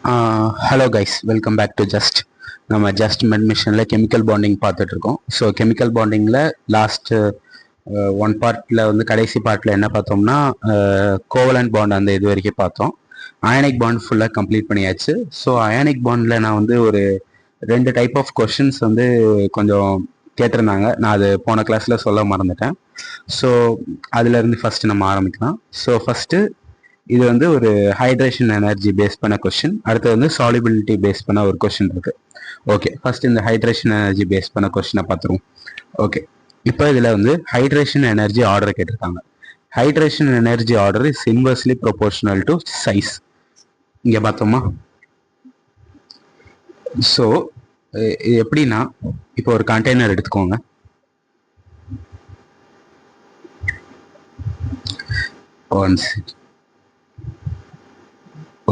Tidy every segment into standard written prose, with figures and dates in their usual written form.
Hello guys, welcome back to just. நம்ம just மெட் மிஷனில் கெமிக்கல் பாண்டிங் பார்த்துட்டு இருக்கோம். ஸோ கெமிக்கல் பாண்டிங்கில் லாஸ்ட் ஒன் பார்ட்டில் வந்து கடைசி பார்ட்டில் என்ன பார்த்தோம்னா கோவலண்ட் பாண்ட் அந்த இது வரைக்கும் பார்த்தோம். அயானிக் பாண்ட் ஃபுல்லாக கம்ப்ளீட் பண்ணியாச்சு. ஸோ அயானிக் பாண்டில் நான் வந்து ஒரு 2 டைப் ஆஃப் கொஷின்ஸ் வந்து கொஞ்சம் கேட்டிருந்தாங்க. நான் அது போன கிளாஸில் சொல்ல மறந்துட்டேன். ஸோ அதுலேருந்து ஃபஸ்ட்டு நம்ம ஆரம்பிக்கலாம். ஸோ ஃபஸ்ட்டு இது வந்து ஒரு ஹைட்ரேஷன் எனர்ஜி பேஸ் பண்ண கொஸ்டின். அடுத்து வந்து சாலிபிலிட்டி பேஸ் பண்ண ஒரு கொஸ்டின் இருக்கு. ஓகே, ஃபர்ஸ்ட் இந்த ஹைட்ரேஷன் எனர்ஜி பேஸ் பண்ண கொஸ்டினை பார்த்துருவோம். ஓகே, இப்போ இதில் வந்து ஹைட்ரேஷன் எனர்ஜி ஆர்டர் கேட்டிருக்காங்க. Hydration energy order is inversely proportional to size. இங்கே பார்த்தோமா? ஸோ எப்படின்னா, இப்போ ஒரு கண்டெய்னர் எடுத்துக்கோங்க.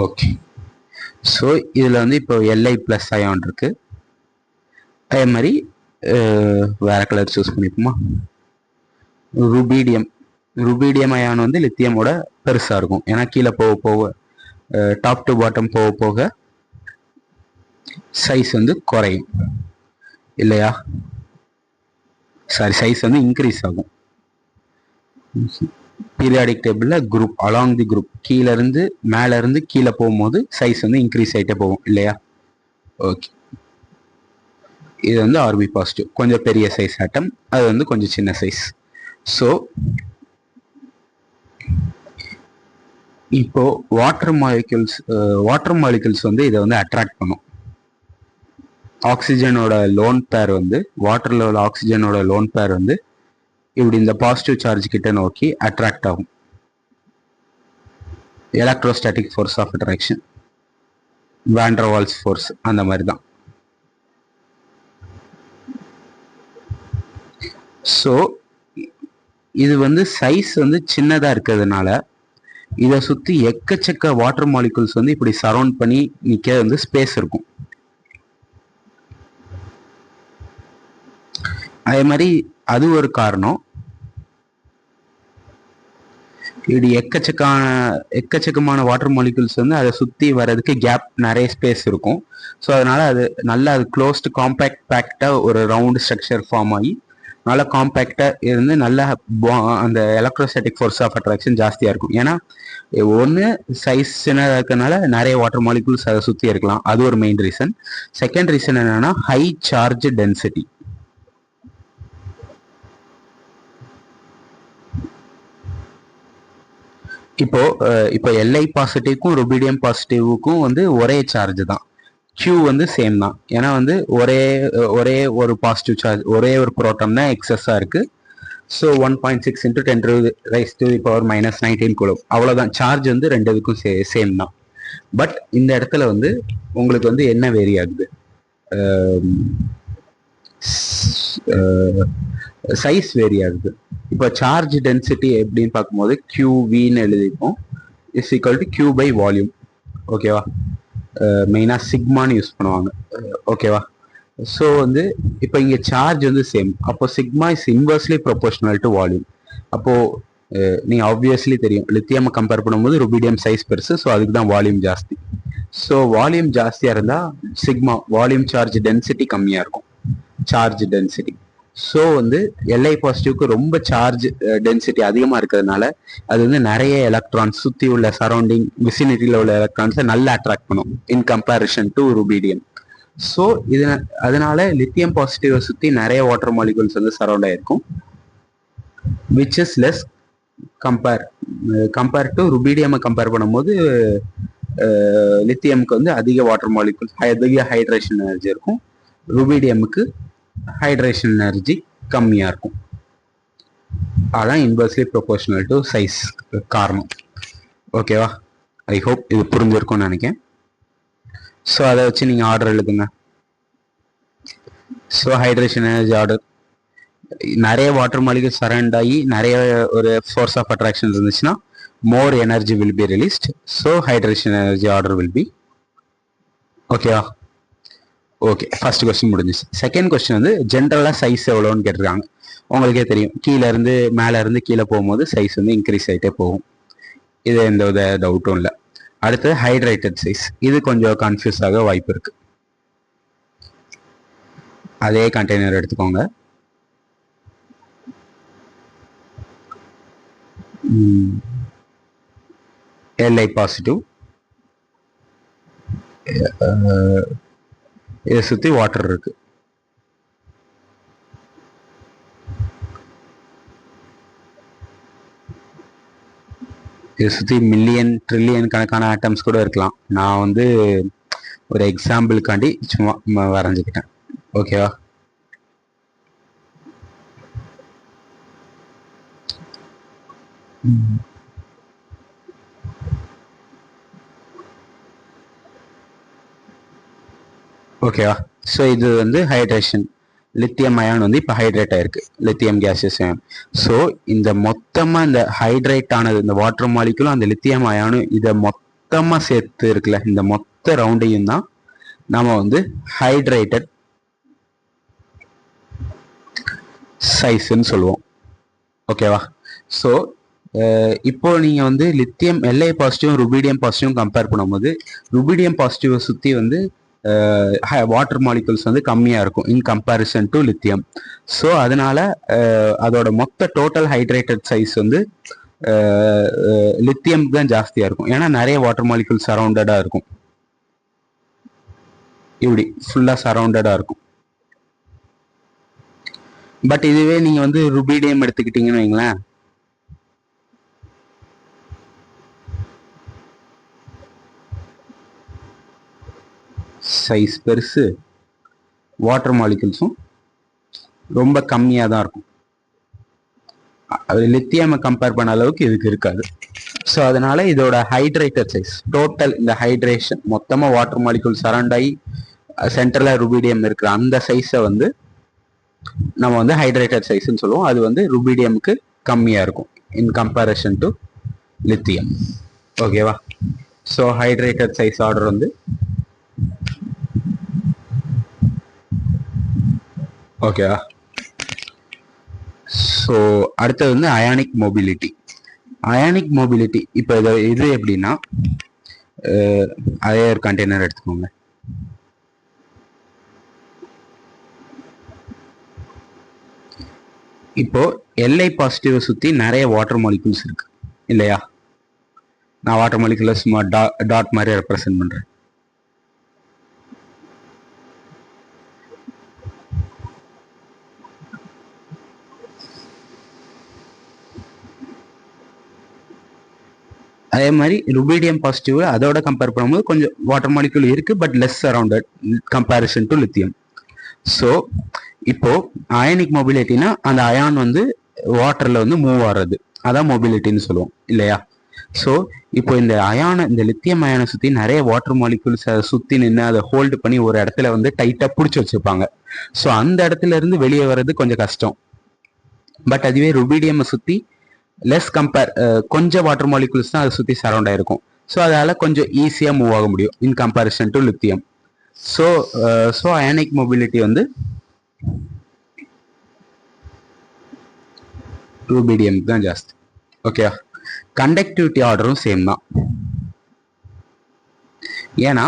ஓகே, ஸோ இதில் வந்து இப்போ எல்ஐ ப்ளஸ் அயான் இருக்கு. அதே மாதிரி வேற கலர் சூஸ் பண்ணிப்போமா? ருபீடியம் அயான் வந்து லித்தியமோட பெருசாக இருக்கும். ஏன்னா கீழே போக போக டாப் டு பாட்டம் போக போக சைஸ் வந்து குறையும் இல்லையா? சாரி, சைஸ் வந்து இன்க்ரீஸ் ஆகும். பீரியாடிக் டேபிளில் குரூப் அலாங் தி குரூப் கீழே இருந்து மேலே இருந்து கீழே போகும்போது சைஸ் வந்து இன்க்ரீஸ் ஆகிட்டே போகும் இல்லையா? ஓகே, இது வந்து ஆர்பி பாசிட்டிவ், கொஞ்சம் பெரிய சைஸ் ஆட்டம், அது வந்து கொஞ்சம் சின்ன சைஸ். ஸோ இப்போ வாட்டர் மாலிகுல்ஸ் வந்து இதை வந்து அட்ராக்ட் பண்ணும். ஆக்சிஜனோட லோன் பேர் வந்து வாட்டர்ல உள்ள ஆக்சிஜனோட லோன் பேர் வந்து இப்படி இந்த பாசிட்டிவ் சார்ஜ் கிட்ட நோக்கி அட்ராக்ட் ஆகும். Electrostatic force of attraction, van der Waals force, அந்த மாதிரி தான். ஸோ இது வந்து சைஸ் வந்து சின்னதாக இருக்கிறதுனால இதை சுற்றி எக்கச்சக்க வாட்டர் மாலிகுல்ஸ் வந்து இப்படி சரௌண்ட் பண்ணி நிற்க வந்து ஸ்பேஸ் இருக்கும். அதே மாதிரி அது ஒரு காரணம். இப்படி எக்கச்சக்கமான வாட்டர் மாலிகுல்ஸ் வந்து அதை சுற்றி வர்றதுக்கு கேப், நிறைய ஸ்பேஸ் இருக்கும். ஸோ அதனால அது நல்லா அது க்ளோஸ்டு காம்பேக்ட் பேக்டாக ஒரு ரவுண்டு ஸ்ட்ரக்சர் ஃபார்ம் ஆகி நல்லா காம்பேக்டாக இருந்து நல்லா அந்த எலக்ட்ரோஸ்டாட்டிக் ஃபோர்ஸ் ஆஃப் அட்ராக்ஷன் ஜாஸ்தியாக இருக்கும். ஏன்னா ஒன்று சைஸ் சின்னதாக இருக்கிறதுனால நிறைய வாட்டர் மாலிகுல்ஸ் அதை சுற்றி இருக்கலாம், அது ஒரு மெயின் ரீசன். செகண்ட் ரீசன் என்னன்னா ஹை சார்ஜ் டென்சிட்டி. இப்போ எல்ஐ பாசிட்டிவ்க்கும் ருபீடியம் பாசிட்டிவ்க்கும் வந்து ஒரே சார்ஜ் தான், Q வந்து சேம் தான். ஏன்னா வந்து ஒரே ஒரு பாசிட்டிவ் சார்ஜ், ஒரே ஒரு புரோட்டான் தான் எக்ஸஸா இருக்கு. ஸோ 1.6 × 10⁻⁻19 கூலும், அவ்வளோதான். சார்ஜ் வந்து ரெண்டு இதுக்கும் சேம் தான். பட் இந்த இடத்துல வந்து உங்களுக்கு வந்து என்ன வேரி ஆகுது, சைஸ் வேரி ஆகுது. இப்போ சார்ஜ் டென்சிட்டி எப்படின்னு பார்க்கும்போது QVன்னு எழுதிப்போம், is equal to Q by volume. ஓகேவா? மெயினாக சிக்மான்னு யூஸ் பண்ணுவாங்க. ஓகேவா? ஸோ வந்து இப்போ இங்கே சார்ஜ் வந்து சேம், அப்போ sigma is inversely proportional to volume. அப்போது நீங்கள் ஆப்வியஸ்லி தெரியும், லித்தியம் கம்பேர் பண்ணும்போது ருபீடியம் சைஸ் பெருசு, ஸோ அதுக்கு தான் வால்யூம் ஜாஸ்தி. ஸோ வால்யூம் ஜாஸ்தியாக இருந்தால் சிக்மா வால்யூம் சார்ஜ் டென்சிட்டி கம்மியாக இருக்கும், சார்ஜ் டென்சிட்டி. ஸோ வந்து எல்ஐ பாசிட்டிவ்க்கு ரொம்ப சார்ஜ் டென்சிட்டி அதிகமாக இருக்கிறதுனால அது வந்து நிறைய எலக்ட்ரான்ஸ் சுற்றி உள்ள சரௌண்டிங் விசினிட்டியில் உள்ள எலக்ட்ரான்ஸை நல்லா அட்ராக்ட் பண்ணும் இன் கம்பேரிஷன் டு ருபீடியம். ஸோ அதனால லித்தியம் பாசிட்டிவை சுற்றி நிறைய வாட்டர் மாலிகுல்ஸ் வந்து சரௌண்ட் ஆகிருக்கும், which is less compare to rubidium. Compare பண்ணும்போது லித்தியமுக்கு வந்து அதிக வாட்டர் மாலிகுல்ஸ், அதிக ஹைட்ரேஷன் எனர்ஜி இருக்கும். ருபீடியமுக்கு ஹைட்ரேஷன் எனர்ஜி கம்மியாக இருக்கும். அதான் இன்வெர்ஸ்லி ப்ரொபோர்ஷனல் டு சைஸ் காரணம். ஓகேவா? ஐ ஹோப் இது புரிஞ்சிருக்கும்னு நினைக்கிறேன். ஸோ அதை வச்சு நீங்கள் ஆர்டர் எழுதுங்க. ஸோ ஹைட்ரேஷன் எனர்ஜி ஆர்டர், நிறைய வாட்டர் மாலிகுல் சரௌண்ட் ஆகி நிறைய ஒரு ஃபோர்ஸ் ஆஃப் அட்ராக்ஷன் இருந்துச்சுன்னா மோர் energy will be released. So hydration energy order will be. ஓகேவா? ஓகே, ஃபர்ஸ்ட் கொஸ்டின் முடிஞ்சிச்சு. செகண்ட் கொஸ்டின் வந்து ஜென்ரலாக சைஸ் எவ்வளோன்னு கேட்டிருக்காங்க. உங்களுக்கே தெரியும், மேலே இருந்து கீழே போகும்போது சைஸ் வந்து இன்க்ரீஸ் ஆகிட்டே போகும். இது எந்த வித டவுட்டும் இல்லை. அடுத்தது ஹைட்ரேட்டட் சைஸ். இது கொஞ்சம் கன்ஃபியூஸ் ஆக வாய்ப்பு இருக்கு. அதே கண்டெய்னர் எடுத்துக்கோங்க. Li பாசிட்டிவ், இதை சுத்தி வாட்டர் இருக்கு. இதை சுற்றி மில்லியன் ட்ரில்லியன் கணக்கான ஆட்டம்ஸ் கூட இருக்கலாம். நான் வந்து ஒரு எக்ஸாம்பிளுக்காண்டி சும்மா வரைஞ்சிக்கிட்டேன். ஓகேவா? ஓகேவா? ஸோ இது வந்து ஹைட்ரேஷன். லித்தியம் அயான் வந்து இப்போ ஹைட்ரேட் ஆயிருக்கு, லித்தியம் கேசியஸ் அயான். ஸோ இந்த மொத்தமாக இந்த ஹைட்ரேட் ஆனது, இந்த வாட்டர் மாலிகுலும் அந்த லித்தியம் அயானும் இதை மொத்தமாக சேர்த்து இருக்குல்ல, இந்த மொத்த ரவுண்டையும் தான் நாம வந்து ஹைட்ரேட்டட் சைஸ்ன்னு சொல்லுவோம். ஓகேவா? ஸோ இப்போ நீங்கள் வந்து லித்தியம் Li பாசிட்டிவும் ருபீடியம் பாசிட்டிவும் கம்பேர் பண்ணும்போது ருபீடியம் பாசிட்டிவை சுற்றி வந்து வாட்டர் மாலிகுல்ஸ் வந்து கம்மியாக இருக்கும் இன் கம்பேரிசன் டு லித்தியம். ஸோ அதனால அதோட மொத்த டோட்டல் ஹைட்ரேட்டட் சைஸ் வந்து லித்தியம் தான் ஜாஸ்தியாக இருக்கும். ஏன்னா நிறைய வாட்டர் மாலிகுல் சரௌண்டடாக இருக்கும், இப்படி ஃபுல்லாக சரௌண்டடாக இருக்கும். பட் இதுவே நீங்கள் வந்து ருபீடியம் எடுத்துக்கிட்டீங்கன்னு வைங்களேன், சைஸ் பெருசு, வாட்டர் மாலிகுல்ஸும் ரொம்ப கம்மியாக தான் இருக்கும். லித்தியம் கம்பேர் பண்ண அளவுக்கு இதுக்கு இருக்காது. ஸோ அதனால இதோட ஹைட்ரேட்டட் சைஸ் டோட்டல், இந்த ஹைட்ரேஷன் மொத்தமாக வாட்டர் மாலிகுல் சரௌண்ட் ஆகி சென்டரில் ருபீடியம் இருக்கிற அந்த சைஸை வந்து நம்ம வந்து ஹைட்ரேட்டட் சைஸ்ன்னு சொல்லுவோம். அது வந்து ருபீடியமுக்கு கம்மியாக இருக்கும் இன் கம்பேரிசன் டு லித்தியம். ஓகேவா? ஸோ ஹைட்ரேட்டட் சைஸ் ஆர்டர் வந்து ஓகேவா? ஸோ அடுத்தது வந்து அயானிக் மொபிலிட்டி. அயானிக் மொபிலிட்டி இப்போ இது எப்படின்னா, அதே ஒரு கண்டெய்னர் எடுத்துக்கோங்க. இப்போ Li பாசிட்டிவை சுற்றி நிறைய வாட்டர் மாலிகுல்ஸ் இருக்கு இல்லையா? நான் வாட்டர் மாலிகுலை சும்மா டாட் மாதிரி ரெப்ரசென்ட் பண்றேன். அதே மாதிரி ருபீடியம் பாசிட்டிவ் அதோட கம்பேர் பண்ணும்போது கொஞ்சம் வாட்டர் மாலிகுல் இருக்கு, but less surrounded comparison to lithium. So இப்போ அயனிக் மொபிலிட்டினா அந்த அயான் வந்து வாட்டர்ல வந்து மூவ் ஆடுறது, அதான் மொபிலிட்டின்னு சொல்லுவோம் இல்லையா? ஸோ இப்போ இந்த அயான, இந்த லித்தியம் அயானை சுற்றி நிறைய வாட்டர் மாலிகுல்ஸ் அதை சுற்றி நின்று அதை ஹோல்டு பண்ணி ஒரு இடத்துல வந்து டைட்டாக பிடிச்சி வச்சுருப்பாங்க. ஸோ அந்த இடத்துல இருந்து வெளியே வர்றது கொஞ்சம் கஷ்டம். பட் அதுவே ருபீடியம் சுற்றி லெஸ் கொஞ்சம் வாட்டர் மாலிகுல்ஸ் தான் அதை சுற்றி சரௌண்ட் ஆயிருக்கும். ஸோ அதால் கொஞ்சம் ஈஸியாக மூவ் ஆக முடியும் இன் comparison to lithium. So ionic mobility வந்து ருபீடியம் தான் ஜாஸ்தி. ஓகே, கண்டக்டிவிட்டி ஆர்டரும் சேம் தான். ஏன்னா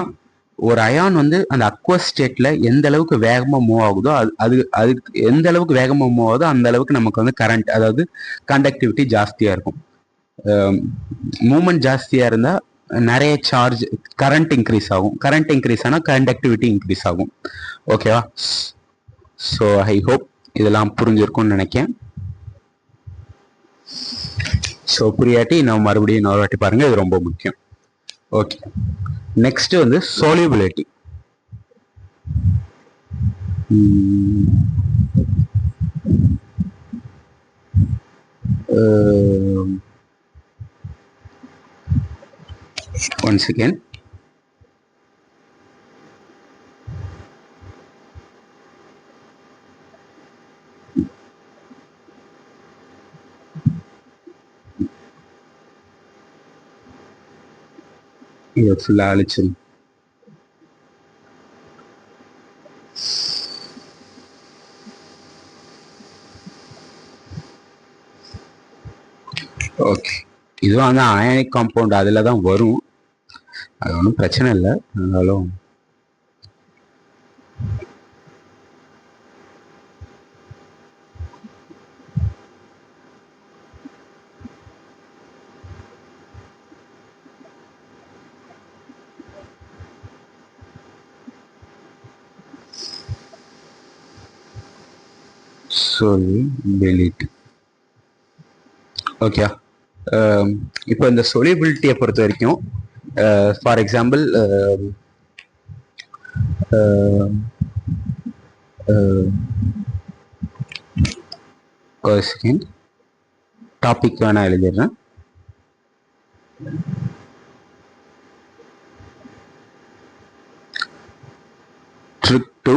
ஒரு அயான் வந்து அந்த அக்வஸ் ஸ்டேட்ல எந்த அளவுக்கு வேகமா மூவ் ஆகுதோ அதுக்கு எந்த அளவுக்கு வேகமா மூவ் ஆகுதோ அந்த அளவுக்கு நமக்கு வந்து கரண்ட், அதாவது கண்டக்டிவிட்டி ஜாஸ்தியா இருக்கும். மூவ்மெண்ட் ஜாஸ்தியா இருந்தா நிறைய சார்ஜ், கரண்ட் இன்க்ரீஸ் ஆகும். கரண்ட் இன்க்ரீஸ் ஆனால் கண்டக்டிவிட்டி இன்க்ரீஸ் ஆகும். ஓகேவா? ஸோ ஐ ஹோப் இதெல்லாம் புரிஞ்சிருக்கும்னு நினைக்கிறேன். ஸோ புரியாட்டி நம்ம மறுபடியும் இன்னொரு வாட்டி பாருங்க, இது ரொம்ப முக்கியம். ஓகே, நெக்ஸ்ட் வந்து solubility. Once again, இதை ஃபுல்லாக அழிச்சிடும். ஓகே, இதுவும் வந்து அயானிக் காம்பவுண்ட் அதில் தான் வரும். அது ஒன்றும் பிரச்சனை இல்லை. இருந்தாலும் solubility. ஓகே. இப்போ இந்த சொலிபிலிட்டியை பொறுத்த வரைக்கும் ஃபார் எக்ஸாம்பிள் ஒரு செகண்ட் டாபிக் வேணா எழுதிடுறேன். trick to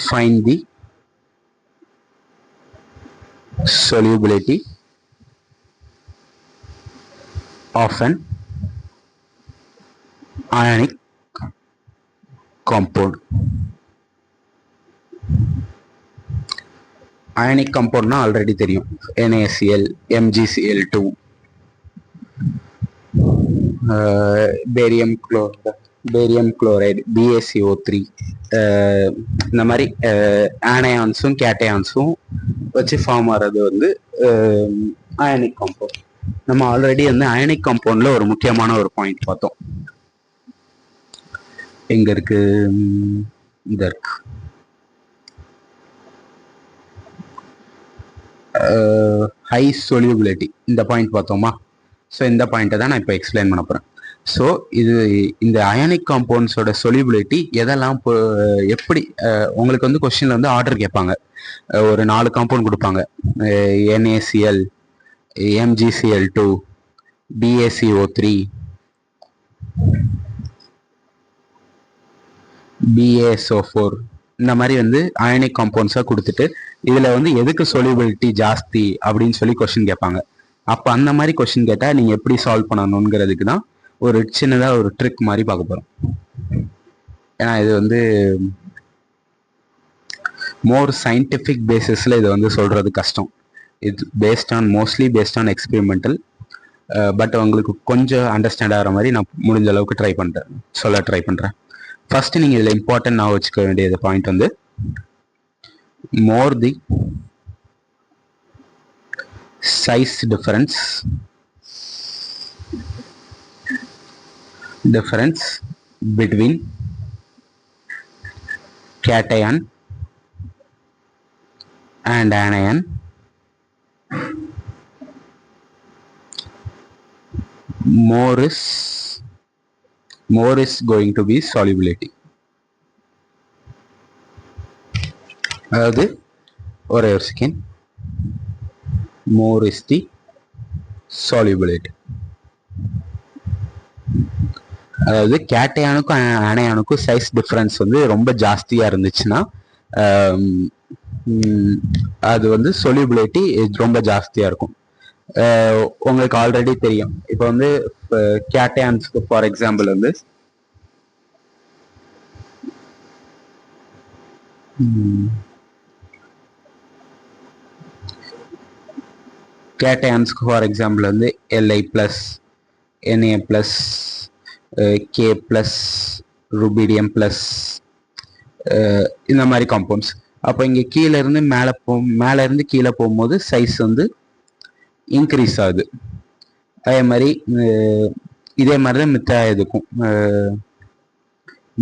find the solubility of an ionic compound. ionic compound na already தெரியும், NaCl, MgCl2, barium chloride, BaCO3, இந்த மாதிரி ஆனயான்ஸும் கேட்டயான்ஸும் வச்சு ஃபார்ம் ஆகிறது வந்து அயனிக் காம்பவுண்ட். நம்ம ஆல்ரெடி வந்து அயனிக் காம்பவுண்ட்ல ஒரு முக்கியமான ஒரு பாயிண்ட் பார்த்தோம். எங்க இருக்கு? இந்த இருக்கு. ஹை சொலியூபிலிட்டி, இந்த பாயிண்ட் பார்த்தோமா? ஸோ இந்த பாயிண்ட்டை தான் நான் இப்போ எக்ஸ்பிளைன் பண்ண போகிறேன். ஸோ இந்த அயானிக் காம்பவுண்ட்ஸோட சொலியூபிலிட்டி எதெல்லாம் எப்படி உங்களுக்கு வந்து கொஸ்டின்ல வந்து ஆர்டர் கேட்பாங்க. ஒரு 4 காம்பவுண்ட் கொடுப்பாங்க, NaCl, MgCl2, BaCO3, BaSO4, இந்த மாதிரி வந்து அயனிக் காம்பவுண்ட்ஸாக கொடுத்துட்டு இதில் வந்து எதுக்கு சொலியூபிலிட்டி ஜாஸ்தி அப்படின்னு சொல்லி கொஸ்டின் கேட்பாங்க. அப்போ அந்த மாதிரி கொஸ்டின் கேட்டால் நீங்கள் எப்படி சால்வ் பண்ணணுங்கிறதுக்கு தான் ஒரு சின்னதாக ஒரு ட்ரிக் மாதிரி பார்க்க போகிறோம். ஏன்னா இது வந்து மோர் சயின்டிஃபிக் பேசிஸில் இதை வந்து சொல்கிறது கஷ்டம். இது mostly based on experimental. But உங்களுக்கு கொஞ்சம் அண்டர்ஸ்டாண்ட் ஆகிற மாதிரி நான் முடிஞ்ச அளவுக்கு ட்ரை பண்ணுறேன். ஃபர்ஸ்ட் நீங்கள் இதில் இம்பார்ட்டன்ட் நான் வச்சுக்க வேண்டியது பாயிண்ட் வந்து மோர் தி size difference between cation and anion more is going to be solubility. அதாவது ஒரே ஒரு second, more is the solubility. அதாவது கேட்டையானுக்கும் அணையானுக்கும் சைஸ் டிஃபரன்ஸ் வந்து ரொம்ப ஜாஸ்தியாக இருந்துச்சுன்னா அது வந்து சொலிபிலிட்டி ரொம்ப ஜாஸ்தியாக இருக்கும். உங்களுக்கு ஆல்ரெடி தெரியும். இப்போ வந்து கேட்டையான்ஸ்க்கு ஃபார் எக்ஸாம்பிள் வந்து கேட்டையான்ஸ்க்கு ஃபார் எக்ஸாம்பிள் வந்து Li plus, Na plus, K plus, rubidium plus, இந்த மாதிரி காம்பவுண்ட்ஸ். அப்போ இங்கே கீழே இருந்து மேலே இருந்து கீழே போகும்போது சைஸ் வந்து இன்க்ரீஸ் ஆகுது. அதே மாதிரி இதே மாதிரி தான் மித்த இதுக்கும்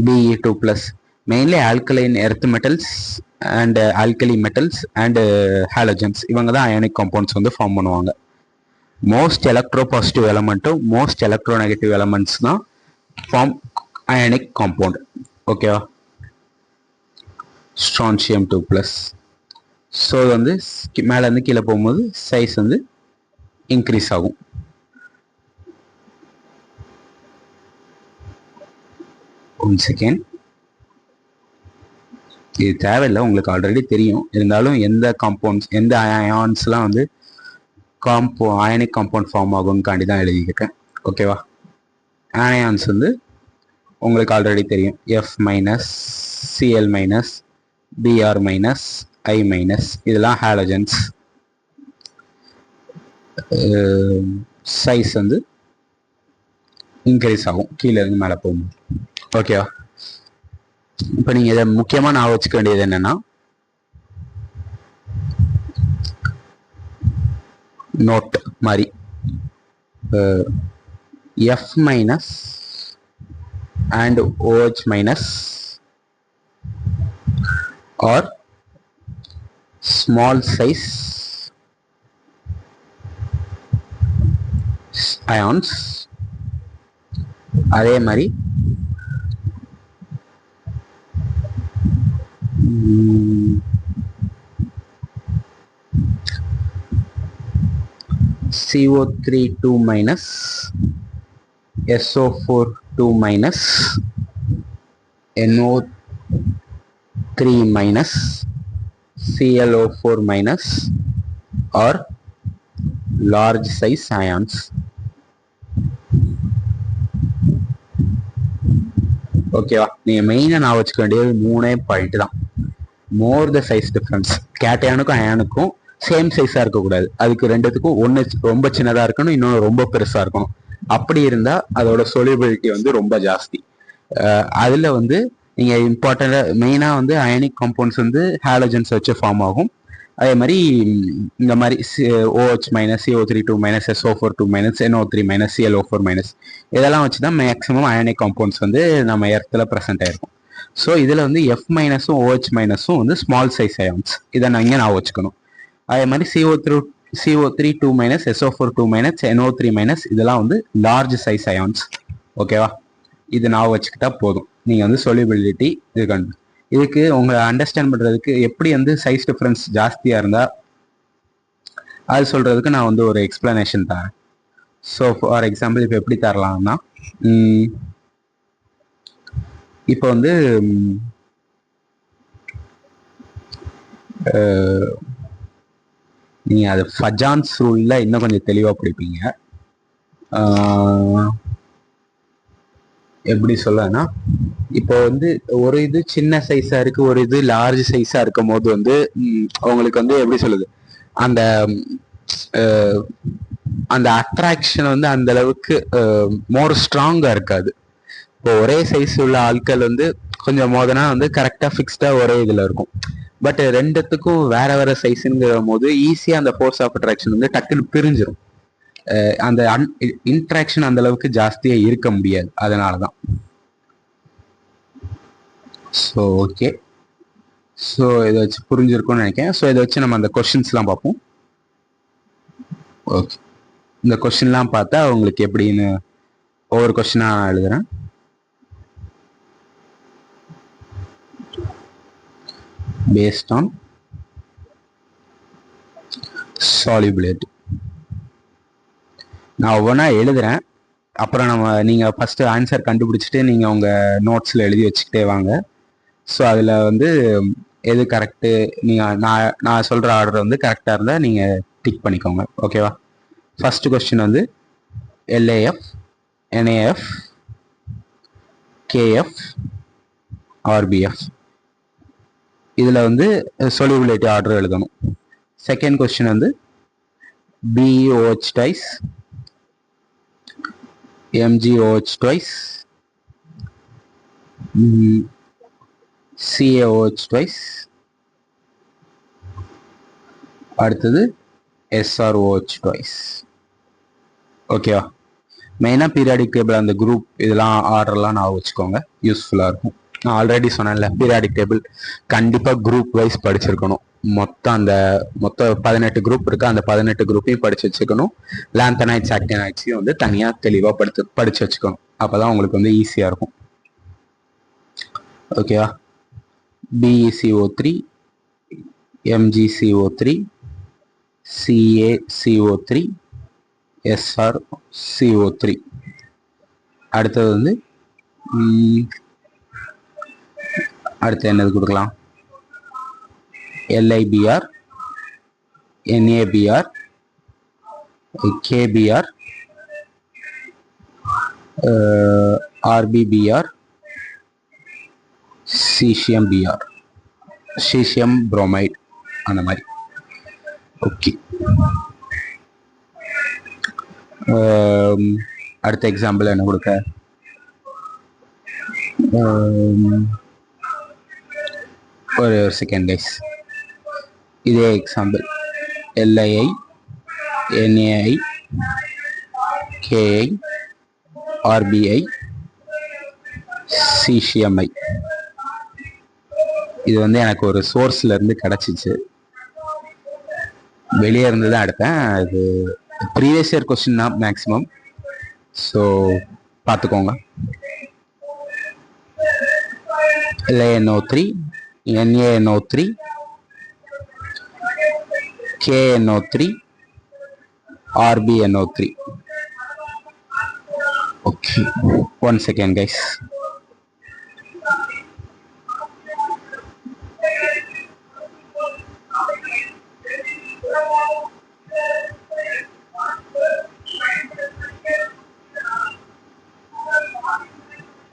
Be2 plus, mainly alkaline earth metals and alkali metals and halogens, இவங்க தான் அயானிக் காம்பவுண்ட்ஸ் வந்து ஃபார்ம் பண்ணுவாங்க. மோஸ்ட் எலக்ட்ரோ பாசிட்டிவ் எலமெண்ட்டும் மோஸ்ட் எலக்ட்ரோ நெகட்டிவ் எலமெண்ட்ஸ் தான் ஃபார்ம் அயானிக் காம்பவுண்ட். ஓகேவா? Strontium 2 plus. ஸோ வந்து மேலேருந்து கீழே போகும்போது சைஸ் வந்து இன்க்ரீஸ் ஆகும். ஒன் செகண்ட், இது தேவையில்லை, உங்களுக்கு ஆல்ரெடி தெரியும். இருந்தாலும் எந்த காம்பவுண்ட்ஸ், எந்த அயான்ஸ்லாம் வந்து அயனிக் காம்பவுண்ட் ஃபார்ம் ஆகும்காண்டி தான் எழுதியிருக்கேன். ஓகேவா? அயான்ஸ் வந்து உங்களுக்கு ஆல்ரெடி தெரியும், F minus, Cl minus, Br minus, I minus, இதெல்லாம் ஹாலஜன்ஸ். சைஸ் வந்து இன்க்ரீஸ் ஆகும் கீழே இருந்து மேலே போகும். ஓகேவா? இப்போ நீங்கள் இதை முக்கியமாக நான் வச்சுக்க வேண்டியது என்னன்னா, நோட் மாதிரி F minus and OH minus or small size ions. அதே மாதிரி CO3 2 minus SO4 2 minus NO3 minus ClO4 minus or large size ions. ஓகேவா? நீங்க மெயினா நான் வச்சுக்க வேண்டியது 3 பாயிண்ட் தான். மோர் த சைஸ் டிஃபரன்ஸ். கேட்டையானுக்கும் அயானுக்கும் சேம் சைஸா இருக்கக்கூடாது. அதுக்கு ரெண்டுத்துக்கும் ஒன்று ரொம்ப சின்னதா இருக்கணும், இன்னொன்று ரொம்ப பெருசா இருக்கணும். அப்படி இருந்தா அதோட சொலிபிலிட்டி வந்து ரொம்ப ஜாஸ்தி. அதுல வந்து நீங்க இம்பார்ட்டண்டா மெயினா வந்து அயனிக் காம்பவுண்ட்ஸ் வந்து ஹாலஜன்ஸ் வச்சு ஃபார்ம் ஆகும். அதே மாதிரி இந்த மாதிரி OH minus CO3 2 minus SO4 2 minus NO3 minus ClO4 minus இதெல்லாம் வச்சு தான் மேக்ஸிமம் அயனிக் காம்பவுண்ட்ஸ் வந்து நம்ம எர்த்தில் ப்ரெசென்ட் ஆயிருக்கும். ஸோ இதில் வந்து F மைனஸும் OH மைனஸும் வந்து ஸ்மால் சைஸ் அயான்ஸ். இதை நான் நான் வச்சுக்கணும். அதே மாதிரி CO3 2 minus SO4 2 minus NO3 minus இதெல்லாம் வந்து லார்ஜ் சைஸ் அயான்ஸ். ஓகேவா? இது நான் வச்சுக்கிட்டா போதும். நீங்கள் வந்து சொலிபிலிட்டி இதுக்கு உங்களை அண்டர்ஸ்டாண்ட் பண்ணுறதுக்கு எப்படி வந்து சைஸ் டிஃப்ரென்ஸ் ஜாஸ்தியாக இருந்தால் அது சொல்கிறதுக்கு நான் வந்து ஒரு எக்ஸ்பிளனேஷன் தரேன். ஸோ ஃபார் எக்ஸாம்பிள் இப்போ எப்படி தரலாம்னா, இப்போ வந்து நீங்கள் அது ஃபஜான்ஸ் ரூலில் இன்னும் கொஞ்சம் தெளிவாக பிடிப்பீங்க. எப்படி சொல்லனா, இப்போ வந்து ஒரு இது சின்ன சைஸா இருக்கு, ஒரு இது லார்ஜ் சைஸா இருக்கும் போது வந்து அவங்களுக்கு வந்து எப்படி சொல்லுது, அந்த அந்த அட்ராக்ஷன் வந்து அந்த அளவுக்கு மோர் ஸ்ட்ராங்கா இருக்காது. இப்போ ஒரே சைஸ் உள்ள ஆட்கள் வந்து கொஞ்சம் மோதனா வந்து கரெக்டா ஃபிக்ஸ்டா ஒரே இதுல இருக்கும். பட் ரெண்டுத்துக்கும் வேற வேற சைஸ்ங்கிற போது ஈஸியா அந்த ஃபோர்ஸ் ஆஃப் அட்ராக்ஷன் வந்து டக்குன்னு பிரிஞ்சிடும். அந்த இன்ட்ராக்ஷன் அந்த அளவுக்கு ஜாஸ்தியா இருக்க முடியாது. அதனாலதான். ஸோ ஓகே, ஸோ இதை வச்சு புரிஞ்சிருக்கும்னு நினைக்கிறேன். ஸோ இதை வச்சு நம்ம அந்த கொஸ்டின்ஸ்லாம் பார்ப்போம். ஓகே, இந்த கொஸ்டின்லாம் பார்த்தா உங்களுக்கு எப்படின்னு ஒவ்வொரு கொஸ்டினா நான் எழுதுறேன். based on solubility. நான் ஒவ்வொன்றா எழுதுறேன். அப்புறம் நீங்கள் ஃபஸ்ட்டு ஆன்சர் கண்டுபிடிச்சிட்டு நீங்கள் உங்கள் நோட்ஸில் எழுதி வச்சுக்கிட்டே வாங்க. ஸோ அதில் வந்து எது கரெக்டு, நீங்கள் நான் சொல்கிற ஆர்டர் வந்து கரெக்டாக இருந்தால் நீங்கள் டிக் பண்ணிக்கோங்க. ஓகேவா? ஃபஸ்ட்டு கொஸ்டின் வந்து LAF, NAF, KF, RBF. இதில் வந்து சொலிபிலிட்டி ஆர்டர் எழுதணும். செகண்ட் கொஸ்டின் வந்து BOH twice, MgOH twice, CaOH twice, அடுத்தது SROH twice. ஓகேவா? மெயினாக பீரியாடிக் டேபிள் அந்த குரூப் இதெல்லாம் ஆர்டர்லாம் நான் வச்சுக்கோங்க, யூஸ்ஃபுல்லாக இருக்கும். நான் ஆல்ரெடி சொன்னேன்ல, பீரியாடிக் டேபிள் கண்டிப்பாக குரூப் வைஸ் படிச்சிருக்கணும். மொத்தம் 18 குரூப் இருக்கு. அந்த 18 குரூப்பையும் படிச்சு வச்சுக்கணும். லாந்தனைட்ஸ், ஆக்டினைட்ஸையும் வந்து தனியாக தெளிவாக படிச்சு வச்சுக்கணும். அப்போதான் உங்களுக்கு வந்து ஈஸியாக இருக்கும். ஓகேவா? BeCO3, MgCO3, CaCO3, SrCO3. அடுத்தது வந்து அடுத்து என்னது கொடுக்கலாம்? LIBr, NABr, KBr, RBBr, Cesium Br, Cesium bromide, அந்த மாதிரி. ஓகே, அடுத்த எக்ஸாம்பிள் என்ன கொடுக்க, ஒரு செகண்ட் கைஸ். இதே example LII NAI KI RBI CCMI. இது வந்து எனக்கு ஒரு சோர்ஸ்ல இருந்து கிடைச்சிச்சு, வெளியே இருந்து தான் எடுத்தேன். இது ப்ரீவியஸ் இயர் கொஸ்டின் தான் மேக்ஸிமம், ஸோ பார்த்துக்கோங்க. LANO3 NaNO3 KNO3 RBNO3. Okay, 1 second guys.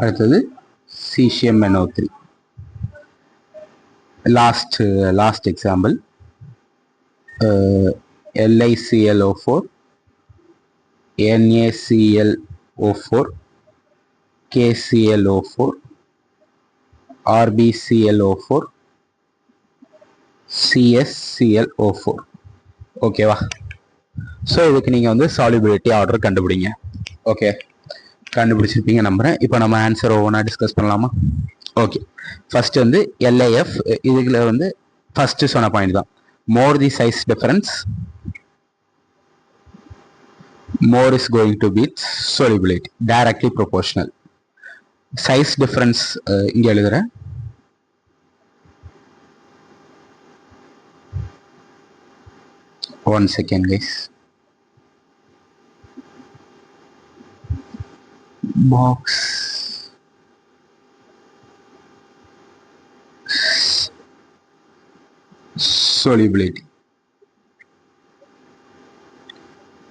அடுத்தது CCMNO3. Last example LiClO4 NaClO4 KClO4 RbClO4 CsClO4. ஓகேவா? ஸோ இதுக்கு நீங்கள் வந்து சால்யூபிலிட்டி ஆர்டர் கண்டுபிடிங்க. ஓகே, கண்டுபிடிச்சிருப்பீங்க நம்புறேன். இப்போ நம்ம ஆன்சர் ஒவ்வொன்றா டிஸ்கஸ் பண்ணலாமா? ஓகே, ஃபர்ஸ்ட் வந்து LIF. இதுல வந்து ஃபர்ஸ்ட் சொன்ன பாயிண்ட் தான், more the size difference, more is going to be its solubility, directly proportional. Size difference இங்க எழுதுறேன். One second guys. Box solubility.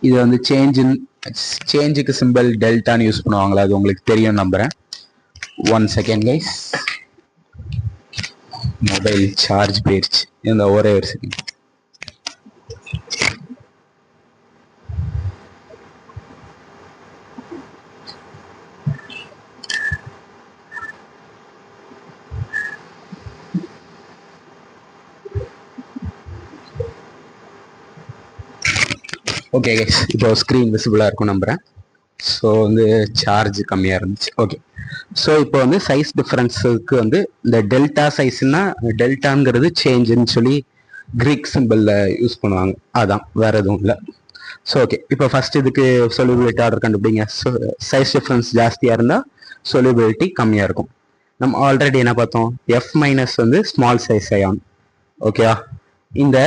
இது வந்து சேஞ்சுக்கு சிம்பிள் டெல்டான்னு யூஸ் பண்ணுவாங்களா, அது உங்களுக்கு தெரியும் நம்புறேன். 1 செகண்ட் கைஸ், மொபைல் சார்ஜ் போயிடுச்சு, இந்த ஒரே ஒரு செகண்ட். ஓகே கைஸ், இப்போ ஸ்க்ரீன் விசிபிளாக இருக்கும் நம்புகிறேன். ஸோ வந்து சார்ஜ் கம்மியாக இருந்துச்சு. ஓகே, ஸோ இப்போ வந்து சைஸ் டிஃப்ரென்ஸுக்கு வந்து இந்த டெல்டா சைஸ்னா, டெல்டாங்கிறது சேஞ்சுன்னு சொல்லி கிரீக் சிம்பிளில் யூஸ் பண்ணுவாங்க, அதான் வேற எதுவும் இல்லை. ஸோ ஓகே, இப்போ ஃபர்ஸ்ட் இதுக்கு சொலிபிலிட்டி ஆர்டர் கண்டுபிடிங்க. ஸோ சைஸ் டிஃப்ரென்ஸ் ஜாஸ்தியாக இருந்தால் சொலிபிலிட்டி கம்மியாக இருக்கும். நம்ம ஆல்ரெடி என்ன பார்த்தோம், F மைனஸ் வந்து ஸ்மால் சைஸ் அயான். ஓகேவா? இந்த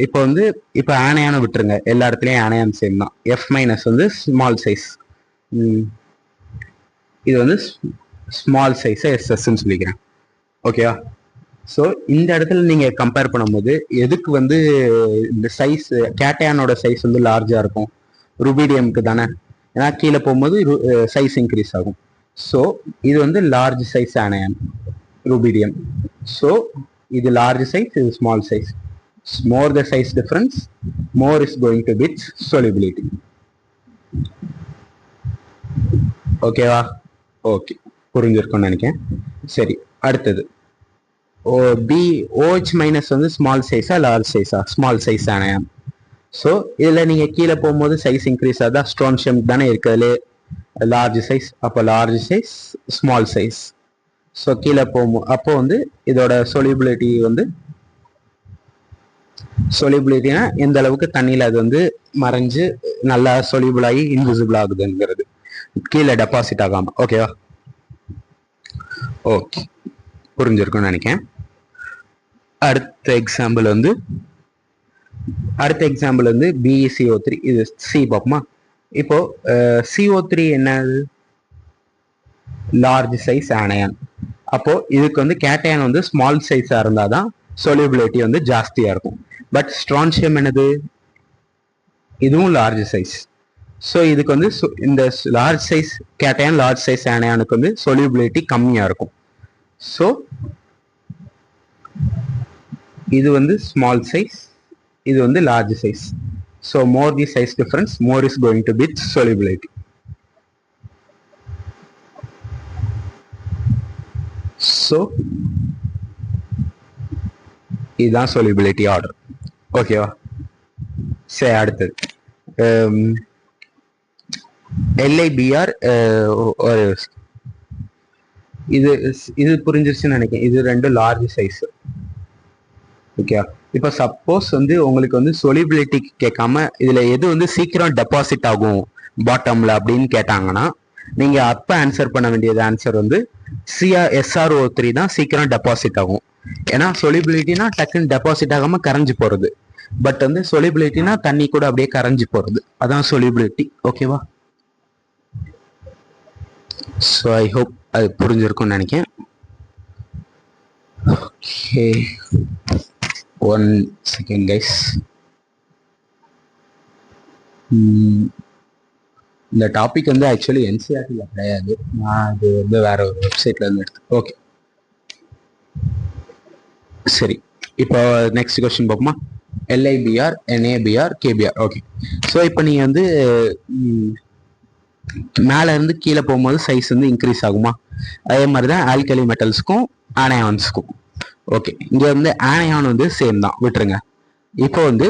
இப்போ வந்து இப்போ ஆனையான விட்டுருங்க, எல்லா இடத்துலையும் ஆனையான் சேம் தான். F மைனஸ் வந்து ஸ்மால் சைஸ், இது வந்து ஸ்மால் சைஸை SSன்னு சொல்லிக்கிறேன். ஓகேவா? ஸோ இந்த இடத்துல நீங்கள் கம்பேர் பண்ணும்போது எதுக்கு வந்து இந்த சைஸ், கேட்டையானோட சைஸ் வந்து லார்ஜாக இருக்கும்? ருபீடியமுக்கு தானே, ஏன்னா கீழே போகும்போது சைஸ் இன்க்ரீஸ் ஆகும். ஸோ இது வந்து லார்ஜ் சைஸ் ஆனையான் ருபீடியம். ஸோ இது லார்ஜ் சைஸ், இது small size. More the size difference, more is going to be its solubility. ஓகேவா? ஓகே, புரிஞ்சிருக்கும்னு நினைக்கிறேன். சரி, அடுத்தது OH மைனஸ் வந்து ஸ்மால் சைஸா லார்ஜ் சைஸா? Small size anion. ஸோ இதில் நீங்கள் கீழே போகும்போது சைஸ் இன்க்ரீஸ் ஆகுதா? ஸ்ட்ரான்ஷியம் தானே இருக்கிறதுலே லார்ஜ் சைஸ், அப்போ large size small size. So கீழே போகும்போது அப்போ வந்து இதோட சொலிபிலிட்டி வந்து, சொலிபிலிட்டினா எந்த அளவுக்கு தண்ணியில் அது வந்து மறைஞ்சு நல்லா சொலிபிள் ஆகி இன்விசிபிள் ஆகுதுங்கிறது, கீழே டெபாசிட் ஆகாம. ஓகேவா? ஓகே, புரிஞ்சிருக்கும்னு நினைக்கிறேன். அடுத்த எக்ஸாம்பிள் வந்து BeCO3. இது C பார்ப்போமா? இப்போ CO3 என்னது? Large size anion. அப்போ இதுக்கு வந்து கேட்டையான் வந்து ஸ்மால் சைஸா இருந்தாதான் சொலிபிலிட்டி வந்து ஜாஸ்தியா இருக்கும். பட் ஸ்ட்ரான்ஷியம் என்னது? இதுவும் லார்ஜ் சைஸ். ஸோ இதுக்கு வந்து இந்த large size cation, large size ஆனையானுக்கு வந்து சொலிபிலிட்டி கம்மியா இருக்கும். ஸோ இது வந்து ஸ்மால் சைஸ், இது வந்து large size. So more the size difference, more is going to be solubility. So இதுதான் solubility order. ஓகேவா? சரி, அடுத்தது LIBR. ஒரு இது இது புரிஞ்சிருச்சுன்னு நினைக்கிறேன். இது ரெண்டு லார்ஜ் சைஸ். ஓகே, இப்போ சப்போஸ் வந்து உங்களுக்கு வந்து சொலிபிலிட்டி கேட்காம இதுல எது வந்து சீக்கிரம் டெபாசிட் ஆகும் பாட்டம்ல அப்படின்னு கேட்டாங்கன்னா, நீங்க அப்ப ஆன்சர் பண்ண வேண்டியது ஆன்சர் வந்து SRO3 தான் சீக்கிரம் டெபாசிட் ஆகும். ஏன்னா சொலிபிலிட்டினா டக்குன்னு டெபாசிட் ஆகாம கரைஞ்சு போறது. பட் வந்து சொலிபிலிட்டினா தண்ணி கூட அப்படியே கரைஞ்சு போறது. அதான் சொலிபிலிட்டி. ஓகேவா? ஸோ ஐ ஹோப் அது புரிஞ்சிருக்கும்னு நினைக்கிறேன். Okay, 1 second guys. இந்த டாபிக் வந்து ஆக்சுவலி என்சிஆர்டில கிடையாது, நான் அது வந்து வேற ஒரு வெப்சைட்ல இருந்து எடுத்து. ஓகே சரி, இப்போ நெக்ஸ்ட் கொஸ்டின் பார்ப்போமா? LIBR, NABR, KBR. Okay, so இப்போ நீ வந்து மேல இருந்து கீழே போகும்போது சைஸ் வந்து இன்க்ரீஸ் ஆகுமா? அதே மாதிரிதான் ஆல்கலி மெட்டல்ஸ்க்கும் ஆனயான்ஸ்க்கும். ஓகே, இங்க வந்து ஆனயான் வந்து சேம் தான், விட்டுருங்க. இப்போ வந்து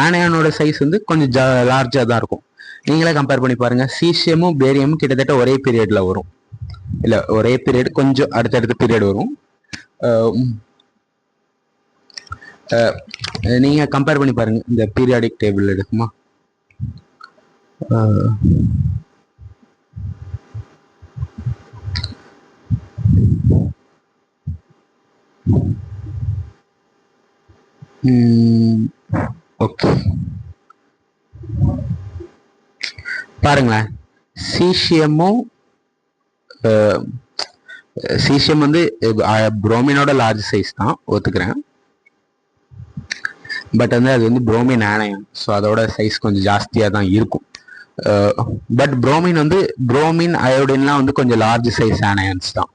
ஆனயானோட சைஸ் வந்து கொஞ்சம் லார்ஜா தான் இருக்கும். நீங்களே கம்பேர் பண்ணி பாருங்க. சீசியமும் பேரியமும் கிட்டத்தட்ட ஒரே பீரியட்ல வரும். இல்ல ஒரே பீரியட், கொஞ்சம் அடுத்தடுத்த பீரியட் வரும். நீங்க கம்பேர் பண்ணி பாருங்க. இந்த பீரியாடிக் டேபிள் எடுக்குமா? ஓகே, பாருங்களேன். சீசியமும் சீசியம் வந்து புரோமினோட லார்ஜ் சைஸ் தான், ஒத்துக்கிறேன். பட் வந்து அது வந்து புரோமின் ஆனயம், ஸோ அதோட சைஸ் கொஞ்சம் ஜாஸ்தியாக தான் இருக்கும். பட் புரோமின் வந்து புரோமின் அயோடின்லாம் வந்து கொஞ்சம் லார்ஜ் சைஸ் ஆனயன்ஸ் தான்.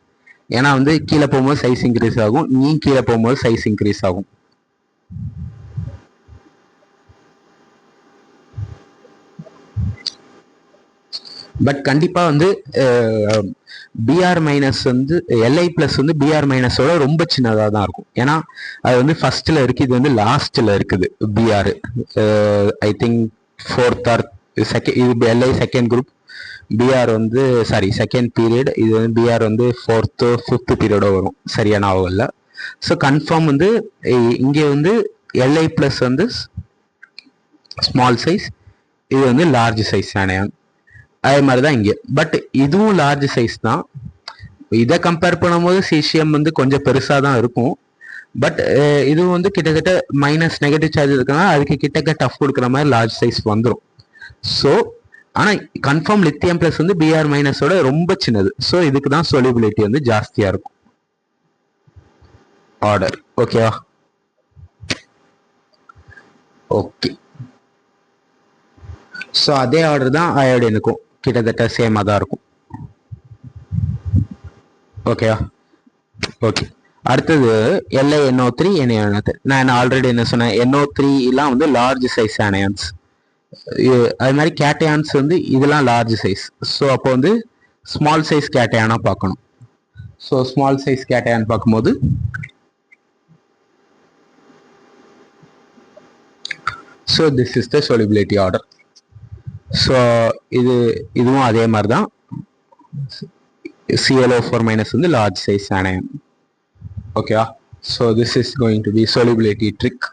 ஏன்னா வந்து கீழே போகும்போது சைஸ் இன்க்ரீஸ் ஆகும், நீ கீழே போகும்போது சைஸ் இன்க்ரீஸ் ஆகும். பட் கண்டிப்பா வந்து பிஆர் மைனஸ் வந்து LI பிளஸ் வந்து பிஆர் மைனஸோட ரொம்ப சின்னதாக தான் இருக்கும். ஏன்னா அது வந்து ஃபர்ஸ்ட்ல இருக்கு, இது வந்து லாஸ்ட்ல இருக்குது. BR I think 4th or second, இது LI செகண்ட் குரூப், பிஆர் வந்து சாரி செகண்ட் பீரியட், இது வந்து பிஆர் வந்து 4th 5th பீரியடோ வரும், சரியான ஆகல. ஸோ கன்ஃபார்ம் வந்து இங்கே வந்து LI பிளஸ் வந்து ஸ்மால் சைஸ், இது வந்து லார்ஜ் சைஸ் ஆனயான். அதே மாதிரிதான் இங்கே. பட் இதுவும் லார்ஜ் சைஸ் தான். இதை கம்பேர் பண்ணும்போது சீசியம் வந்து கொஞ்சம் பெருசா தான் இருக்கும். பட் இதுவும் வந்து கிட்டத்தட்ட மைனஸ் நெகட்டிவ் சார்ஜ் இருக்குன்னா அதுக்கு கிட்டக்க டஃப் கொடுக்குற மாதிரி லார்ஜ் சைஸ் வந்துடும். ஸோ ஆனால் கன்ஃபார்ம் லித்தியம் பிளஸ் வந்து பிஆர் மைனஸோட ரொம்ப சின்னது. ஸோ இதுக்கு தான் சொலிபிலிட்டி வந்து ஜாஸ்தியா இருக்கும். ஆர்டர் ஓகேவா? ஓகே, ஸோ அதே ஆர்டர் தான் அயோடினுக்கும், கிட்டத்தட்ட சேமாக தான் இருக்கும். ஓகேவா? ஓகே, அடுத்தது LiNO3, NaNO3. நான் ஆல்ரெடி என்ன சொன்னேன், NO3 எல்லாம் வந்து லார்ஜ் சைஸ் ஆனயான்ஸ். அது மாதிரி கேட்டயான்ஸ் வந்து இதெல்லாம் லார்ஜ் சைஸ். ஸோ அப்போ வந்து ஸ்மால் சைஸ் கேட்டயானா பார்க்கணும். ஸோ ஸ்மால் சைஸ் கேட்டயான் பார்க்கும்போது so this is the solubility order. So இதுவும் அதே மாதிரி தான். ClO4 மைனஸ் வந்து லார்ஜ் சைஸ் ஆனயான். ஓகேவா? So this is going to be solubility trick.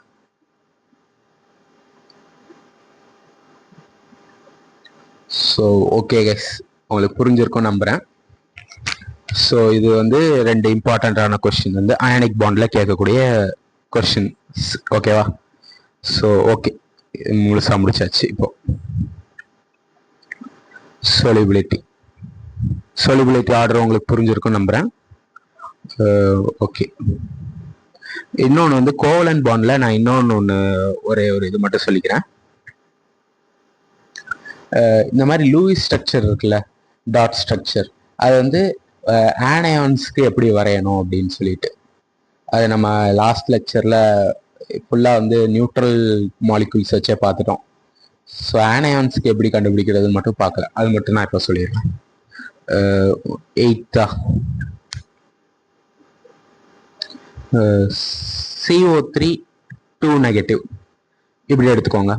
So okay guys, உங்களுக்கு புரிஞ்சிருக்கும் நம்புறேன். ஸோ இது வந்து ரெண்டு இம்பார்ட்டண்ட்டான கொஸ்டின் வந்து அயானிக் பாண்ட்ல கேட்கக்கூடிய கொஸ்டின்ஸ். ஓகேவா? ஸோ ஓகே, முழுசா முடிச்சாச்சு. இப்போ solubility ஆர்டர் உங்களுக்கு புரிஞ்சிருக்கும் நம்புறேன். ஓகே, இன்னொன்று வந்து கோவலன் பாண்ட்ல நான் இன்னொன்று ஒரே ஒரு இது மட்டும் சொல்லிக்கிறேன். இந்த மாதிரி லூயிஸ் ஸ்ட்ரக்சர் இருக்குல்ல, டாட் ஸ்ட்ரக்சர், அது வந்து ஆனயான்ஸ்க்கு எப்படி வரையணும் அப்படின்னு சொல்லிட்டு அது நம்ம லாஸ்ட் லெக்சர்ல ஃபுல்லா வந்து நியூட்ரல் மாலிகுல்ஸ் வச்சே பார்த்துட்டோம். ஸோ ஆனயான்ஸுக்கு எப்படி கண்டுபிடிக்கிறதுன்னு மட்டும் பார்க்கலாம், அது மட்டும் நான் இப்போ சொல்லிடுறேன். 8 CO3 2 நெகட்டிவ் இப்படி எடுத்துக்கோங்க.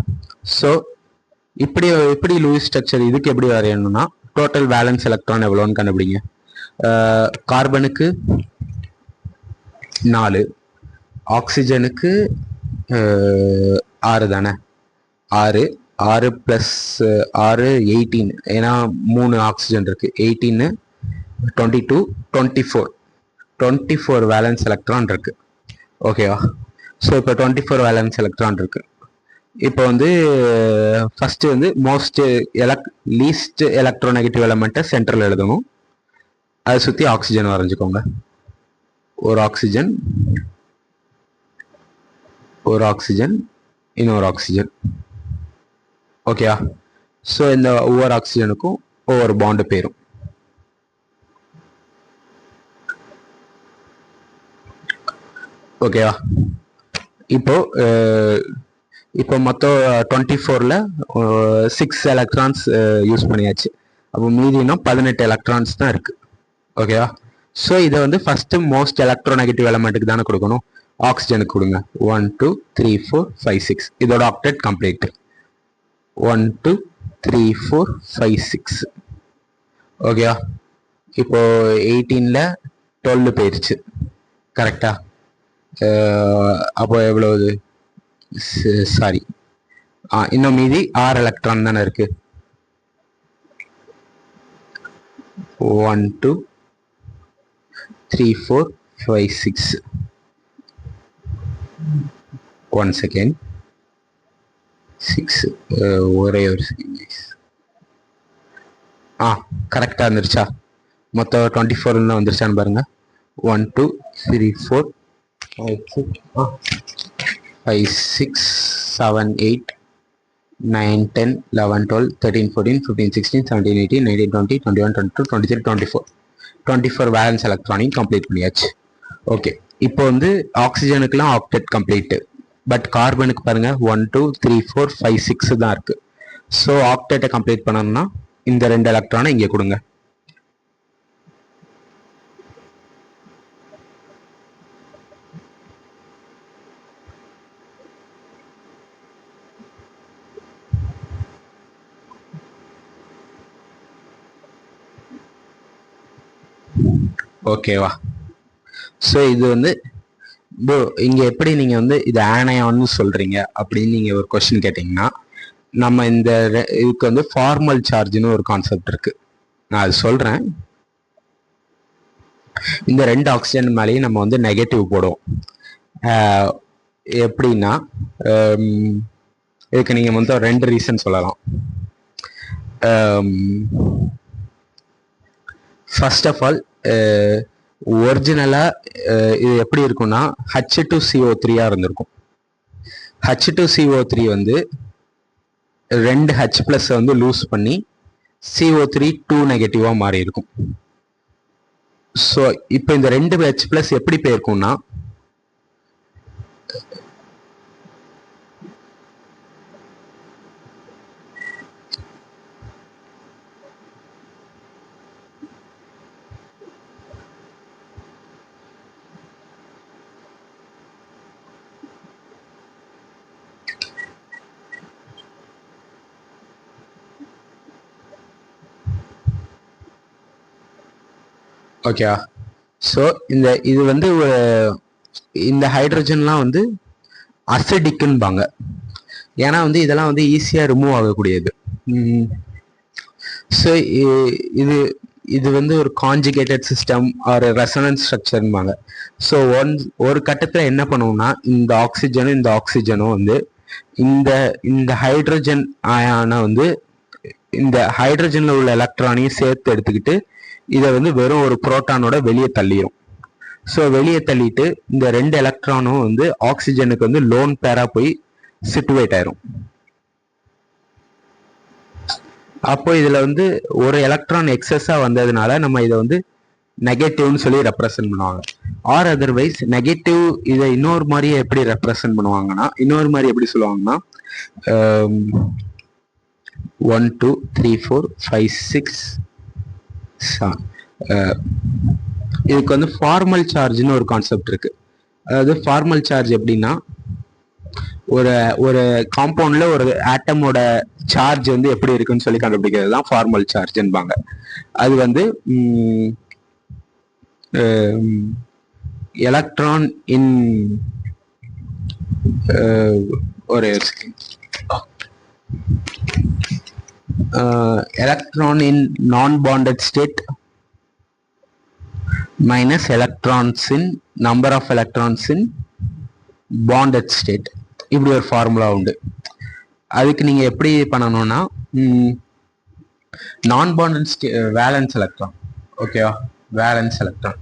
ஸோ இப்படி லூயிஸ் ஸ்ட்ரக்சர் இதுக்கு எப்படி வரையணும்னா, டோட்டல் வேலன்ஸ் எலக்ட்ரான் எவ்வளோன்னு கண்டுபிடிங்க. கார்பனுக்கு 4, ஆக்சிஜனுக்கு 6 தானே, 6 + 6 18, ஏன்னா 3 ஆக்சிஜன் இருக்கு. 18 22 24 வேலன்ஸ் எலக்ட்ரான் இருக்கு. ஓகேவா? ஸோ இப்போ 24 வேலன்ஸ் எலக்ட்ரான் இருக்கு. இப்போ வந்து ஃபர்ஸ்ட் வந்து லீஸ்ட் எலக்ட்ரோநெகட்டிவ் எலமெண்ட்டை சென்டரில் எழுதணும். அதை சுற்றி ஆக்சிஜன் வரைஞ்சிக்கோங்க. ஒரு ஆக்சிஜன் இன்னொரு ஆக்சிஜன். ஓகேவா? ஸோ இந்த ஒவ்வொரு ஆக்சிஜனுக்கும் ஒவ்வொரு பாண்டு பேரும். ஓகேவா? இப்போ மொத்தம் 24ல் 6 எலக்ட்ரான்ஸ் யூஸ் பண்ணியாச்சு. அப்போ மீதினும் 18 எலக்ட்ரான்ஸ் தான் இருக்கு. ஓகேவா? ஸோ இதை வந்து ஃபர்ஸ்ட் மோஸ்ட் எலக்ட்ரோநெகட்டிவ் எலமெண்ட்டுக்கு தானே கொடுக்கணும், ஆக்சிஜனுக்கு கொடுங்க. 1 2 3 4 5 6 இதோட ஆக்டெட் கம்ப்ளீட். 1 2 3 4 5 6. ஓகேவா? இப்போ 18ல் 12 போயிடுச்சு. கரெக்டா? அப்போ எவ்வளவு? சாரி, இன்னும் மீதி 6 எலக்ட்ரான் தானே இருக்கு. 1 2 3 4 5 6. 1 செகண்ட். 6 ஒரே ஒரு செகண்ட். கரெக்டா வந்துருச்சா? மொத்தம் 24 வந்துருச்சான்னு பாருங்க. 1 2 3 4 5 6 7 8 9 10 11 12 13 14 15 16 17 18 19 20 21 22 23 24 24 வேலன்ஸ் எலக்ட்ரானையும் கம்ப்ளீட் பண்ணியாச்சு. ஓகே, இப்போ வந்து ஆக்சிஜனுக்குலாம் ஆக்டெட் கம்ப்ளீட். பட் கார்பனுக்கு பாருங்க 1 2 3 4 5 6 தான் இருக்கு. ஸோ ஆக்டெட்டை கம்ப்ளீட் பண்ணணும்னா இந்த 2 எலக்ட்ரானை இங்கே கொடுங்க. ஓகேவா? ஸோ இது வந்து இங்க எப்படி நீங்க வந்து இது ஆனயான்னு சொல்றீங்க அப்படின்னு நீங்க ஒரு கொஸ்டின் கேட்டீங்கன்னா, நம்ம இதுக்கு வந்து ஃபார்மல் சார்ஜ்னு ஒரு கான்செப்ட் இருக்கு. நான் அது சொல்றேன். இந்த 2 ஆக்சிஜன் மேலேயும் நம்ம வந்து நெகட்டிவ் போடுவோம். எப்படின்னா, இதுக்கு நீங்க வந்து 2 ரீசன் சொல்லலாம். ஃபர்ஸ்ட் ஆஃப் ஆல், ஒரிஜினலா இது எப்படி இருக்கும்னா H2CO3 இருந்திருக்கும். H2CO3 வந்து 2 H+ வந்து லூஸ் பண்ணி CO3 2 நெகட்டிவா மாறி இருக்கும். ஸோ இப்போ இந்த 2 H+ எப்படி போயிருக்கும்னா, ஓகேவா? ஸோ இது வந்து இந்த ஹைட்ரஜன்லாம் வந்து அசிடிக்குன்பாங்க. ஏன்னா வந்து இதெல்லாம் வந்து ஈஸியாக ரிமூவ் ஆகக்கூடியது. ஸோ இது வந்து ஒரு கான்ஜுகேட்டட் சிஸ்டம் ஒரு ரெசனன்ஸ் ஸ்ட்ரக்சர்பாங்க. ஸோ ஒரு கட்டத்தில் என்ன பண்ணுவோம்னா, இந்த ஆக்சிஜனும் வந்து இந்த ஹைட்ரஜன் அயானை வந்து இந்த ஹைட்ரஜன்ல உள்ள எலக்ட்ரானையும் சேர்த்து எடுத்துக்கிட்டு இதை வந்து வெறும் ஒரு புரோட்டானோட வெளியே தள்ளிடும். ஸோ வெளியே தள்ளிட்டு இந்த 2 எலக்ட்ரானும் வந்து ஆக்சிஜனுக்கு வந்து லோன் பேரா போய் சிட்டுவேட் ஆயிரும். அப்போ இதுல வந்து ஒரு எலக்ட்ரான் எக்ஸஸா வந்ததுனால நம்ம இதை வந்து நெகட்டிவ்னு சொல்லி ரெப்ரசன்ட் பண்ணுவாங்க. ஆர் அதர்வைஸ் நெகட்டிவ் இதை இன்னொரு மாதிரியே எப்படி ரெப்ரசன்ட் பண்ணுவாங்கன்னா, இன்னொரு மாதிரி எப்படி சொல்லுவாங்கன்னா, 1 2 3 4 5 6 7. இதுக்கு வந்து ஃபார்மல் சார்ஜ்னு ஒரு கான்செப்ட் இருக்கு. அதாவது ஃபார்மல் சார்ஜ் எப்படின்னா, ஒரு ஒரு காம்பவுண்ட்ல ஒரு ஆட்டமோட சார்ஜ் வந்து எப்படி இருக்குன்னு சொல்லி கண்டுபிடிக்கிறது தான் ஃபார்மல் சார்ஜ்ன்பாங்க. அது வந்து எலக்ட்ரான் இன் ஒரு electron in non bonded state minus electrons in number of electrons in bonded state. இப்படி ஒரு ஃபார்முலா உண்டு. அதுக்கு நீங்க எப்படி பண்ணணும்னா, நான் பாண்டட் வேலன்ஸ் எலக்ட்ரான், ஓகேவா, வேலன்ஸ் எலக்ட்ரான்.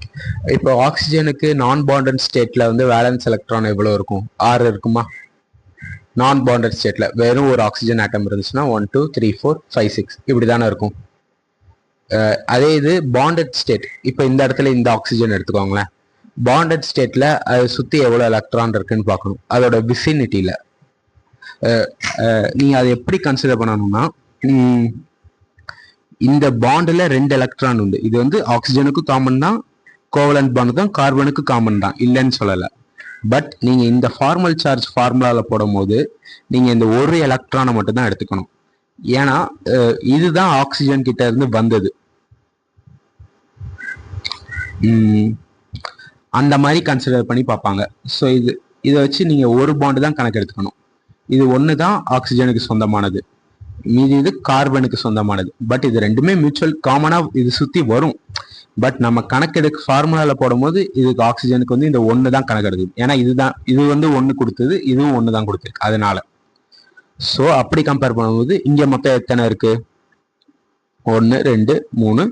இப்போ ஆக்சிஜனுக்கு நான் பாண்டட் ஸ்டேட்ல வந்து வேலன்ஸ் எலக்ட்ரான் எவ்வளவு இருக்கும்? 6 இருக்குமா? நான் பாண்டட் ஸ்டேட்ல வெறும் ஒரு ஆக்சிஜன் ஆட்டம் இருந்துச்சுன்னா 1 2 3 4 5 6 இப்படி தானே இருக்கும். அதே இது பாண்டட் ஸ்டேட், இப்போ இந்த இடத்துல இந்த ஆக்சிஜன் எடுத்துக்கோங்களேன். பாண்டட் ஸ்டேட்ல அதை சுத்தி எவ்வளவு எலக்ட்ரான் இருக்குன்னு பார்க்கணும், அதோட விசினிட்டியில. நீங்க அதை எப்படி கன்சிடர் பண்ணணும்னா, இந்த பாண்டில் 2 எலக்ட்ரான் உண்டு. இது வந்து ஆக்சிஜனுக்கு காமன் தான், கோவலன்ட் பாண்ட் தான், கார்பனுக்கு காமன் தான், இல்லைன்னு சொல்லலை. பட் நீங்க இந்த ஃபார்மல் சார்ஜ் ஃபார்முலால போடும் போது நீங்க இந்த ஒரு எலக்ட்ரானை மட்டும் தான் எடுத்துக்கணும். ஏன்னா இதுதான் ஆக்சிஜன் கிட்ட இருந்து வந்தது. அந்த மாதிரி கன்சிடர் பண்ணி பார்ப்பாங்க. ஸோ இதை வச்சு நீங்க ஒரு பாண்டு தான் கணக்கு எடுத்துக்கணும். இது ஒன்று தான் ஆக்சிஜனுக்கு சொந்தமானது, மீதி இது கார்பனுக்கு சொந்தமானது. பட் இது ரெண்டுமே மியூச்சுவல் காமனா இது சுத்தி வரும். பட் நம்ம கணக்கெடுக்க ஃபார்முலால போடும்போது இதுக்கு ஆக்சிஜனுக்கு வந்து இந்த ஒன்று தான் கணக்கெடுக்குது. ஏன்னா இது வந்து ஒன்று கொடுத்தது, இதுவும் ஒன்று தான் கொடுத்துருக்கு, அதனால. ஸோ அப்படி கம்பேர் பண்ணும்போது இங்க மொத்தம் எத்தனை இருக்கு? 1 2 3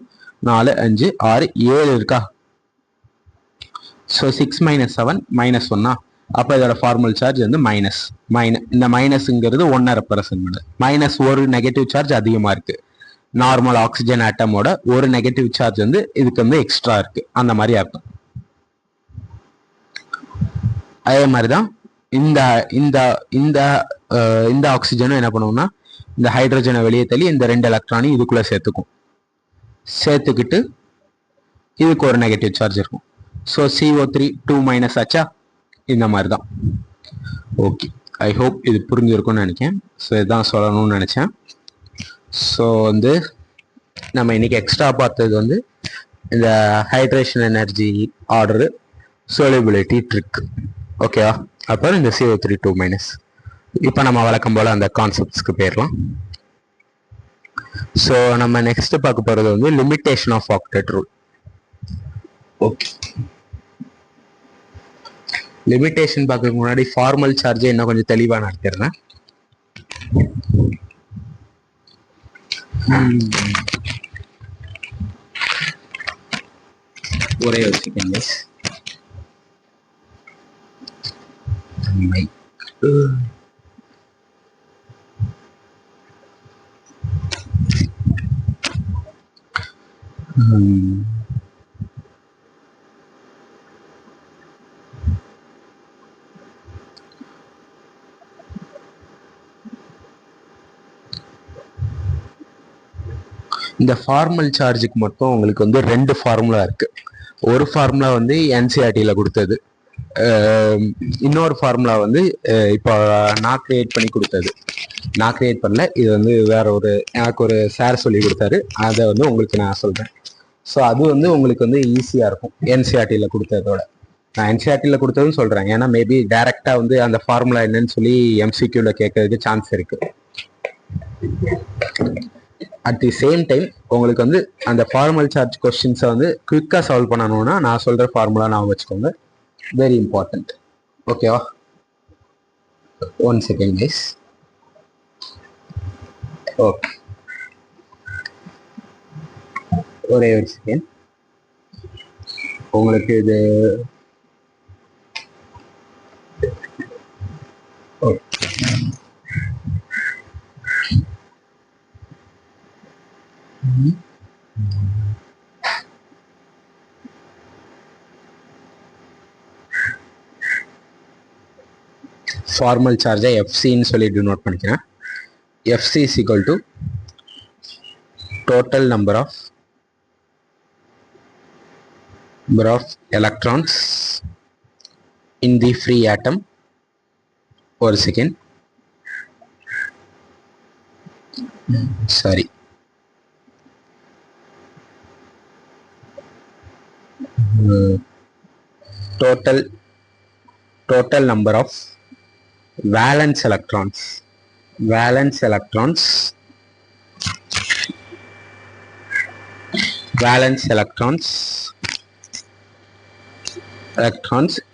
4 5 6 7 இருக்கா? ஸோ 6 - 7 -1. அப்போ இதோட ஃபார்மல் சார்ஜ் வந்து இந்த மைனஸ்ங்கிறது 1 ரெப்ரசன்ட் பண்ணுது. மைனஸ் ஒரு நெகட்டிவ் சார்ஜ் அதிகமா இருக்கு. நார்மல் ஆக்சிஜன் ஆட்டமோட ஒரு நெகட்டிவ் சார்ஜ் வந்து இதுக்கு வந்து எக்ஸ்ட்ரா இருக்கு, அந்த மாதிரி அர்த்தம். அதே மாதிரிதான் இந்த இந்த இந்த இந்த ஆக்சிஜனும் என்ன பண்ணுவோம்னா, இந்த ஹைட்ரஜனை வெளியே தள்ளி இந்த 2 எலக்ட்ரானையும் இதுக்குள்ள சேர்த்துக்கிட்டு இதுக்கு ஒரு நெகட்டிவ் சார்ஜ் இருக்கும். ஸோ CO3 2- ஆச்சா? இந்த மாதிரி தான். ஓகே, ஐ ஹோப் இது புரிஞ்சிருக்கும்னு நினைக்கிறேன். ஸோ இதுதான் சொல்லணும்னு நினைச்சேன். ஸோ வந்து நம்ம இன்னைக்கு எக்ஸ்ட்ரா பார்த்தது வந்து இந்த ஹைட்ரேஷன் எனர்ஜி ஆர்டரு, சோலிபிலிட்டி ட்ரிக், ஓகேவா? அப்புறம் இந்த CO3 2-. இப்போ நம்ம வழக்கம் போல அந்த கான்செப்ட்ஸ்க்கு போயிடலாம். ஸோ நம்ம நெக்ஸ்ட் பார்க்க போறது வந்து limitation of octet rule. Okay, limitation பார்க்கறதுக்கு முன்னாடி ஃபார்மல் சார்ஜை இன்னும் கொஞ்சம் தெளிவாக நடத்திடுறேன். ஒரே ஒரு செகண்ட். இந்த ஃபார்மல் சார்ஜுக்கு மட்டும் உங்களுக்கு வந்து 2 ஃபார்முலா இருக்கு. ஒரு ஃபார்முலா வந்து NCERT-ல கொடுத்தது, இன்னொரு ஃபார்முலா வந்து இப்போ நான் கிரியேட் பண்ணி கொடுத்தது. நான் கிரியேட் பண்ணல, இது வந்து வேற எனக்கு ஒரு சார் சொல்லி கொடுத்தாரு, அதை வந்து உங்களுக்கு நான் சொல்றேன். ஸோ அது வந்து உங்களுக்கு வந்து ஈஸியா இருக்கும் NCERT-ல கொடுத்ததோட. நான் NCERT-ல கொடுத்ததுன்னு சொல்றேன், ஏன்னா மேபி டைரக்டா வந்து அந்த ஃபார்முலா என்னன்னு சொல்லி MCQ-ல கேட்கறதுக்கு சான்ஸ் இருக்கு. அட் தி சேம் டைம் உங்களுக்கு வந்து அந்த ஃபார்மல் சார்ஜ் கொஸ்டின்ஸை வந்து குவிக்காக சால்வ் பண்ணணும்னா நான் சொல்ற ஃபார்முலா நான் வச்சுக்கோங்க, வெரி இம்பார்ட்டன்ட். ஓகேவா? 1 செகண்ட் கைஸ். ஓகே, ஒரே ஒரு செகண்ட். உங்களுக்கு இது ஃபார்மல் சார்ஜை எஃப்சின்னு சொல்லி டினோட் பண்ணிக்கிறேன். FC = total number of electrons in the free atom. ஒரு second, sorry, total number of valence electrons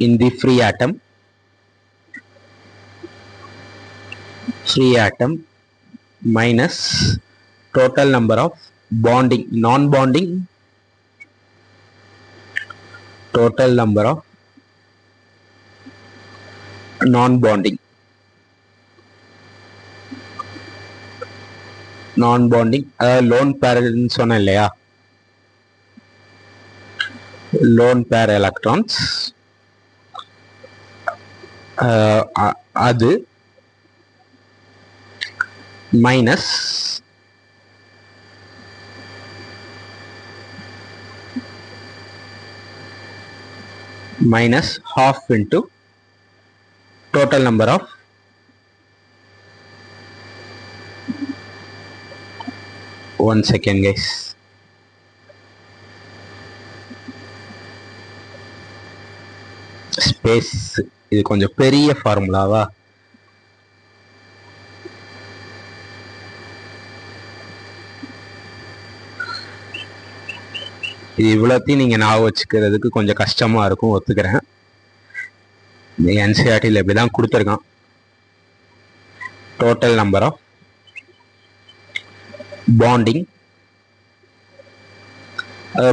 in the free atom minus total number of bonding non-bonding அதாவது loan பேர்னு சொன்னேன் இல்லையா, lone pair electrons அது minus half into total number of one second guys, space. இது கொஞ்சம் பெரிய ஃபார்முலாவா, இது இவ்வளோத்தையும் நீங்கள் ஞாபகம் வச்சுக்கிறதுக்கு கொஞ்சம் கஷ்டமாக இருக்கும், ஒத்துக்கிறேன். இந்த என்சிஆர்டியில் இப்படி தான் கொடுத்துருக்கான். டோட்டல் நம்பர் ஆஃப்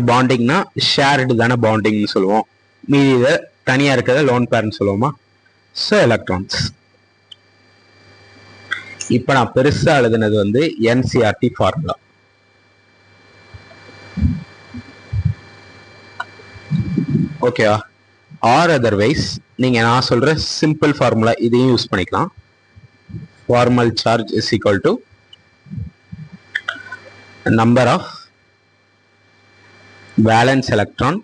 பாண்டிங்னா ஷேர்டு தானே பாண்டிங்னு சொல்லுவோம், மீதி இதை தனியாக இருக்கிறத லோன் பேர்னு சொல்லுவோமா. So electrons. இப்போ நான் பெருசாக எழுதுனது வந்து என்சிஆர்டி ஃபார்முலா. ஓகேவா? ஆர் அதர்வைஸ் நீங்கள் நான் சொல்கிற சிம்பிள் ஃபார்முலா இதையும் யூஸ் பண்ணிக்கலாம். Formal charge is equal to number of valence electron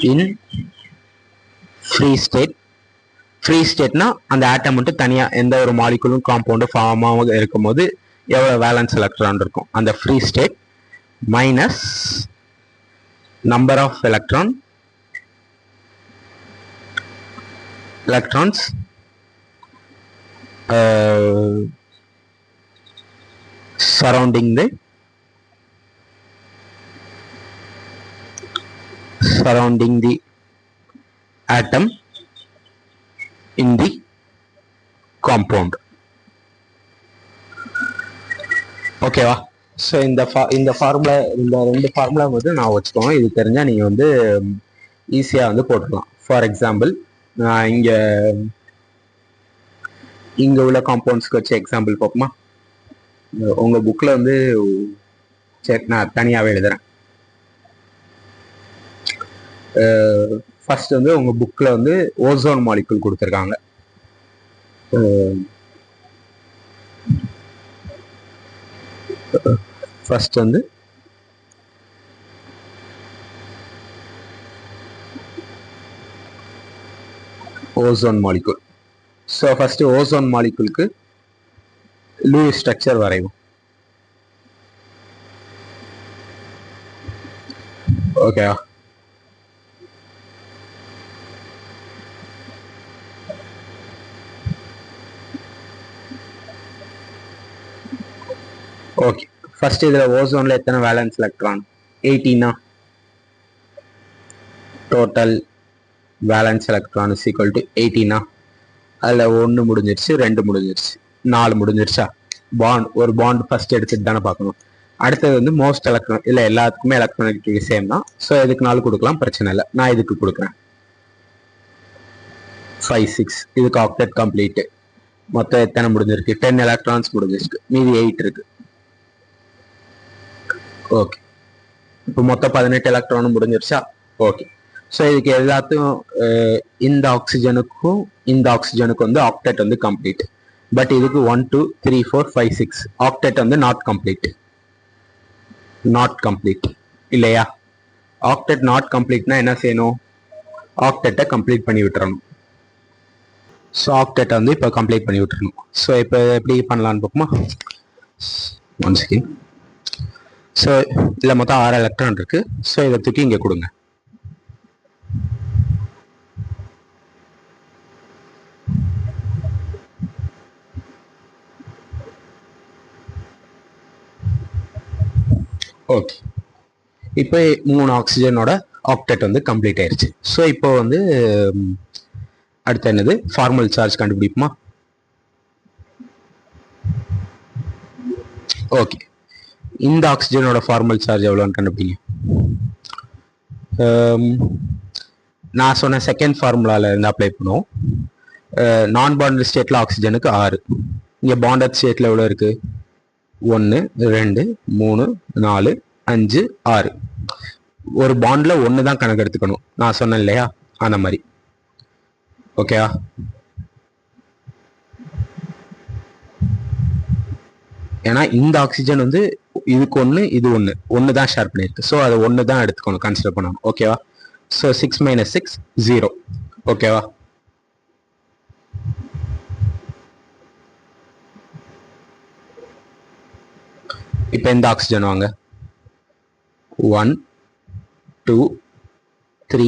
in free state. Free ஸ்டேட்னா அந்த ஆட்டம் மட்டும் தனியாக எந்த ஒரு மாலிகுலும் காம்பவுண்டு ஃபார்மாக இருக்கும் போது எவ்வளோ வேலன்ஸ் எலக்ட்ரான் இருக்கும், அந்த free state minus number of electrons surrounding the atom in the compound. ஓகேவா? ஸோ இந்த ஃபார்முலா, இந்த ரெண்டு ஃபார்முலா வந்து நான் வச்சுக்கோங்க. இது தெரிஞ்சால் நீங்கள் வந்து ஈஸியாக வந்து போட்டுக்கலாம். ஃபார் எக்ஸாம்பிள் நான் இங்கே உள்ள காம்பவுண்ட்ஸ்க்கு வச்சு எக்ஸாம்பிள் பார்ப்போமா? உங்கள் புக்கில் வந்து சரி நான் தனியாகவே எழுதுகிறேன். ஃபர்ஸ்ட் வந்து உங்க புக்ல வந்து ஓசோன் மாலிகுல் கொடுத்துருக்காங்க. ஃபர்ஸ்ட் வந்து ozone molecule. So first ozone மாலிகுலுக்கு லூயிஸ் ஸ்ட்ரக்சர் வரைவோம். ஓகேவா? ஓகே, ஃபர்ஸ்ட் இதில் ஓசோனில் எத்தனை valence electron? 18. Total valence electron is equal to 18. அதில் 1 முடிஞ்சிருச்சு, 2 முடிஞ்சிருச்சு, 4 முடிஞ்சிருச்சா? ஒரு பாண்ட் ஃபர்ஸ்ட் எடுத்துட்டு தானே பார்க்கணும். அடுத்தது வந்து மோஸ்ட் எலக்ட்ரான், இல்லை எல்லாத்துக்குமே எலக்ட்ரானிக் சேம் தான். ஸோ இதுக்கு 4 கொடுக்கலாம், பிரச்சனை இல்லை. நான் இதுக்கு கொடுக்குறேன் 5, 6. இதுக்கு ஆக்டெட் கம்ப்ளீட்டு. மொத்தம் எத்தனை முடிஞ்சிருக்கு? 10 எலக்ட்ரான்ஸ் முடிஞ்சிருக்கு, மீதி 8 இருக்கு. ஓகே, இப்போ மொத்தம் 18 எலக்ட்ரானும் முடிஞ்சிருச்சா? ஓகே, ஸோ இதுக்கு எல்லாத்தையும் இந்த ஆக்சிஜனுக்கும் வந்து ஆக்டெட் வந்து கம்ப்ளீட். பட் இதுக்கு 1 2 3 4 5 6 ஆக்டெட் வந்து நாட் கம்ப்ளீட் இல்லையா? ஆக்டெட் நாட் கம்ப்ளீட்னா என்ன செய்யணும்? ஆக்டெட்டை கம்ப்ளீட் பண்ணி விட்டுறணும். ஸோ ஆக்டெட்டை வந்து இப்போ கம்ப்ளீட் பண்ணி விட்டுறணும். ஸோ இப்போ எப்படி பண்ணலான்னு பார்ப்போமா? One second. ஸோ இதில் மொத்தம் 6 எலக்ட்ரான் இருக்கு. ஸோ இதை தூக்கி இங்கே கொடுங்க. ஓகே, இப்போ 3 ஆக்சிஜனோட ஆக்டெட் வந்து கம்ப்ளீட் ஆயிருச்சு. ஸோ இப்போ வந்து அடுத்து என்னது? Formal charge கண்டுபிடிப்போமா? ஓகே, இந்த ஆக்சிஜனோட ஃபார்மல் சார்ஜ் எவ்வளோன்னு கண்டுபிடிங்க. நான் சொன்ன செகண்ட் ஃபார்முலால இருந்து அப்ளை பண்ணுவோம். நான் பாண்டட் ஸ்டேட்ல ஆக்சிஜனுக்கு 6, இங்கே பாண்டட் ஸ்டேட்ல எவ்வளோ இருக்கு? 1 2 3 4 5 6. ஒரு பாண்ட்ல 1 தான் கணக்கு எடுத்துக்கணும், நான் சொன்னேன் இல்லையா? அந்த மாதிரி. ஓகேவா? ஏன்னா இந்த ஆக்சிஜன் வந்து இதுக்கு 1 இது 1 தான் ஷேர் பண்ணியிருக்கு. ஸோ அதை 1 தான் எடுத்துக்கணும், கன்சிடர் பண்ணணும். ஓகேவா? ஸோ 6 - 6 0. ஓகேவா? இப்போ இந்த ஆக்சிஜன் வாங்க. 1 2 3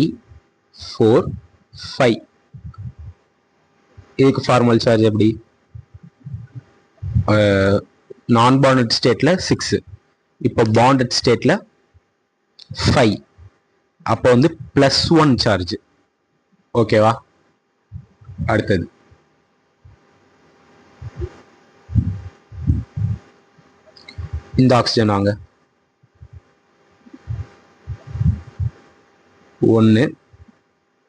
4 5. இதுக்கு ஃபார்மல் சார்ஜ் எப்படி? நான் பாண்டட் ஸ்டேட்ல 6, இப்போ பாண்டட் ஸ்டேட்ல 5. அப்போ வந்து +1 சார்ஜ். ஓகேவா? அடுத்தது இந்த ஆக்சிஜன் வாங்க. 1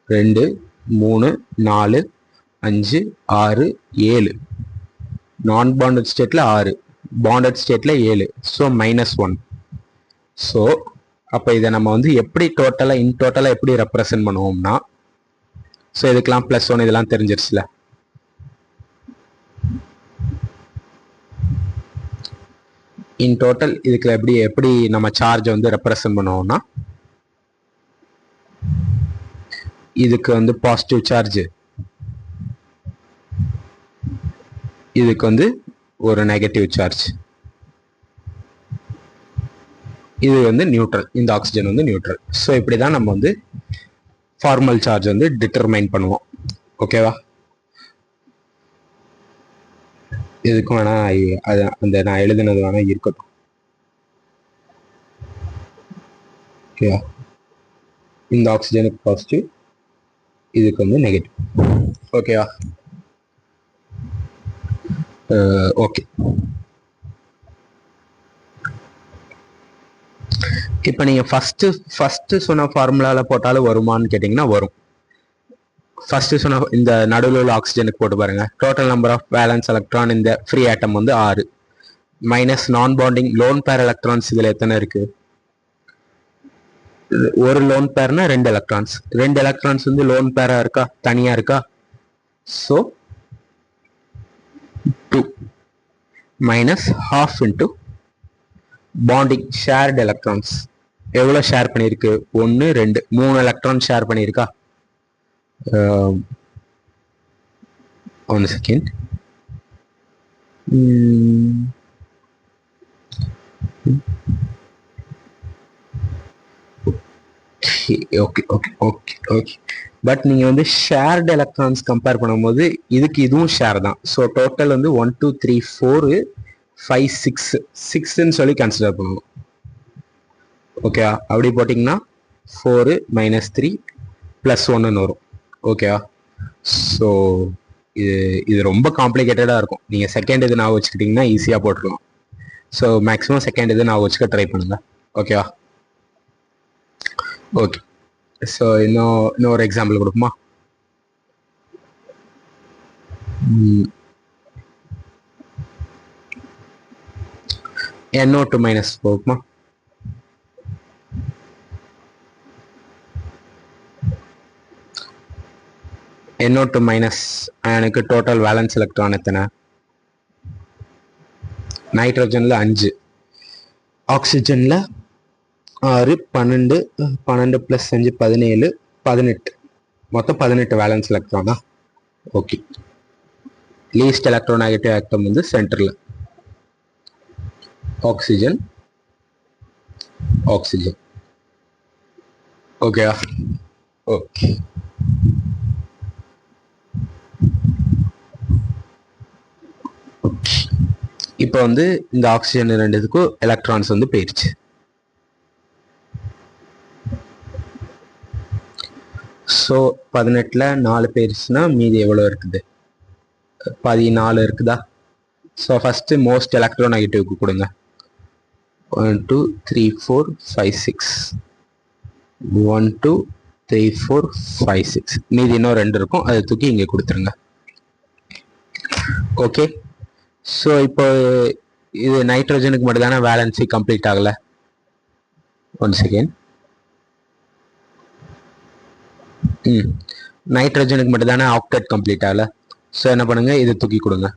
2 3 4 5 6 7. நான் பாண்டட் ஸ்டேட்ல 6, பாண்டட் ஸ்டேட்ல 7. ஸோ -1. ஸோ அப்போ இதை நம்ம வந்து எப்படி இன் டோட்டலாக எப்படி ரெப்ரசன்ட் பண்ணுவோம்னா, ஸோ இதுக்கெல்லாம் +1 இதெல்லாம் தெரிஞ்சிருச்சுல. இன் டோட்டல் இதுக்கு எப்படி நம்ம சார்ஜ் வந்து ரெப்ரசன்ட் பண்ணுவோம்னா, இதுக்கு வந்து பாசிட்டிவ் சார்ஜ், இதுக்கு வந்து ஒரு நெகட்டிவ் சார்ஜ், இது வந்து நியூட்ரல். இந்த ஆக்சிஜன் வந்து நியூட்ரல். ஸோ இப்படிதான் நம்ம வந்து ஃபார்மல் சார்ஜ் வந்து டிட்டர்மைன் பண்ணுவோம். ஓகேவா? இதுக்கும் வேணா அந்த நான் எழுதுனது வேணா இருக்கட்டும். ஓகேவா? இந்த ஆக்சிஜனுக்கு பாசிட்டிவ், இதுக்கு வந்து நெகட்டிவ். ஓகேவா? ஓகே, இப்போ நீங்க ஃபர்ஸ்ட் சொன்ன ஃபார்முலால போட்டாலும் வருமானு கேட்டீங்கன்னா வரும். ஃபர்ஸ்ட் சொன்ன இந்த நடுவில் உள்ள ஆக்சிஜனுக்கு போட்டு பாருங்க. Total number of valence electron இந்த ஃப்ரீ ஆட்டம் வந்து 6 மைனஸ் நான் பாண்டிங் லோன் பேர் எலக்ட்ரான்ஸ் இதுல எத்தனை இருக்கு? ஒரு லோன் பேர்னா 2 எலக்ட்ரான்ஸ். 2 எலக்ட்ரான்ஸ் வந்து லோன் பேரா இருக்கா, தனியா இருக்கா? So 2 minus ½ into bonding shared electrons. எவ்வளோ ஷேர் பண்ணியிருக்கு? 1 2 3 எலக்ட்ரான் ஷேர் பண்ணியிருக்கா? 1 second. Okay okay okay okay. But நீங்க வந்து ஷேர்டு எலக்ட்ரான்ஸ் கம்பேர் பண்ணும்போது இதுவும் ஷேர் தான். ஸோ டோட்டல் வந்து 1 2 3 4 5 6ன்னு சொல்லி கன்சிடர் பண்ணுவோம். ஓகேவா? அப்படி போட்டிங்கன்னா 4 - 3 +1 வரும். ஓகேவா? ஸோ இது ரொம்ப காம்ப்ளிகேட்டடாக இருக்கும். நீங்கள் செகண்ட் இது நான் வச்சுக்கிட்டிங்கன்னா ஈஸியாக போட்டுருலாம். ஸோ மேக்ஸிமம் செகண்ட் இது நான் வச்சுக்க ட்ரை பண்ணுங்க. ஓகேவா? ஓகே. ஸோ இன்னொரு எக்ஸாம்பிள் கொடுக்குமா? NO2- போகுமா? NO2- எனக்கு டோட்டல் வேலன்ஸ் எலக்ட்ரான் எத்தனை? நைட்ரஜனில் 5, ஆக்சிஜனில் 6, 12, 12 + 5 17, 18, மொத்தம் 18 வேலன்ஸ் எலக்ட்ரானா? ஓகே. லீஸ்ட் எலக்ட்ரோநெகட்டிவ் ஆட்டம் வந்து சென்டரில் ஆக்சிஜன், ஆக்சிஜன். ஓகேவா? ஓகே. இப்போ வந்து இந்த ஆக்சிஜன் ரெண்டுத்துக்கும் எலக்ட்ரான்ஸ் வந்து போயிடுச்சு. ஸோ 18ல் 4 போயிடுச்சுன்னா மீதி எவ்வளோ இருக்குது? 14 இருக்குதா? ஸோ ஃபஸ்ட்டு மோஸ்ட் எலக்ட்ரோநெகட்டிவ்க்கு கொடுங்க. 1 2 3 4 5 6, 1 2 3 4 5 6, மீதி இன்னும் 2 இருக்கும், அதை தூக்கி இங்கே கொடுத்துருங்க. ஓகே. ஸோ இப்போ இது நைட்ரோஜனுக்கு மட்டும் தானே வேலன்சி கம்ப்ளீட் ஆகலை. 1 செகண்ட். நைட்ரோஜனுக்கு மட்டும் தானே ஆக்டேட் கம்ப்ளீட் ஆகலை. ஸோ என்ன பண்ணுங்க, இதை தூக்கி கொடுங்க.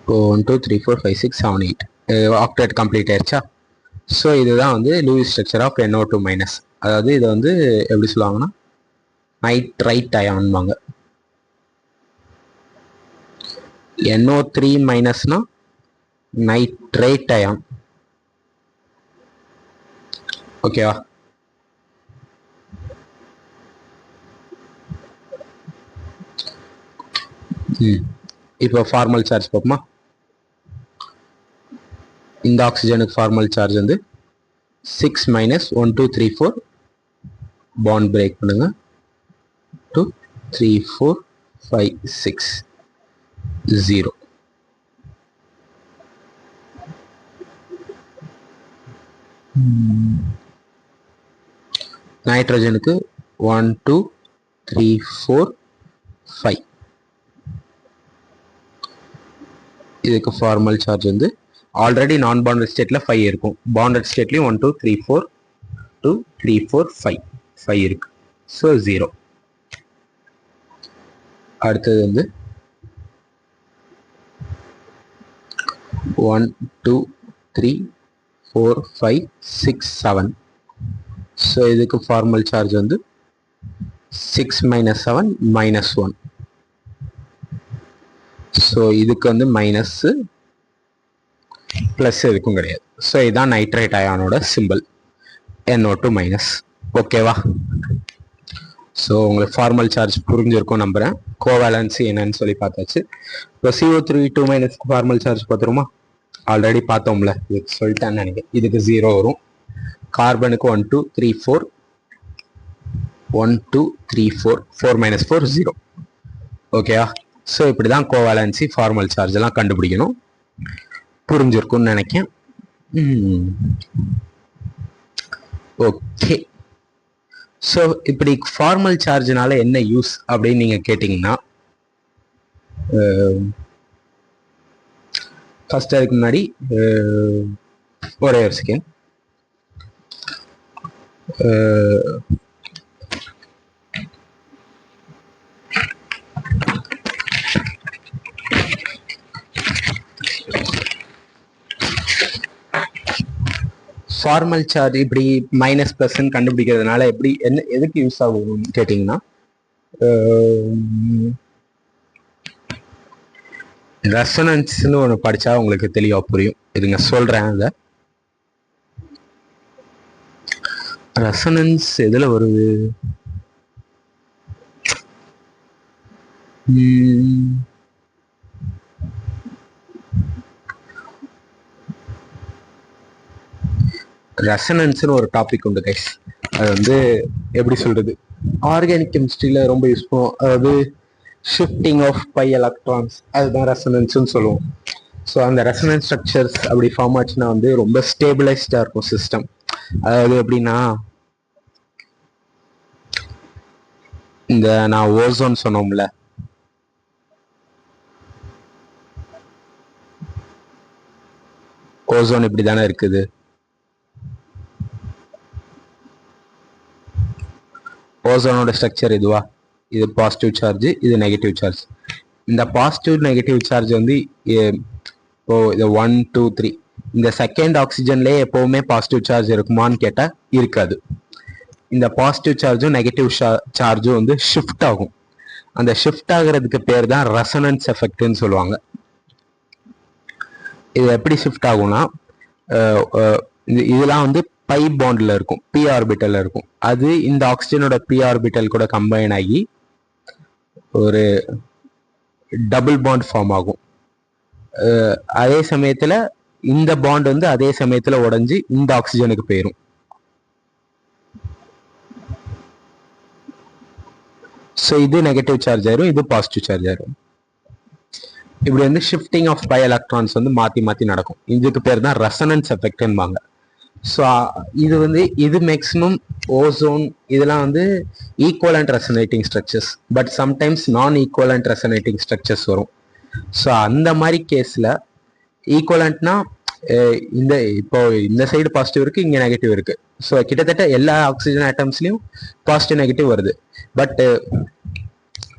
இப்போ 1 2 3 4 5 6 7 8 ஆக்டேட் கம்ப்ளீட் ஆயிடுச்சா? ஸோ இதுதான் வந்து Lewis structure of NO2 minus. அதாவது இதை வந்து எப்படி சொல்லுவாங்கன்னா நைட்ரைட் அயான்வாங்க. NO3 மைனஸ்னா நைட்ரேட் அயான். ஓகேவா? இப்போ ஃபார்மல் சார்ஜ் பார்ப்போமா? இந்த ஆக்சிஜனுக்கு ஃபார்மல் சார்ஜ் வந்து 6 - 1 2 3 4, பாண்ட் பிரேக் பண்ணுங்க. 2 3 4 5 6 0. நைட்ரஜனுக்கு 1 2 3 4 5. இதுக்கு ஃபார்மல் சார்ஜ் வந்து ஆல்ரெடி நான் பாண்டட் ஸ்டேட்ல 5 இருக்கும், பாண்டட் ஸ்டேட்லயும் 1 2 3 4 2 3 4 5 இருக்கு. ஸோ 0. அடுத்தது வந்து 1 2 3 4 5 6 7. ஸோ இதுக்கு ஃபார்மல் சார்ஜ் வந்து 6 - 7 -1. ஸோ இதுக்கு வந்து மைனஸ் ப்ளஸ் எதுக்கும் கிடையாது. ஸோ இதுதான் நைட்ரேட் அயானோட சிம்பிள் NO2 மைனஸ். ஓகேவா? ஸோ உங்களுக்கு ஃபார்மல் சார்ஜ் புரிஞ்சிருக்கும் நம்புகிறேன். கோவேலன்சி என்னன்னு சொல்லி பார்த்தாச்சு. இப்போ CO3 2 மைனஸ்க்கு ஃபார்மல் சார்ஜ் பார்த்துருமா? ஆல்ரெடி பார்த்தோம்ல, இதுக்கு சொல்லிட்டேன்னு நினைக்கிறேன். இதுக்கு 0 வரும். கார்பனுக்கு 1 2 3 4 1 2 3 4 4 - 4 0. ஓகேவா? ஸோ இப்படி தான் கோவேலன்சி ஃபார்மல் சார்ஜ் எல்லாம் கண்டுபிடிக்கணும். புரிஞ்சிருக்கும்னு நினைக்கிறேன். ஓகே. ஸோ இப்படி ஃபார்மல் சார்ஜ்னால என்ன யூஸ் அப்படின்னு நீங்க கேட்டீங்கன்னா, ஃபர்ஸ்ட் அதுக்கு முன்னாடி ஒரே ஒரு செகண்ட். ஃபார்மல் சார்ஜ் இப்படி மைனஸ் பிளஸ் கண்டுபிடிக்கிறதுனால எப்படி என்ன எதுக்கு யூஸ் ஆகும்னு கேட்டிங்கன்னா, ரெசனன்ஸ்னு ஒன்று படித்தா உங்களுக்கு தெளிவாக புரியும். இதுங்க சொல்கிறேன். அதை ரெசனன்ஸ் எதில் வருது? ரெசனன்ஸ்னு ஒரு டாபிக் உண்டு கைஸ். அது வந்து எப்படி சொல்றது, ஆர்கானிக் கெமிஸ்ட்ரியில ரொம்ப யூஸ் பண்ணுவோம். அதாவது ஷிஃப்டிங் ஆஃப் பை எலக்ட்ரான்ஸ், அதுதான் ரெசனன்ஸ்னு சொல்லுவோம். ஸோ அந்த ரெசனன்ஸ் ஸ்ட்ரக்சர்ஸ் அப்படி ஃபார்ம் ஆச்சுன்னா வந்து ரொம்ப ஸ்டேபிளைஸ்டா இருக்கும் சிஸ்டம். அதாவது எப்படின்னா, இந்த நான் ஓசோன் சொன்னோம்ல, ஓசோன் இப்படி தானே இருக்குது. ஓசோனோட ஸ்ட்ரக்சர் இதுவா, இது பாசிட்டிவ் சார்ஜ், இது நெகட்டிவ் சார்ஜ். இந்த பாசிட்டிவ் நெகட்டிவ் சார்ஜ் வந்து இப்போ இது 1 2 3 இந்த செகண்ட் ஆக்சிஜன்லேயே எப்பவுமே பாசிட்டிவ் சார்ஜ் இருக்குமான்னு கேட்டா இருக்காது. இந்த பாசிட்டிவ் சார்ஜும் நெகட்டிவ் சார்ஜும் வந்து ஷிஃப்ட் ஆகும். அந்த ஷிஃப்ட் ஆகுறதுக்கு பேர் தான் ரெசனன்ஸ் எஃபெக்ட்னு சொல்லுவாங்க. இது எப்படி ஷிஃப்ட் ஆகும்னா, இதெல்லாம் வந்து பை பாண்ட்ல இருக்கும், பி ஆர்பிட்டல்ல இருக்கும். அது இந்த ஆக்சிஜனோட பி ஆர்பிட்டல் கூட கம்பைன் ஆகி ஒரு டபுள் பாண்ட் ஃபார்ம் ஆகும். அதே சமயத்துல இந்த பாண்ட் வந்து அதே சமயத்துல உடைஞ்சு இந்த ஆக்சிஜனுக்கு போயிடும். ஸோ இது நெகட்டிவ் சார்ஜ் ஆயிரும், இது பாசிட்டிவ் சார்ஜ் ஆயிரும். இப்படி வந்து ஷிஃப்டிங் ஆஃப் பை எலக்ட்ரான்ஸ் வந்து மாத்தி மாத்தி நடக்கும். இதுக்கு பேர் தான் ரெசனன்ஸ் எஃபெக்ட்ன்பாங்க. ஸோ இது வந்து இது மேக்ஸிமம் ஓசோன் இதெல்லாம் வந்து equivalent resonating structures, but sometimes நான் ஈக்குவலண்ட் ரெசனேட்டிங் ஸ்ட்ரக்சர்ஸ் வரும். ஸோ அந்த மாதிரி கேஸில் ஈக்குவலண்ட்னா இந்த இப்போ இந்த சைடு பாசிட்டிவ் இருக்கு, இங்கே நெகட்டிவ் இருக்கு. ஸோ கிட்டத்தட்ட எல்லா ஆக்சிஜன் ஆட்டம்ஸ்லையும் பாசிட்டிவ் நெகட்டிவ் வருது. பட்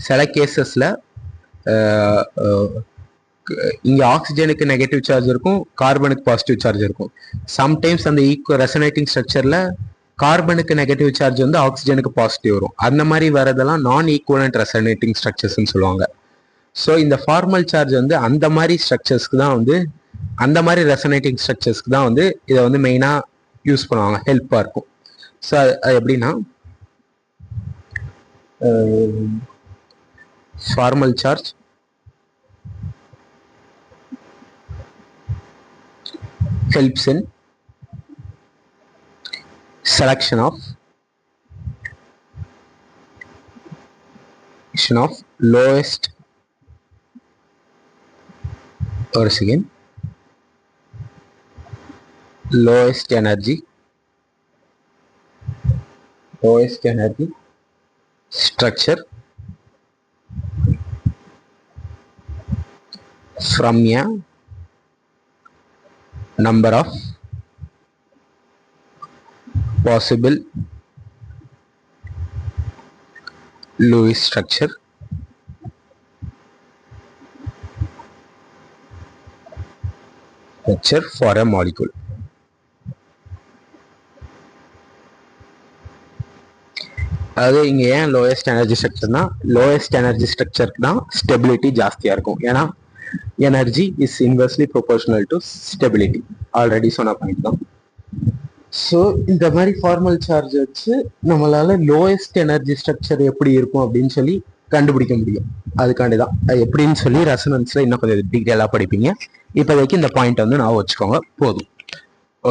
சில கேசஸில் இங்கே ஆக்சிஜனுக்கு நெகட்டிவ் சார்ஜ் இருக்கும், கார்பனுக்கு பாசிட்டிவ் சார்ஜ் இருக்கும். சம்டைம்ஸ் அந்த ரெசனேட்டிங் ஸ்ட்ரக்சரில் கார்பனுக்கு நெகட்டிவ் சார்ஜ் வந்து ஆக்சிஜனுக்கு பாசிட்டிவ் வரும். அந்த மாதிரி வரதெல்லாம் நான் ஈக்குவலண்ட் ரெசனேட்டிங் ஸ்ட்ரக்சர்ஸ்ன்னு சொல்லுவாங்க. ஸோ இந்த ஃபார்மல் சார்ஜ் வந்து அந்த மாதிரி ஸ்ட்ரக்சர்ஸ்க்கு தான் வந்து, அந்த மாதிரி ரெசனேட்டிங் ஸ்ட்ரக்சர்ஸ்க்கு தான் வந்து இதை வந்து மெயினாக யூஸ் பண்ணுவாங்க, ஹெல்ப்பாக இருக்கும். ஸோ அது எப்படின்னா, formal charge helps in selection of lowest lowest energy structure from a number of possible Lewis structure for a molecule. அது இங்க ஏன் லோயஸ்ட் எனர்ஜி ஸ்ட்ரக்சர்னா, லோயஸ்ட் எனர்ஜி ஸ்ட்ரக்சருக்கு தான் ஸ்டெபிலிட்டி ஜாஸ்தியா இருக்கும். ஏன்னா energy is inversely proportional to stability. Already சொன்ன point தான். So இந்த மாதிரி ஃபார்மல் சார்ஜ் வச்சு நம்மளால லோயஸ்ட் எனர்ஜி ஸ்ட்ரக்சர் எப்படி இருக்கும் அப்படின்னு சொல்லி கண்டுபிடிக்க முடியும். அதுக்காண்டி தான் அது எப்படின்னு சொல்லி ரெசனன்ஸ்ல இன்னும் கொஞ்சம் டீட்டெயிலாக படிப்பீங்க. இப்போதைக்கு இந்த பாயிண்ட் வந்து நான் வச்சுக்கோங்க போதும்.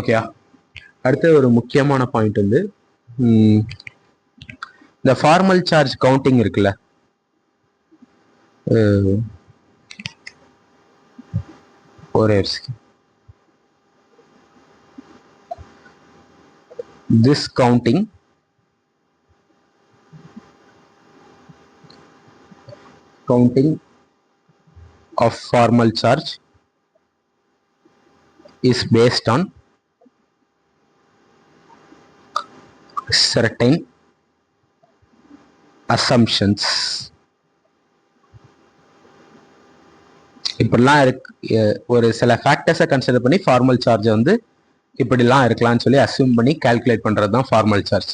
ஓகேயா? அடுத்த ஒரு முக்கியமான பாயிண்ட் வந்து இந்த ஃபார்மல் சார்ஜ் கவுண்டிங் இருக்குல்ல, ஒரே this counting of formal charge is based on certain assumptions. இப்படிலாம் ஒரு சில ஃபேக்டர்ஸை கன்சிடர் பண்ணி ஃபார்மல் சார்ஜை வந்து இப்படிலாம் இருக்கலாம்னு சொல்லி அசியூம் பண்ணி கால்குலேட் பண்றது தான் ஃபார்மல் சார்ஜ்.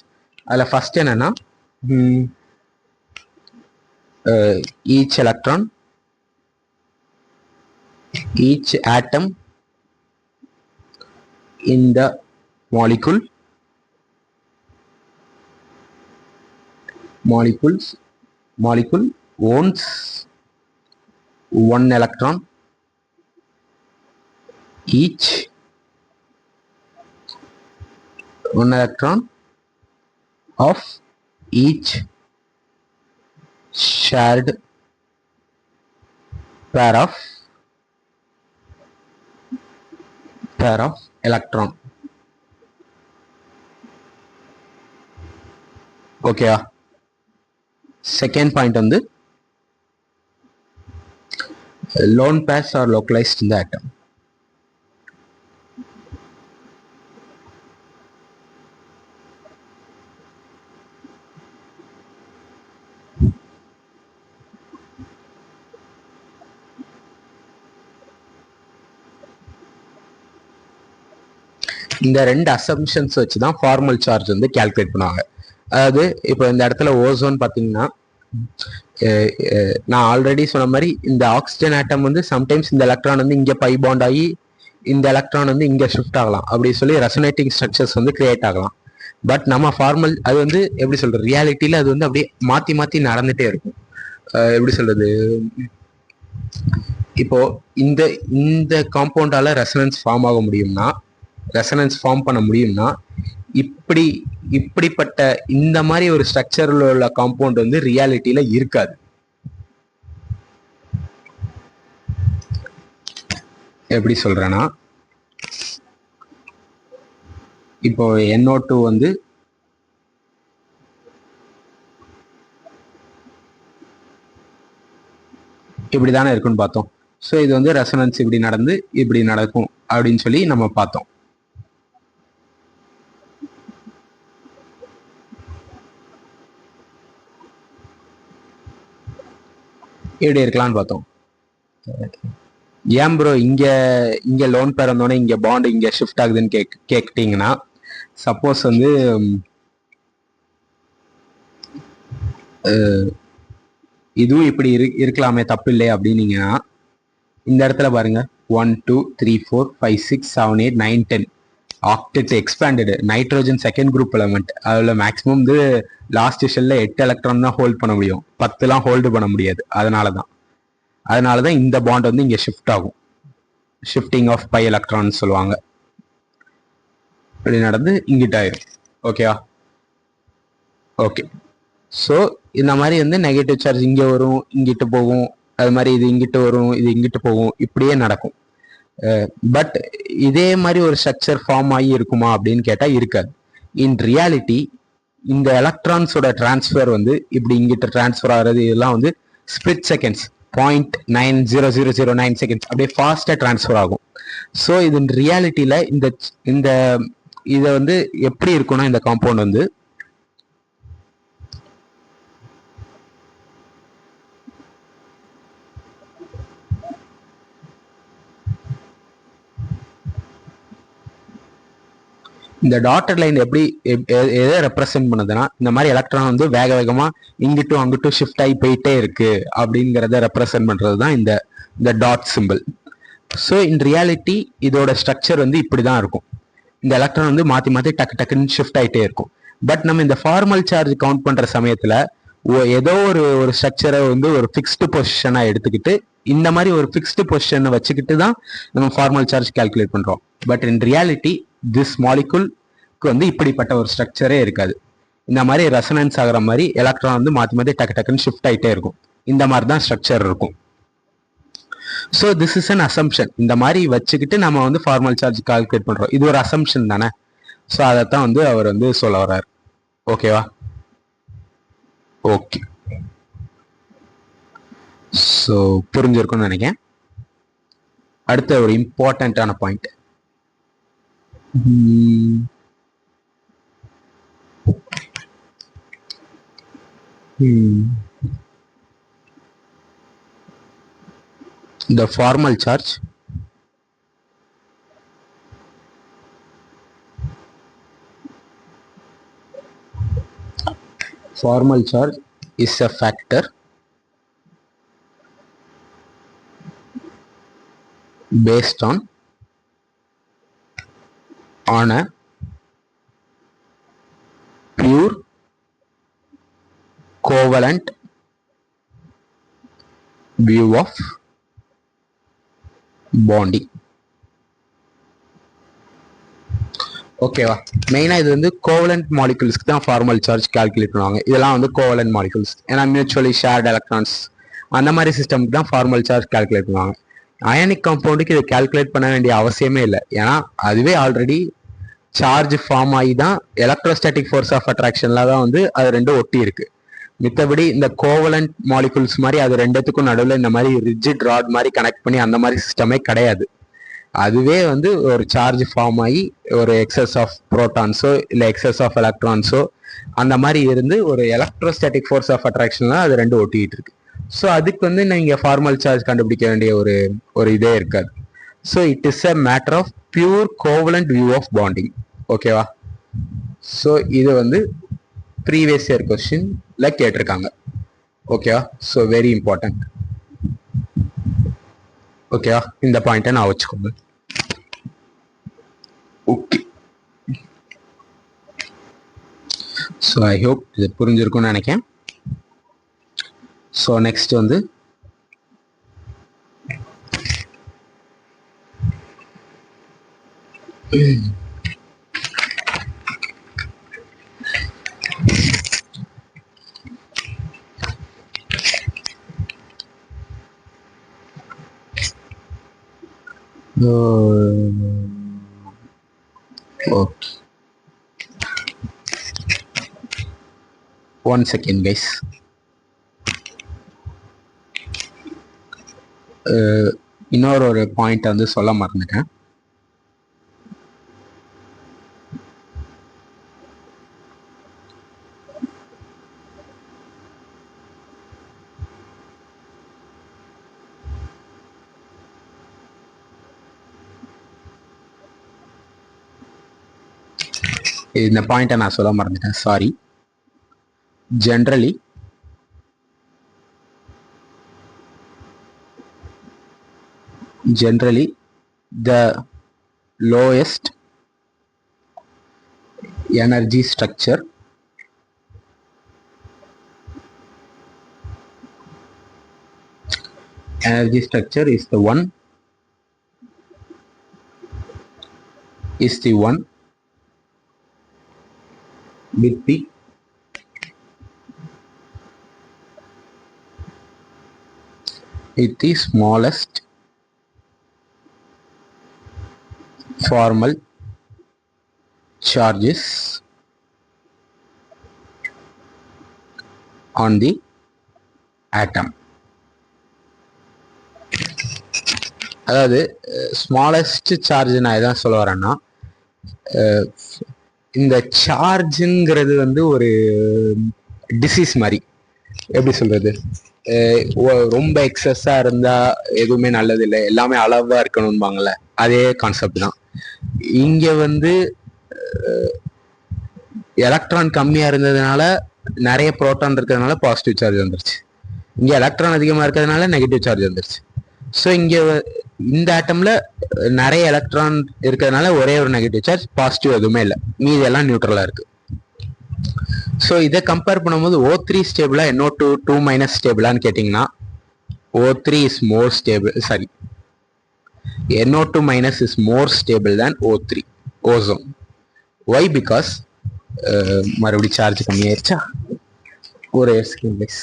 அதில் ஃபர்ஸ்ட் என்னன்னா, each electron, each atom in the molecule owns one electron each, one electron of each shared pair of electron. Okay. Second point on the lone pairs are localized in the atom. இந்த ரெண்டு assumptions வச்சு தான் formal charge வந்து calculate பண்ணுவாங்க. அதாவது இப்போ இந்த இடத்துல ஓசோன் பார்த்தீங்கன்னா நான் ஆல்ரெடி சொன்ன மாதிரி இந்த ஆக்சிஜன் ஆட்டம் வந்து சம்டைம்ஸ் இந்த எலக்ட்ரான் வந்து இங்கே பை பாண்ட் ஆகி இந்த எலக்ட்ரான் வந்து இங்கே ஷிஃப்ட் ஆகலாம், அப்படி சொல்லி ரெசனேட்டிங் ஸ்ட்ரக்சர்ஸ் வந்து கிரியேட் ஆகலாம். பட் நம்ம ஃபார்மல் அது வந்து எப்படி சொல்றது, ரியாலிட்டியில அது வந்து அப்படியே மாற்றி மாற்றி நடந்துகிட்டே இருக்கும். எப்படி சொல்றது, இப்போ இந்த இந்த காம்பவுண்டால ரெசனன்ஸ் ஃபார்ம் ஆக முடியும்னா, ரெசனன்ஸ் ஃபார்ம் பண்ண முடியும்னா இப்படிப்பட்ட இந்த மாதிரி ஒரு ஸ்ட்ரக்சர்ல உள்ள காம்பவுண்ட் வந்து ரியாலிட்டியில இருக்காது. எப்படி சொல்றேன்னா, இப்போ NO2 வந்து இப்படிதானே இருக்குன்னு பார்த்தோம். ஸோ இது வந்து ரெசனன்ஸ் இப்படி நடந்து இப்படி நடக்கும் அப்படின்னு சொல்லி நம்ம பார்த்தோம். எப்படி இருக்கலாம்னு பார்த்தோம். ஏன் ப்ரோ இங்க லோன் பேர் வந்தோடனே இங்க பாண்ட் இங்க ஷிஃப்ட் ஆகுதுன்னு கேட்டீங்கன்னா, சப்போஸ் வந்து இதுவும் இப்படி இருக்கலாமே, தப்பு இல்லை அப்படின்னீங்கன்னா, இந்த இடத்துல பாருங்க 1 2 3 4 5 6 7 8 9 10 octet expanded nitrogen second group element. அதில் மேக்ஸிமம் வந்து லாஸ்ட் ஷெல்ல 8 எலக்ட்ரான் தான் ஹோல்ட் பண்ண முடியும், 10லாம் ஹோல்டு பண்ண முடியாது. அதனால தான் இந்த பாண்ட் வந்து இங்கே ஷிஃப்ட் ஆகும். ஷிஃப்டிங் ஆஃப் பை எலக்ட்ரான் சொல்லுவாங்க. இப்படி நடந்து இங்கிட்ட ஆயிரும். ஓகேவா? ஓகே. ஸோ இந்த மாதிரி வந்து நெகட்டிவ் சார்ஜ் இங்கே வரும், இங்கிட்டு போகும், அது மாதிரி இது இங்கிட்டு வரும், இது இங்கிட்டு போகும், இப்படியே நடக்கும். பட் இதே மாதிரி ஒரு ஸ்ட்ரக்சர் ஃபார்ம் ஆகி இருக்குமா அப்படின்னு கேட்டால் இருக்காது. இன் ரியாலிட்டி இந்த எலக்ட்ரான்ஸோட டிரான்ஸ்ஃபர் வந்து இப்படி இங்கிட்ட டிரான்ஸ்ஃபர் ஆகிறது இதெல்லாம் வந்து ஸ்பிளிட் செகண்ட்ஸ் 0.90009 செகண்ட்ஸ் அப்படியே ஃபாஸ்ட்டாக டிரான்ஸ்ஃபர் ஆகும். ஸோ இது ரியாலிட்டியில் இந்த இதை வந்து எப்படி இருக்கும்னா, இந்த காம்பவுண்ட் வந்து இந்த டாட்டட் லைன் எப்படி எதை ரெப்ரசென்ட் பண்ணுதுன்னா, இந்த மாதிரி எலக்ட்ரான் வந்து வேக வேகமா இங்கிட்டும் அங்கிட்டும் ஷிஃப்ட் ஆகி போயிட்டே இருக்கு அப்படிங்கிறத ரெப்ரசென்ட் பண்றது தான் இந்த dot simple. So in reality இதோட ஸ்ட்ரக்சர் வந்து இப்படிதான் இருக்கும். இந்த எலக்ட்ரான் வந்து மாத்தி மாத்தி டக்குன்னு ஷிஃப்ட் ஆகிட்டே இருக்கும். பட் நம்ம இந்த ஃபார்மல் சார்ஜ் கவுண்ட் பண்ற சமயத்துல ஏதோ ஒரு ஸ்ட்ரக்சரை வந்து ஒரு ஃபிக்ஸ்டு பொசிஷனா எடுத்துக்கிட்டு இந்த மாதிரி ஒரு ஃபிக்ஸ்டு பொசிஷனை வச்சுக்கிட்டு தான் நம்ம ஃபார்மல் சார்ஜ் கால்குலேட் பண்றோம். பட் இன் ரியாலிட்டி திஸ் மாலிகுல்க்கு வந்து இப்படிப்பட்ட ஒரு ஸ்ட்ரக்சரே இருக்காது. இந்த மாதிரி ரெசனன்ஸ் ஆகிற மாதிரி எலக்ட்ரான் வந்து மாற்றி மாற்றி டக்குன்னு ஷிஃப்ட் ஆகிட்டே இருக்கும். இந்த மாதிரி தான் ஸ்ட்ரக்சர் இருக்கும். So this is an assumption. இந்த மாதிரி வச்சுக்கிட்டு நம்ம வந்து ஃபார்மல் சார்ஜ் கால்குலேட் பண்றோம். இது ஒரு அசம்ஷன் தானே. ஸோ அதைத்தான் வந்து அவர் வந்து சொல்ல வர்றாரு. ஓகேவா? ஓகே. ஸோ புரிஞ்சிருக்கும்னு நினைக்கிறேன். அடுத்த ஒரு இம்பார்ட்டண்ட்டான point, the formal charge is a factor based on a pure covalent view of bonding. ஓகேவா? மெயினா இது வந்து கோவலண்ட் மாலிகுல்ஸ்க்கு தான் ஃபார்மல் சார்ஜ் கால்குலேட் பண்ணுவாங்க. இதெல்லாம் வந்து கோவலண்ட் மாலிகுல்ஸ், ஏன்னா மியூச்சுவலி ஷேர்ட் எலக்ட்ரான்ஸ் அந்த மாதிரி சிஸ்டம்க்கு தான் ஃபார்மல் சார்ஜ் கால்குலேட் பண்ணுவாங்க. அயானிக் காம்பவுண்டுக்கு இது கால்குலேட் பண்ண வேண்டிய அவசியமே இல்லை. ஏன்னா அதுவே ஆல்ரெடி சார்ஜ் ஃபார்ம் ஆகி தான் எலக்ட்ரோஸ்டாட்டிக் ஃபோர்ஸ் ஆஃப் அட்ராக்ஷன்ல தான் வந்து அது ரெண்டும் ஒட்டி இருக்கு. மித்தபடி இந்த கோவலண்ட் மாலிகுல்ஸ் மாதிரி அது ரெண்டுத்துக்கும் நடுவில் இந்த மாதிரி ரிஜிட் ராட் மாதிரி கனெக்ட் பண்ணி அந்த மாதிரி சிஸ்டமே கிடையாது. அதுவே வந்து ஒரு சார்ஜ் ஃபார்ம் ஆகி ஒரு எக்ஸஸ் ஆஃப் புரோட்டான்ஸோ இல்லை எக்ஸஸ் ஆஃப் எலக்ட்ரான்ஸோ அந்த மாதிரி இருந்து ஒரு எலக்ட்ரோஸ்டாட்டிக் ஃபோர்ஸ் ஆஃப் அட்ராக்ஷன்ல அது ரெண்டும் ஒட்டிக்கிட்டு இருக்கு. ஸோ அதுக்கு வந்து நீங்கள் ஃபார்மல் சார்ஜ் கண்டுபிடிக்க வேண்டிய ஒரு இதே இருக்காது. So it is a matter of pure covalent view of bonding. ஓகேவா? ஸோ இது வந்து ப்ரீவியஸ் இயர் கொஸ்டின்ல கேட்டிருக்காங்க. ஓகேவா? So very important. ஓகேவா? இந்த பாயிண்ட்டை நான் வச்சுக்கோங்க. ஓகே, ஸோ ஐ ஹோப் இது புரிஞ்சிருக்கும்னு நினைக்கிறேன். ஸோ நெக்ஸ்ட் வந்து ஓகே, ஒன் செகண்ட் கைஸ். இன்னொரு பாயிண்ட் வந்து சொல்ல மறந்துட்டேன். இந்த பாயிண்ட்டை நான் சொல்ல மறந்துட்டேன், sorry. Generally the lowest energy structure is the one with the smallest formal charges on the atom. அதாவது ஸ்மாலஸ்ட் சார்ஜ் நான் எதான் சொல்ல வரேன்னா, இந்த சார்ஜுங்கிறது வந்து ஒரு டிசீஸ் மாதிரி. எப்படி சொல்றது, ரொம்ப எக்ஸஸா இருந்தா எதுவுமே நல்லது இல்லை, எல்லாமே அளவா இருக்கணும்பாங்கல்ல, அதே கான்செப்ட் தான் இங்க வந்து. எலக்ட்ரான் கம்மியா இருந்ததுனால நிறைய புரோட்டான் இருக்கிறதுனால பாசிட்டிவ் சார்ஜ் வந்துருச்சு, இங்க எலக்ட்ரான் அதிகமா இருக்கிறதுனால நெகட்டிவ் சார்ஜ் வந்துருச்சு. ஸோ இங்க இந்த ஆட்டம்ல நிறைய எலக்ட்ரான் இருக்கிறதுனால ஒரே ஒரு நெகட்டிவ் சார்ஜ், பாசிட்டிவ் எதுவுமே இல்லை, மீதி எல்லாம் நியூட்ரலா இருக்கு. ஸோ இதை கம்பேர் பண்ணும்போது O3 ஸ்டேபிளா NO2 2- ஸ்டேபிளான்னு கேட்டிங்கன்னா O3 is more stable, sorry, NO2- is more stable than O3 ozone. Why? Because மறுபடியும் சார்ஜ் கம்மியாயிருச்சா, ஒரு ஸ்கிரீன் வைஸ்.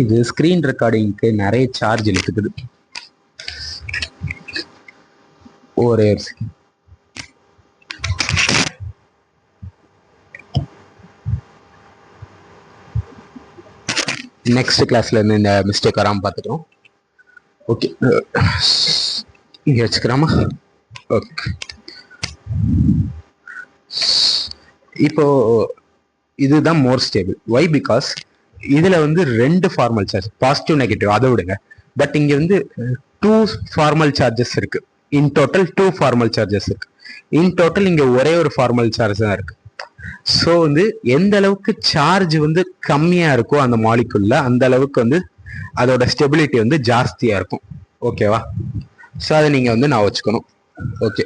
இது ஸ்கிரீன் ரெக்கார்டிங்க்கு நிறைய சார்ஜ் இழுத்துக்குது, ஒரே ஸ்கிரீன். நெக்ஸ்ட் கிளாஸ்ல இருந்து இந்த மிஸ்டேக் வராமல் பார்த்துக்கிறோம். ஓகே, இங்கே வச்சுக்கிறாமா? ஓகே, இப்போ இதுதான் மோர் ஸ்டேபிள். ஒய்? பிகாஸ் இதுல வந்து ரெண்டு ஃபார்மல் சார்ஜ், பாசிட்டிவ் நெகட்டிவ் அதை விடுங்க, பட் இங்க வந்து 2 ஃபார்மல் சார்ஜஸ் இருக்கு. இன் டோட்டல் 2 ஃபார்மல் சார்ஜஸ் இருக்கு. இன் டோட்டல் இங்க ஒரே ஒரு ஃபார்மல் சார்ஜ் தான் இருக்கு. ஸோ வந்து எந்த அளவுக்கு சார்ஜ் வந்து கம்மியா இருக்கோ அந்த மாலிகுல்ல, அந்த அளவுக்கு வந்து அதோட ஸ்டெபிலிட்டி வந்து ஜாஸ்தியா இருக்கும். ஓகேவா? ஸோ அதை நீங்க வந்து நான் வச்சுக்கணும். ஓகே,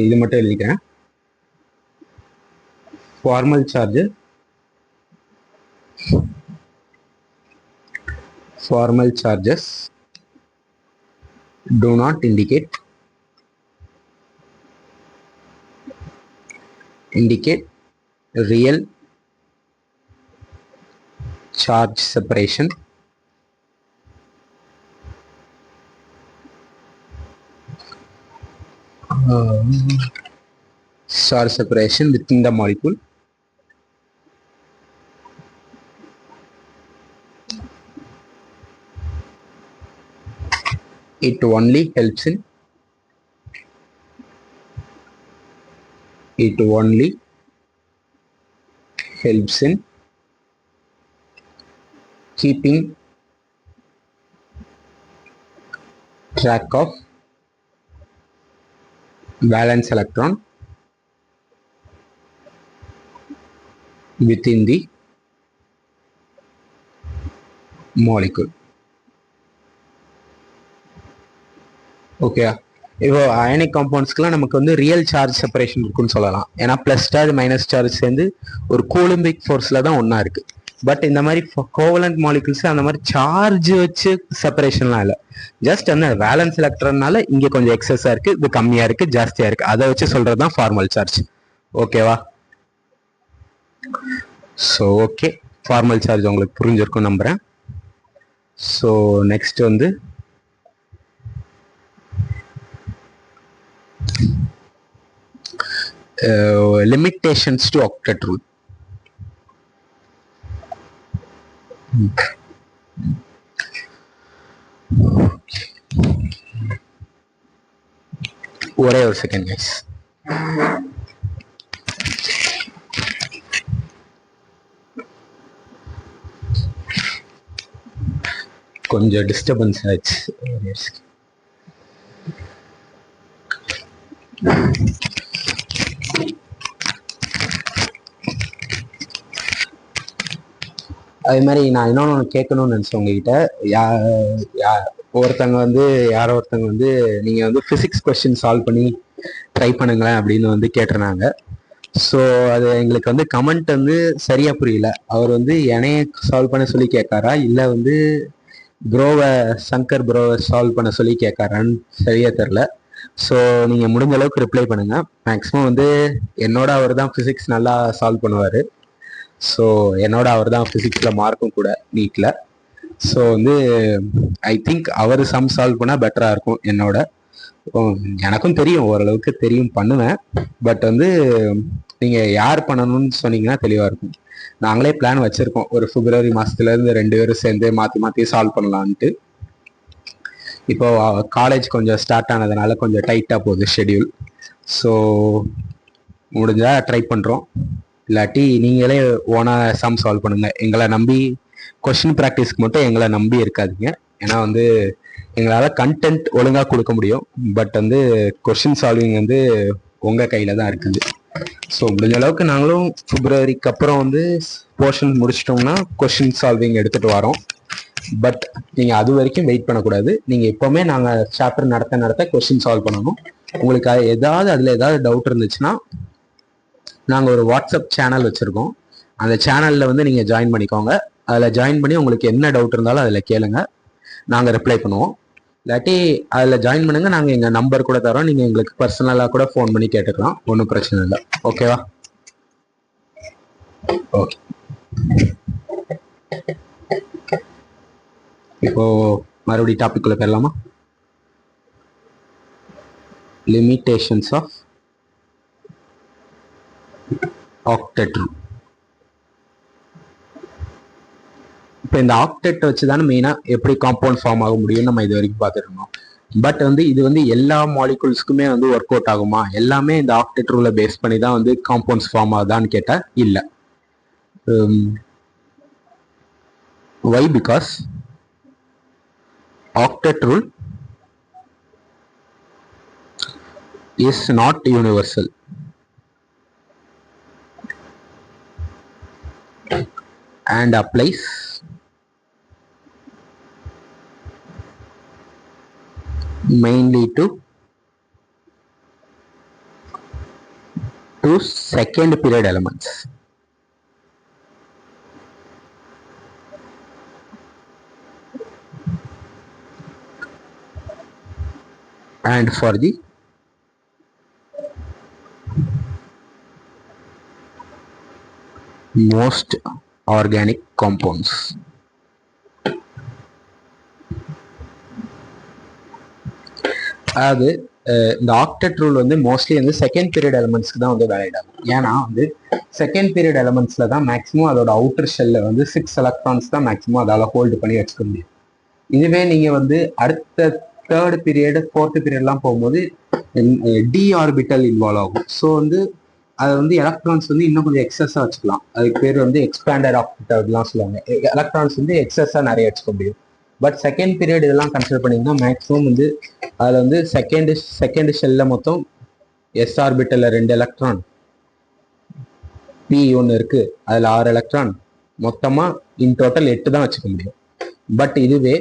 இது மட்டும் எழுதிக்கிறேன். Formal charges do not indicate real charge separation within the molecule. It only helps in keeping track of valence electron within the molecule. Okay, இப்போ அயனிக் காம்பவுண்ட்ஸ்க்குலாம் நமக்கு வந்து ரியல் சார்ஜ் செப்பரேஷன் இருக்குன்னு சொல்லலாம். ஏன்னா ப்ளஸ் சார்ஜ் மைனஸ் சார்ஜ் சேர்ந்து ஒரு கூலும்பிக் ஃபோர்ஸில் தான் ஒன்றா இருக்குது. பட் இந்த மாதிரி கோவலண்ட் மாலிகுல்ஸ் அந்த மாதிரி சார்ஜ் வச்சு செப்பரேஷன்லாம் இல்லை. ஜஸ்ட் அந்த வேலன்ஸ் எலக்ட்ரான்னால இங்கே கொஞ்சம் எக்ஸஸாக இருக்குது, இது கம்மியாக இருக்குது, ஜாஸ்தியாக இருக்குது, அதை வச்சு சொல்கிறது தான் ஃபார்மல் சார்ஜ். ஓகேவா? ஸோ ஓகே, ஃபார்மல் சார்ஜ் உங்களுக்கு புரிஞ்சிருக்கும் நம்புகிறேன். ஸோ நெக்ஸ்ட் வந்து limitations to octet rule. ஒரே ஒரு செகண்ட் கைஸ். கொஞ்சம் டிஸ்டர்பன்ஸ் ஆச்சு. அது மாதிரி நான் இன்னொன்று கேட்கணும்னு நினச்சேன் உங்ககிட்ட. ஒருத்தங்க வந்து யாரோ ஒருத்தங்க வந்து நீங்கள் வந்து ஃபிசிக்ஸ் கொஸ்டின் சால்வ் பண்ணி ட்ரை பண்ணுங்களேன் அப்படின்னு வந்து கேட்டிருந்தாங்க. ஸோ அது எங்களுக்கு வந்து கமெண்ட் வந்து சரியாக புரியல. அவர் வந்து என்னைய சால்வ் பண்ண சொல்லி கேட்காரா, இல்லை வந்து சங்கர் ப்ரோவை சால்வ் பண்ண சொல்லி கேட்காரான்னு சரியாக தெரில. ஸோ நீங்கள் முடிஞ்ச அளவுக்கு ரிப்ளை பண்ணுங்கள். மேக்ஸிமம் வந்து என்னோட அவர் தான் ஃபிசிக்ஸ் நல்லா சால்வ் பண்ணுவார். ஸோ என்னோட அவர் தான் ஃபிசிக்ஸில் மார்க்கும் கூட நீட்டில். ஸோ வந்து ஐ திங்க் அவர் சம் சால்வ் பண்ணால் பெட்டராக இருக்கும் என்னோட. எனக்கும் தெரியும், ஓரளவுக்கு தெரியும், பண்ணுவேன். பட் வந்து நீங்கள் யார் பண்ணணும்னு சொன்னீங்கன்னா தெளிவாக இருக்கும். நாங்களே பிளான் வச்சுருக்கோம், ஒரு பிப்ரவரி மாதத்துலேருந்து 2 பேரும் சேர்ந்து மாற்றி சால்வ் பண்ணலான்ட்டு. இப்போ காலேஜ் கொஞ்சம் ஸ்டார்ட் ஆனதுனால கொஞ்சம் டைட்டாக போகுது ஷெடியூல். ஸோ முடிஞ்சால் ட்ரை பண்ணுறோம். இல்லாட்டி நீங்களே ஓனாக சம் சால்வ் பண்ணுங்க. எங்களை நம்பி கொஸ்டின் ப்ராக்டிஸ்க்கு மட்டும் எங்களை நம்பி இருக்காதீங்க. ஏன்னா வந்து எங்களால் கண்டென்ட் ஒழுங்காக கொடுக்க முடியும், பட் வந்து கொஸ்டின் சால்விங் வந்து உங்கள் கையில் தான் இருக்குது. ஸோ முடிஞ்ச அளவுக்கு நாங்களும் பிப்ரவரிக்கு அப்புறம் வந்து போர்ஷன் முடிச்சிட்டோம்னா கொஸ்டின் சால்விங் எடுத்துகிட்டு வரோம். பட் நீங்கள் அது வரைக்கும் வெயிட் பண்ணக்கூடாது. நீங்கள் எப்போவுமே நாங்கள் சாப்டர் நடத்த கொஸ்டின் சால்வ் பண்ணணும். உங்களுக்கு அதில் ஏதாவது டவுட் இருந்துச்சுன்னா நாங்கள் ஒரு வாட்ஸ்அப் சேனல் வச்சுருக்கோம். அந்த சேனலில் வந்து நீங்கள் ஜாயின் பண்ணிக்கோங்க. அதில் ஜாயின் பண்ணி உங்களுக்கு என்ன டவுட் இருந்தாலும் அதில் கேளுங்க, நாங்கள் ரிப்ளை பண்ணுவோம். இல்லாட்டி அதில் ஜாயின் பண்ணுங்கள், நாங்கள் எங்கள் நம்பர் கூட தரோம், நீங்கள் எங்களுக்கு பர்சனலாக கூட ஃபோன் பண்ணி கேட்டுக்கலாம், ஒன்றும் பிரச்சனை இல்லை. ஓகேவா? ஓகே, இப்போ மறுபடியும் டாபிக் குள்ள போயிடலாமா? Limitations of octet rule. இப்போ இந்த ஆக்டெட் வச்சு தானே மெயினாக எப்படி காம்பவுண்ட் ஃபார்ம் ஆக முடியும்னு நம்ம இது வரைக்கும் பார்த்துருந்தோம். பட் வந்து இது வந்து எல்லா மாலிகுல்ஸ்க்குமே வந்து ஒர்க் அவுட் ஆகுமா? எல்லாமே இந்த ஆக்டெட் ரூலை பேஸ் பண்ணி தான் வந்து காம்பவுண்ட்ஸ் ஃபார்ம் ஆகுதான்னு கேட்டால் இல்லை. Why? Because octet rule is not universal. And applies mainly to second period elements. And for the most organic compounds. அதாவது இந்த ஆக்டெட் ரூல் வந்து மோஸ்ட்லி வந்து செகண்ட் பீரியட் எலிமெண்ட்ஸ்க்கு தான் வந்து வேலிட் ஆகும். ஏன்னா வந்து செகண்ட் பீரியட் எலிமெண்ட்ஸ்ல தான் மேக்ஸிமம் அதோட அவுட்டர் ஷெல்ல வந்து 6 எலக்ட்ரான்ஸ் தான் மேக்ஸிமம் அதால ஹோல்டு பண்ணி வச்சுக்க முடியும். இதுவே நீங்க வந்து அடுத்த தேர்ட் பீரியட், ஃபோர்த் பீரியட்லாம் போகும்போது டி ஆர்பிட்டல் இன்வால்வ் ஆகும். ஸோ வந்து அதை வந்து எலக்ட்ரான்ஸ் வந்து இன்னும் கொஞ்சம் எக்ஸஸாக வச்சுக்கலாம். அதுக்கு பேர் வந்து எக்ஸ்பேண்டர் ஆக்டெட்லாம் சொல்லுவாங்க. எலக்ட்ரான்ஸ் வந்து எக்ஸஸாக நிறைய வச்சுக்க முடியும். பட் செகண்ட் பீரியட் இதெல்லாம் கன்சிடர் பண்ணிங்கன்னா மேக்ஸிமம் வந்து அதில் வந்து செகண்ட் ஷெல்ல மொத்தம் எஸ் ஆர்பிட்டல்ல 2 எலக்ட்ரான், பி ஒன்று இருக்கு, அதில் 6 எலக்ட்ரான், மொத்தமாக இன் டோட்டல் 8 தான் வச்சுக்க முடியும். பட் இதுவே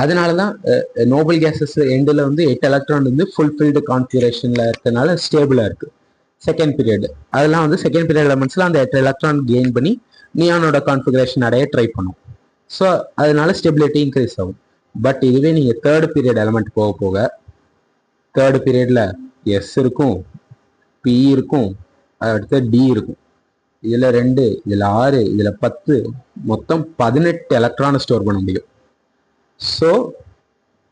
அதனாலதான் நோபல் கேஸஸ் எண்டில் வந்து 8 எலக்ட்ரான் வந்து ஃபுல்ஃபில்டு கான்ஃபிகரேஷன்ல இருக்கிறதுனால ஸ்டேபிளா இருக்கு. செகண்ட் பீரியட் அதெல்லாம் வந்து செகண்ட் பீரியட் எலமெண்ட்ஸ்ல அந்த 8 எலக்ட்ரான் கெயின் பண்ணி நியானோட கான்ஃபிகரேஷன் அடைய ட்ரை பண்ணும். ஸோ அதனால ஸ்டெபிலிட்டி இன்க்ரீஸ் ஆகும். பட் இதுவே நீங்க தேர்ட் பீரியட் எலமெண்ட் போக போக தேர்ட் பீரியட்ல எஸ் இருக்கும், பி இருக்கும், அடுத்து டி இருக்கும். இதுல 2, இதுல 6, இதுல 10, மொத்தம் 18 எலக்ட்ரானை ஸ்டோர் பண்ண முடியும். ஸோ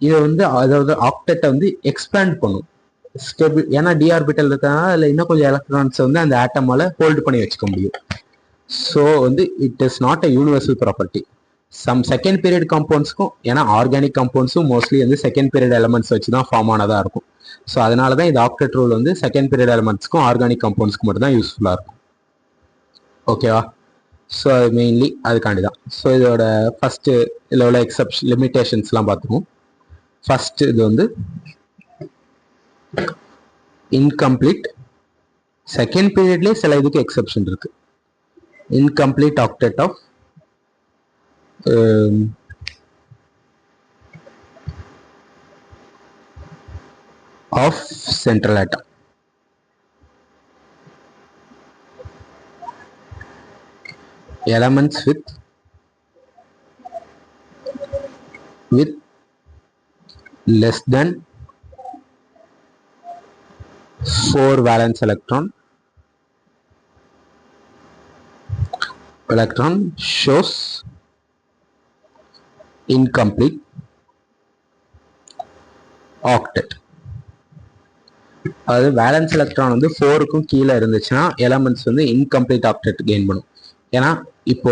இதை வந்து அதாவது ஆக்டெட்டை வந்து எக்ஸ்பேண்ட் பண்ணும். ஏன்னா டி ஆர்பிட்டல் இருக்கிறதுனால அதில் இன்னும் கொஞ்சம் எலக்ட்ரான்ஸ் வந்து அந்த ஆட்டமால ஹோல்டு பண்ணி வச்சுக்க முடியும். ஸோ வந்து it is not a universal property. Some second period காம்பவுண்ட்ஸ்க்கும், ஏன்னா ஆர்கானிக் காம்பவுண்ட்ஸும் மோஸ்ட்லி வந்து செகண்ட் பீரியட் எலமெண்ட்ஸ் வச்சு தான் ஃபார்ம் ஆனதாக இருக்கும். ஸோ அதனால தான் இந்த ஆக்டெட் ரூல் வந்து செகண்ட் பீரியட் எலமெண்ட்ஸ்க்கும் ஆர்கானிக் காம்பவுண்ட்ஸ்க்கு மட்டும் தான் யூஸ்ஃபுல்லாக இருக்கும். ஓகேவா? ஸோ அது மெயின்லி அதுக்காண்டி தான். ஸோ இதோட ஃபர்ஸ்ட் இதில் உள்ள எக்ஸப்ஷன் லிமிட்டேஷன்ஸ்லாம் பார்த்துருவோம். ஃபர்ஸ்ட் இது வந்து இன்கம்ப்ளீட். செகண்ட் பீரியட்லேயே சில இதுக்கு எக்ஸப்ஷன் இருக்கு. Incomplete octet of central atom. Elements with less than 4 valence electron shows incomplete octet. அதாவது வேலன்ஸ் எலக்ட்ரான் வந்து 4க்கும் கீழே இருந்துச்சுன்னா எலமெண்ட்ஸ் வந்து இன்கம்ப்ளீட் ஆக்டெட் கெயின் பண்ணும். ஏன்னா இப்போ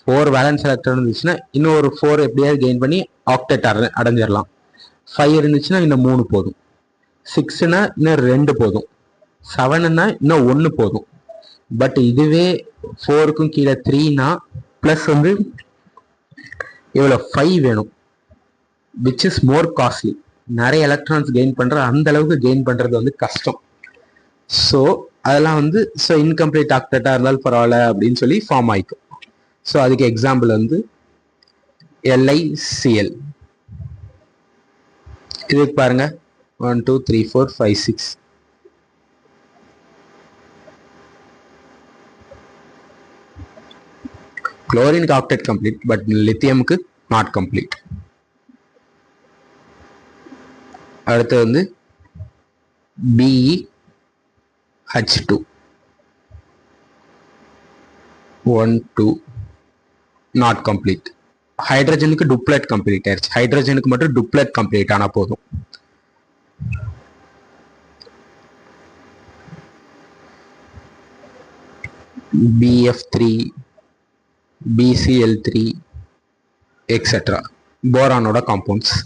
4 வேலன்ஸ் எலக்ட்ரான் இருந்துச்சுன்னா இன்னும் ஒரு 4 எப்படியாவது கெயின் பண்ணி ஆக்டெட் அடைஞ்சிடலாம். 5 இருந்துச்சுன்னா இன்னும் 3 போதும், 6னா இன்னும் 2 போதும், 7னா இன்னும் 1 போதும். பட் இதுவே 4க்கும் கீழே 3னா பிளஸ் வந்து இவ்வளோ 5 வேணும், விச் இஸ் மோர் காஸ்ட்லி. நிறைய எலக்ட்ரான்ஸ் கெயின் பண்ற அந்த அளவுக்கு கெயின் பண்றது வந்து கஷ்டம். ஸோ அதெல்லாம் வந்து ஸோ இன்கம்ப்ளீட் ஆக்டெட்டா இருந்தாலும் பரவாயில்ல அப்படின்னு சொல்லி ஃபார்ம் ஆயிக்கும். ஸோ அதுக்கு எக்ஸாம்பிள் வந்து LiCl. இதுக்கு பாருங்க 1 2 3 4 5 6. குளோரினுக்கு ஆக்டெட் கம்ப்ளீட், பட் லித்தியமுக்கு நாட் கம்ப்ளீட். அடுத்து வந்து BeH2 1 2 நாட் கம்ப்ளீட். ஹைட்ரஜனுக்கு டுப்ளெட் கம்ப்ளீட் ஆயிடுச்சு. ஹைட்ரஜனுக்கு மட்டும் டுப்ளெட் கம்ப்ளீட் ஆனா போதும். BF3 BCl3 etcetera போரானோட compounds.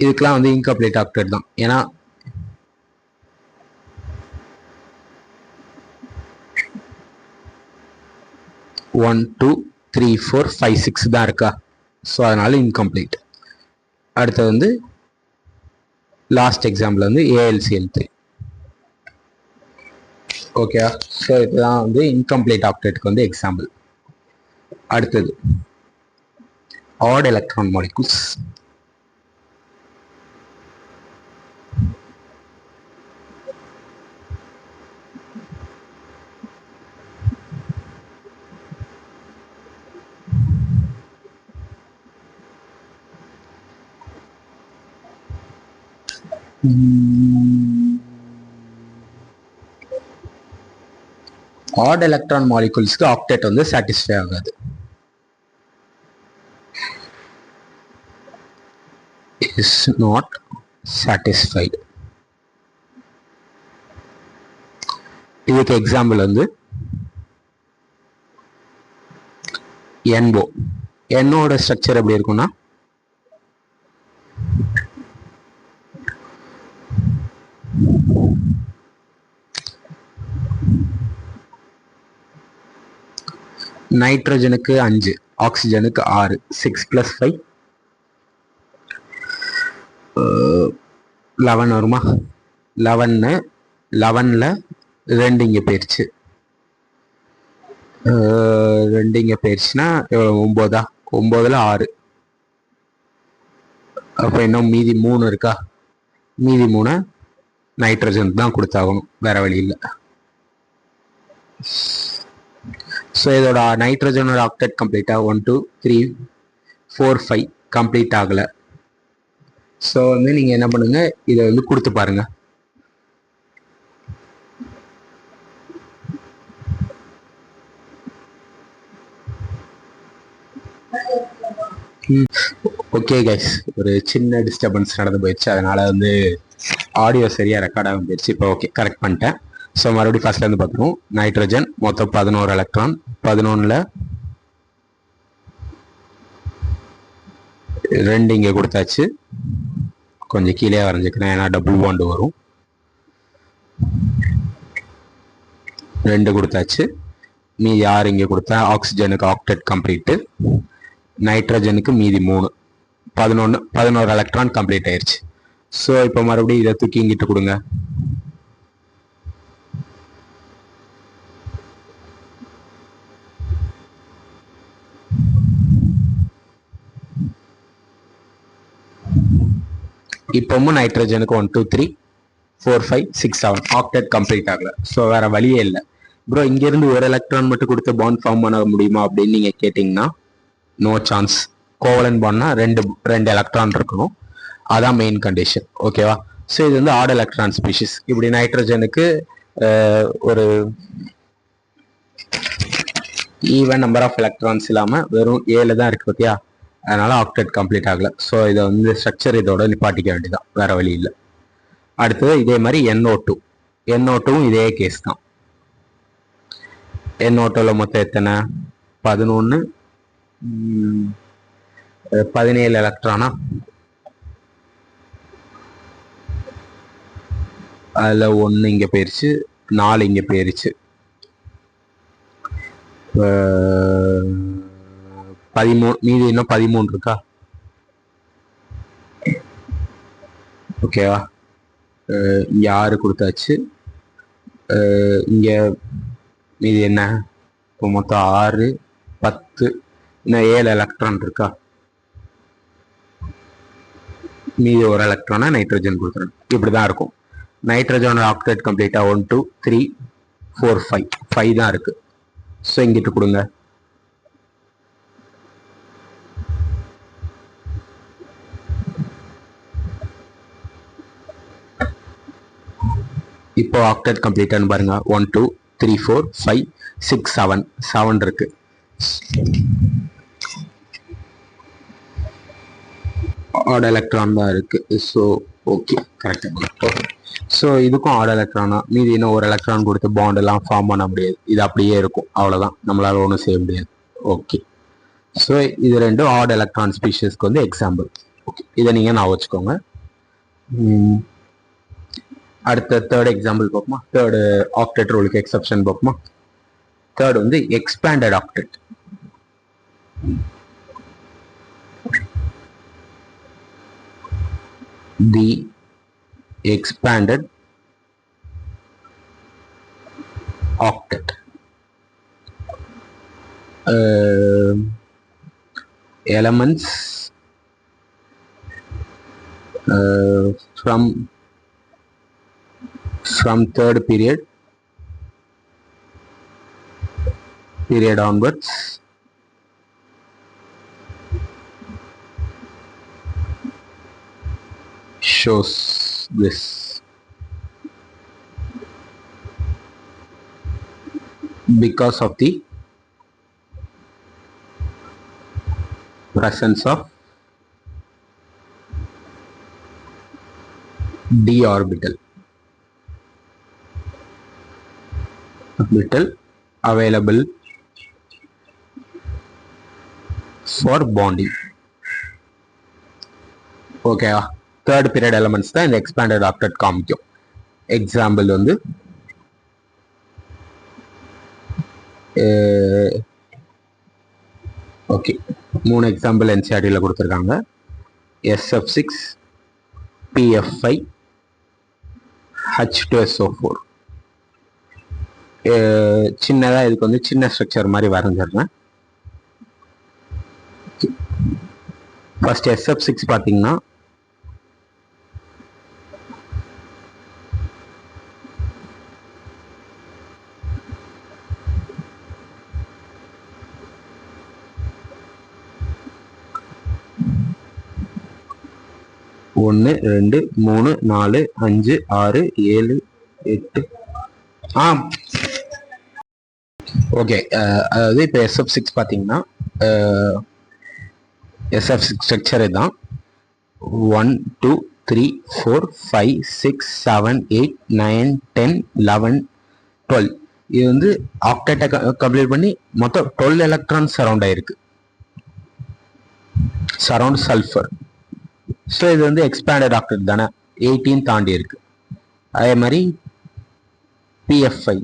இதுக்கெல்லாம் வந்து இன்கம்ப்ளீட் ஆக்டெட் தான். ஏன்னா one two three four five six தான் இருக்கா. ஸோ அதனால இன்கம்ப்ளீட். அடுத்து வந்து லாஸ்ட் எக்ஸாம்பிள் வந்து AlCl3. ஓகே, ஸோ இதுதான் வந்து இன்கம்ப்ளீட் ஆக்டெட்டுக்கு வந்து எக்ஸாம்பிள். அடுத்தது odd electron molecules. Odd electron மாலிகுல்ஸ்க்கு ஆக்டெட் வந்து சாட்டிஸ்ஃபை ஆகாது. Is not satisfied. இதுக்கு எக்ஸாம்பிள் வந்து NO. NOட ஸ்ட்ரக்சர் எப்படி இருக்கும்னா நைட்ரஜனுக்கு 5, ஆக்சிஜனுக்கு 6, 6 + 5 11 வருமா? 11 11ல் 2 இங்கே போயிடுச்சு. 2 இங்கே போயிடுச்சுன்னா 9, 9ல் 6. அப்போ இன்னும் மீதி 3 இருக்கா? மீதி 3 நைட்ரஜன் தான் கொடுத்தாகணும், வேற வழி இல்லை. ஸோ இதோட நைட்ரஜனோட ஆக்டெட் கம்ப்ளீட்டாக 1 2 3 4 5 கம்ப்ளீட் ஆகலை. ஸோ நீங்கள் என்ன பண்ணுங்க, இதை கொடுத்து பாருங்க. ஓகே கைஸ், ஒரு சின்ன டிஸ்டர்பன்ஸ் நடந்து போயிடுச்சு, அதனால ஆடியோ சரியா ரெக்கார்ட் ஆகும் போயிடுச்சு. இப்போ ஓகே, கரெக்ட் பண்ணிட்டேன். ஸோ மறுபடியும் ஃபர்ஸ்ட்லேருந்து பார்த்துருவோம். நைட்ரஜன் மொத்தம் 11 எலக்ட்ரான், 11ல் 2 இங்கே கொடுத்தாச்சு. கொஞ்சம் கீழே வரைஞ்சிக்கிறேன், ஏன்னா டபுள் பாண்டு வரும். 2 கொடுத்தாச்சு. மீதி 6 இங்கே கொடுத்தா ஆக்சிஜனுக்கு ஆக்டெட் கம்ப்ளீட்டு. நைட்ரஜனுக்கு மீதி 3, 11 எலக்ட்ரான் கம்ப்ளீட் ஆயிடுச்சு. ஸோ இப்போ மறுபடியும் இதை தூக்கி இங்கிட்டு கொடுங்க. இப்பவும் நைட்ரஜனுக்கு 1 2 3 4 5 6 7 ஆக்டெட் கம்ப்ளீட் ஆகல. ஸோ வேற வழியே இல்லை. ப்ரோ இங்கிருந்து ஒரு எலக்ட்ரான் மட்டும் கொடுத்து பாண்ட் ஃபார்ம் பண்ண முடியுமா அப்படின்னு நீங்க கேட்டீங்கன்னா நோ சான்ஸ். கோவலன் பாண்ட்னா ரெண்டு எலக்ட்ரான் இருக்கணும், அதான் மெயின் கண்டிஷன். ஓகேவா? ஸோ இது ஆட் எலக்ட்ரான் ஸ்பீஷிஸ். இப்படி நைட்ரஜனுக்கு ஒரு ஈவன் நம்பர் ஆஃப் எலக்ட்ரான்ஸ் இல்லாமல் வெறும் 7 தான் இருக்கு. ஓகேயா? அதனால ஆக்டெட் கம்ப்ளீட் ஆகல. ஸோ இதை ஸ்ட்ரக்சர் இதோட நிப்பாட்டிக்க வேண்டியதான், வேற வழி இல்லை. அடுத்தது இதே மாதிரி NO2. NO2வும் இதே கேஸ் தான். NO2ல மொத்தம் எத்தனை? 11 17 எலக்ட்ரானா? அதுல 1 இங்க போயிருச்சு, 4 இங்க போயிருச்சு. 13, மீதி இன்னும் 13 இருக்கா? ஓகேவா? இங்க 6 கொடுத்தாச்சு. இங்க மீதி என்ன? இப்போ மொத்தம் 6 10, இன்னும் 7 எலக்ட்ரான் இருக்கா? மீதி ஒரு எலக்ட்ரானா நைட்ரஜன் கொடுத்துருங்க. இப்படிதான் இருக்கும். நைட்ரஜனோட ஆக்டெட் கம்ப்ளீட்டா 1 2 3 4 5 தான் இருக்கு. ஸோ இங்கிட்டு கொடுங்க. இப்போ ஆக்டெட் கம்ப்ளீட்டான்னு பாருங்க. 1 2 3 4 5 6 7 இருக்கு. ஆட் எலக்ட்ரான் தான் இருக்கு. ஸோ ஓகே, கரெக்டாக. ஓகே, ஸோ இதுக்கும் ஆட் எலக்ட்ரானா? மீதி இன்னும் ஒரு எலக்ட்ரான் கொடுத்து பாண்ட் எல்லாம் ஃபார்ம் பண்ண முடியாது, இது அப்படியே இருக்கும், அவ்வளோதான், நம்மளால ஒன்றும் செய்ய முடியாது. ஓகே, ஸோ இது ரெண்டும் ஆட் எலக்ட்ரான் ஸ்பீஷஸ்க்கு எக்ஸாம்பிள். ஓகே, இதை நீங்கள் நான் வச்சுக்கோங்க. அடுத்த தேர்ட் எக்ஸாம்பிள் பார்ப்போமா? தேர்டு ஆக்டெட் ரூலுக்கு எக்ஸப்ஷன் பார்ப்போமா? Third expanded octet. The expanded octet elements from third period onwards shows this. Because of the presence of d orbital available for bonding. Okay, third period elements தான் இந்த expanded octet காமிக்கும். Example okay, 3 example என்சிஆர்டியில் கொடுத்துருக்காங்க. SF6, PF5, H2SO4. சின்னதாக இதுக்கு வந்து சின்ன structure மாதிரி வரைஞ்சிடுறேன். First SF6 பார்த்தீங்கன்னா ஒன்று, 2, 3, 4, 5, 6, 7, 8. ஓகே, அதாவது இப்போ SF6 பார்த்தீங்கன்னா SF6 ஸ்ட்ரக்சர் தான் 1, 2, 3, 4, 5, 6, 7, 8, 9, 10, 11, 12. இது வந்து ஆக்டேட்டை கம்ப்ளீட் பண்ணி மொத்தம் 12 எலக்ட்ரான்ஸ் சரௌண்ட் ஆயிருக்கு, சரௌண்ட் சல்ஃபர். ஸோ இது வந்து எக்ஸ்பேண்டட் ஆக்டேட் தானே, 18 தாண்டி இருக்கு. அதே மாதிரி PF5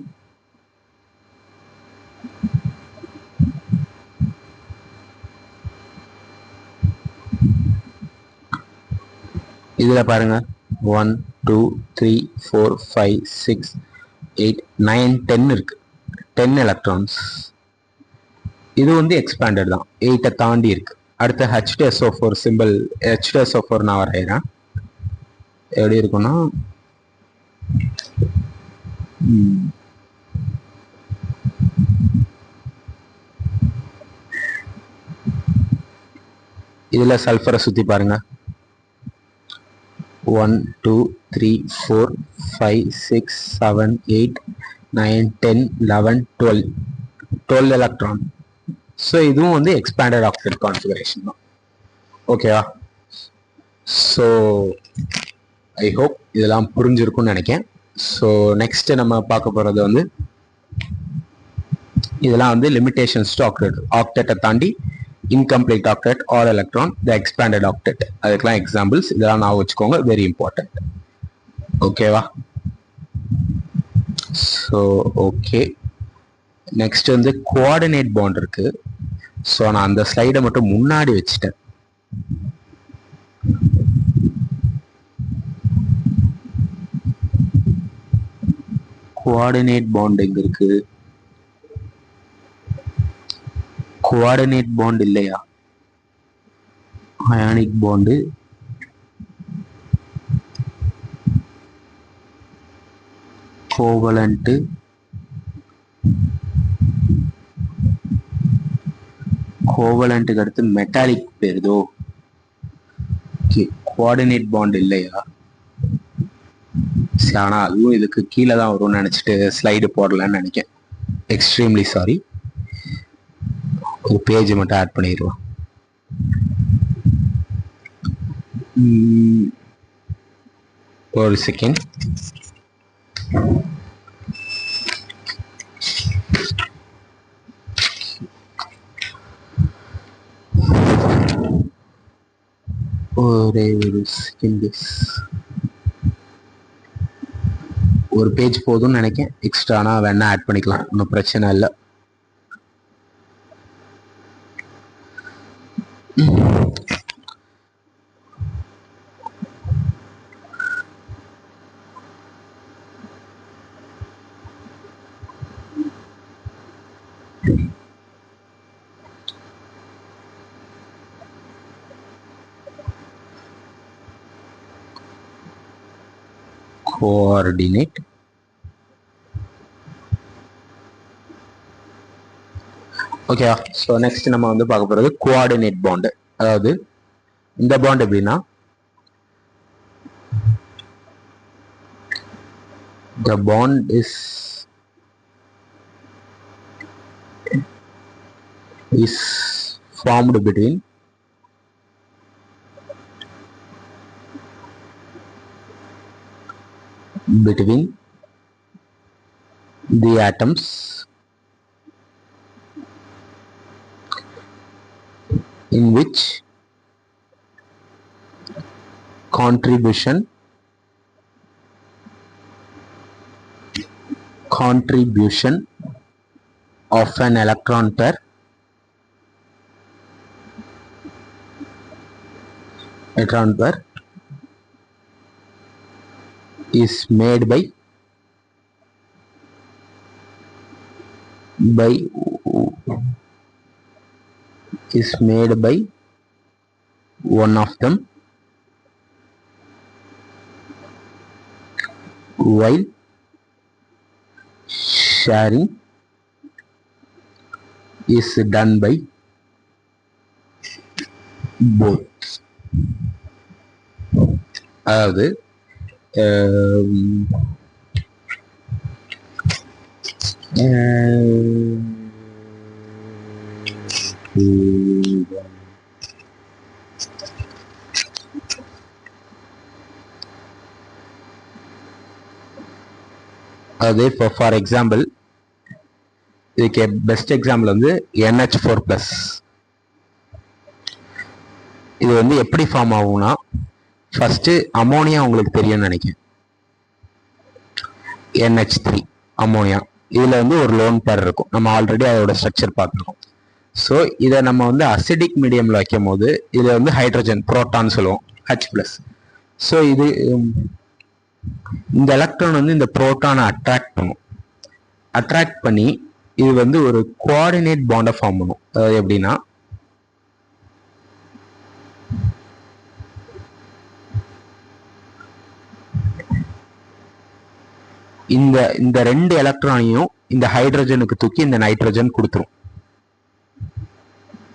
இதுல பாருங்க 1, 2, 3, 4, 5, 6, 8, 9, 10 இருக்கு, 10 எலக்ட்ரான்ஸ். இது வந்து எக்ஸ்பேண்டட் தான், 8 தாண்டி இருக்கு. அடுத்து H2SO4 சிம்பிள், H2SO4 நான் வரைகிறேன். எப்படி இருக்குன்னா இதுல சல்ஃபரை சுத்தி பாருங்க 1, 2, 3, 4, 5, 6, 7, 8, 9, 10, 11, 12 எலக்ட்ரான். ஸோ இதுவும் வந்து எக்ஸ்பேண்டட் ஆக்சைடு கான்ஃபிகரேஷன் தான். ஓகேவா? ஸோ ஐ ஹோப் இதெல்லாம் புரிஞ்சிருக்கும்னு நினைக்கிறேன். ஸோ நெக்ஸ்ட் நம்ம பார்க்க போகிறது வந்து இதெல்லாம் வந்து லிமிடேஷன்ஸ் டு ஆக்டேட்டை தாண்டி incomplete octet or electron, the expanded octet. அதுக்கெல்லாம் எக்ஸாம்பிள்ஸ் இதெல்லாம் நான் வச்சுக்கோங்க, வெரி இம்பார்ட்டன்ட். ஓகேவா? ஸோ ஓகே, நெக்ஸ்ட் வந்து கோஆர்டினேட் பாண்ட் இருக்கு. ஸோ நான் அந்த ஸ்லைடை மட்டும் முன்னாடி வச்சுட்டேன். கோஆர்டினேட் பாண்ட் எங்க இருக்கு? கோஆர்டினேட் பாண்ட் இல்லையா? அயானிக் பாண்டு, கோவலண்ட், கோவலண்ட்டுக்கு அடுத்து மெட்டாலிக் பேருதோ. கோஆர்டினேட் பாண்ட் இல்லையா? ஆனா அதுவும் இதுக்கு கீழே தான் வரும்னு நினைச்சிட்டு ஸ்லைடு போடலன்னு நினைக்கிறேன். Extremely sorry. ஒரு பேஜ் மட்டும் ஆட் பண்ணிடுவோம். ஒரு செகண்ட். ஒரே ஒரு செகண்ட். ஒரு பேஜ் போதும்னு நினைக்கிறேன். எக்ஸ்ட்ரானா வேணா ஆட் பண்ணிக்கலாம், ஒன்றும் பிரச்சனை இல்லை. Coordinate, okay. ஸோ நெக்ஸ்ட் நம்ம வந்து பார்க்க போறது கோஆர்டினேட் பாண்ட். அதாவது இந்த பாண்ட் எப்படின்னா, the bond is formed between the atoms in which contribution of an electron pair electron pair is made by one of them while sharing is done by both. அதாவது அது இப்போ for example இதுக்கு best example வந்து NH4+. இது வந்து எப்படி form ஆகும்னா, first ammonia உங்களுக்கு தெரியும்னு நினைக்கிறேன், NH3 அமோனியா. இதில் வந்து ஒரு லோன் பேர் இருக்கும், நம்ம ஆல்ரெடி அதோட ஸ்ட்ரக்சர் பார்த்துருக்கோம். ஸோ இதை நம்ம வந்து அசிடிக் மீடியமில் வைக்கும் போது இதை வந்து ஹைட்ரஜன் புரோட்டான் சொல்லுவோம், H+. ஸோ இது இந்த எலக்ட்ரான் வந்து இந்த புரோட்டானை அட்ராக்ட் பண்ணும். அட்ராக்ட் பண்ணி இது வந்து ஒரு கோஆர்டினேட் பாண்டை ஃபார்ம் பண்ணும். அதாவது எப்படின்னா, இந்த ரெண்டு எலக்ட்ரானையும் இந்த ஹைட்ரஜனுக்கு தூக்கி இந்த நைட்ரஜன் கொடுத்துரும்.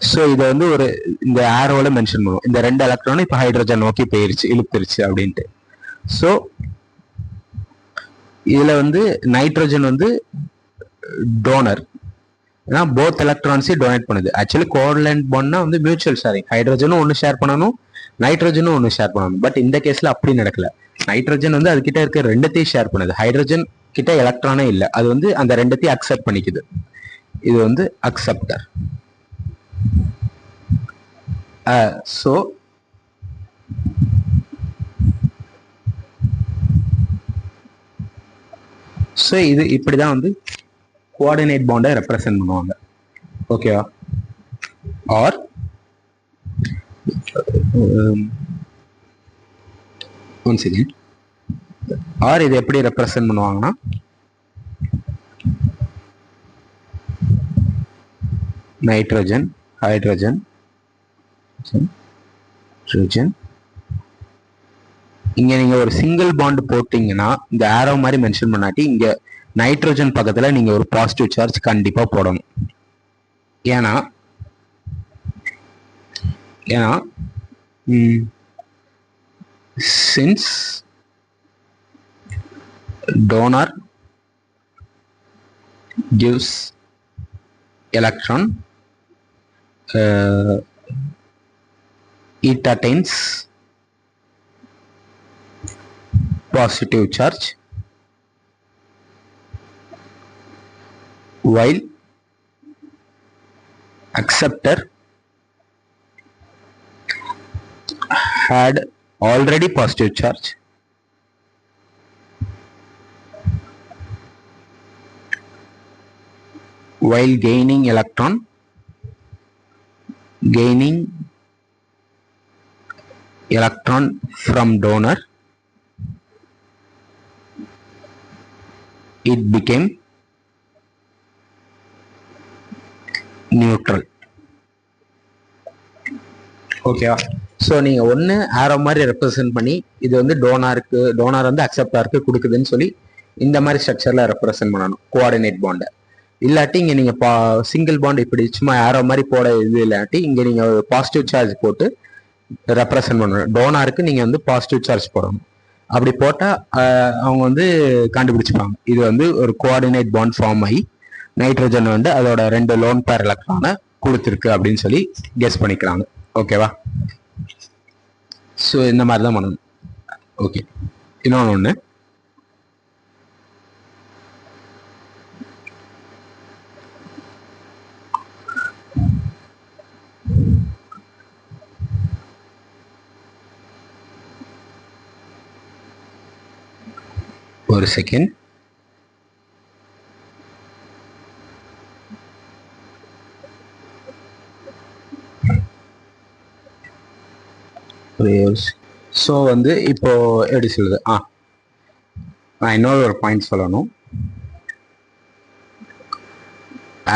ஸோ இதை வந்து ஒரு இந்த ஆரோல மென்ஷன் பண்ணுவோம், இந்த ரெண்டு எலக்ட்ரானும் இப்போ ஹைட்ரஜன் நோக்கி போயிருச்சு, இழுத்துருச்சு அப்படின்ட்டு. ஸோ இதுல வந்து நைட்ரஜன் வந்து டோனர், ஏன்னா போத் எலக்ட்ரான்ஸையும் டொனேட் பண்ணுது. ஆக்சுவலி கோவலன்ட் பாண்ட்னா வந்து மியூச்சுவல் ஷேரிங், ஹைட்ரஜனும் ஒன்று ஷேர் பண்ணணும், நைட்ரஜனும் ஒன்று ஷேர் பண்ணணும். பட் இந்த கேஸ்ல அப்படி நடக்கல. நைட்ரஜன் வந்து அது கிட்ட இருக்க ரெண்டத்தையும் ஷேர் பண்ணுது, ஹைட்ரஜன் கிட்ட எலக்ட்ரானே இல்லை, அது வந்து அந்த ரெண்டத்தையும் அக்செப்ட் பண்ணிக்குது. இது வந்து அக்செப்டர். ஸோ இது இப்படிதான் வந்து கோஆர்டினேட் பாண்டை ரெப்ரசென்ட் பண்ணுவாங்க. ஓகேவா? ஆர் ஒன்ஸ் அகைன், ஆர் இது எப்படி ரெப்ரசென்ட் பண்ணுவாங்கன்னா, நைட்ரஜன் ஹைட்ரஜன் ஹைட்ரஜன். இங்க நீங்க ஒரு சிங்கிள் பாண்ட் போட்டீங்கன்னா இந்த ஆரோ மாதிரி மென்ஷன் பண்ணாட்டி இங்க நைட்ரஜன் பக்கத்துல நீங்க ஒரு பாசிட்டிவ் சார்ஜ் கண்டிப்பா போடணும். ஏன்னா since donor gives electron, it attains positive charge while acceptor had already positive charge. While gaining electron from donor, it became neutral. ஓகேவா? ஸோ நீங்கள் ஒன்று ஆரோ மாதிரி ரெப்ரசென்ட் பண்ணி இது வந்து டோனார் வந்து அக்செப்டாருக்கு கொடுக்குதுன்னு சொல்லி இந்த மாதிரி ஸ்ட்ரக்சரில் ரெப்ரசென்ட் பண்ணணும் கோஆர்டினேட் பாண்டை. இல்லாட்டி இங்கே நீங்கள் சிங்கிள் பாண்ட் இப்படி சும்மா ஆரோ மாதிரி போட இது இல்லாட்டி இங்கே நீங்கள் பாசிட்டிவ் சார்ஜ் போட்டு ரெப்ரசென்ட் பண்ணணும். டோனாருக்கு நீங்கள் வந்து பாசிட்டிவ் சார்ஜ் போடணும். அப்படி போட்டால் அவங்க வந்து கண்டுபிடிச்சிப்பாங்க இது வந்து ஒரு கோஆர்டினேட் பாண்ட் ஃபார்ம் ஆகி நைட்ரஜன் வந்து அதோட ரெண்டு லோன் பேர் எலக்ட்ரானை கொடுத்துருக்கு அப்படின்னு சொல்லி கெஸ் பண்ணிக்கிறாங்க. ஓகேவா? ஸோ இந்த மாதிரி தான் பண்ணணும். ஓகே, இன்னொன்று ஒன்று, ஒரு செகண்ட். ஒரே ஸோ வந்து இப்போ எப்படி சொல்லுது, நான் இன்னொரு ஒரு பாயிண்ட் சொல்லணும்.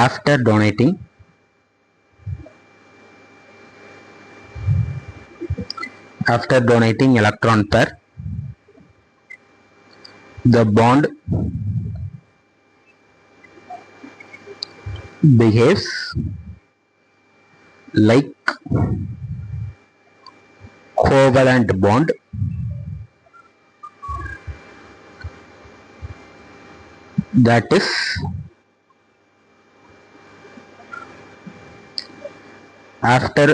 After donating electron pair, the bond behaves like covalent bond that is after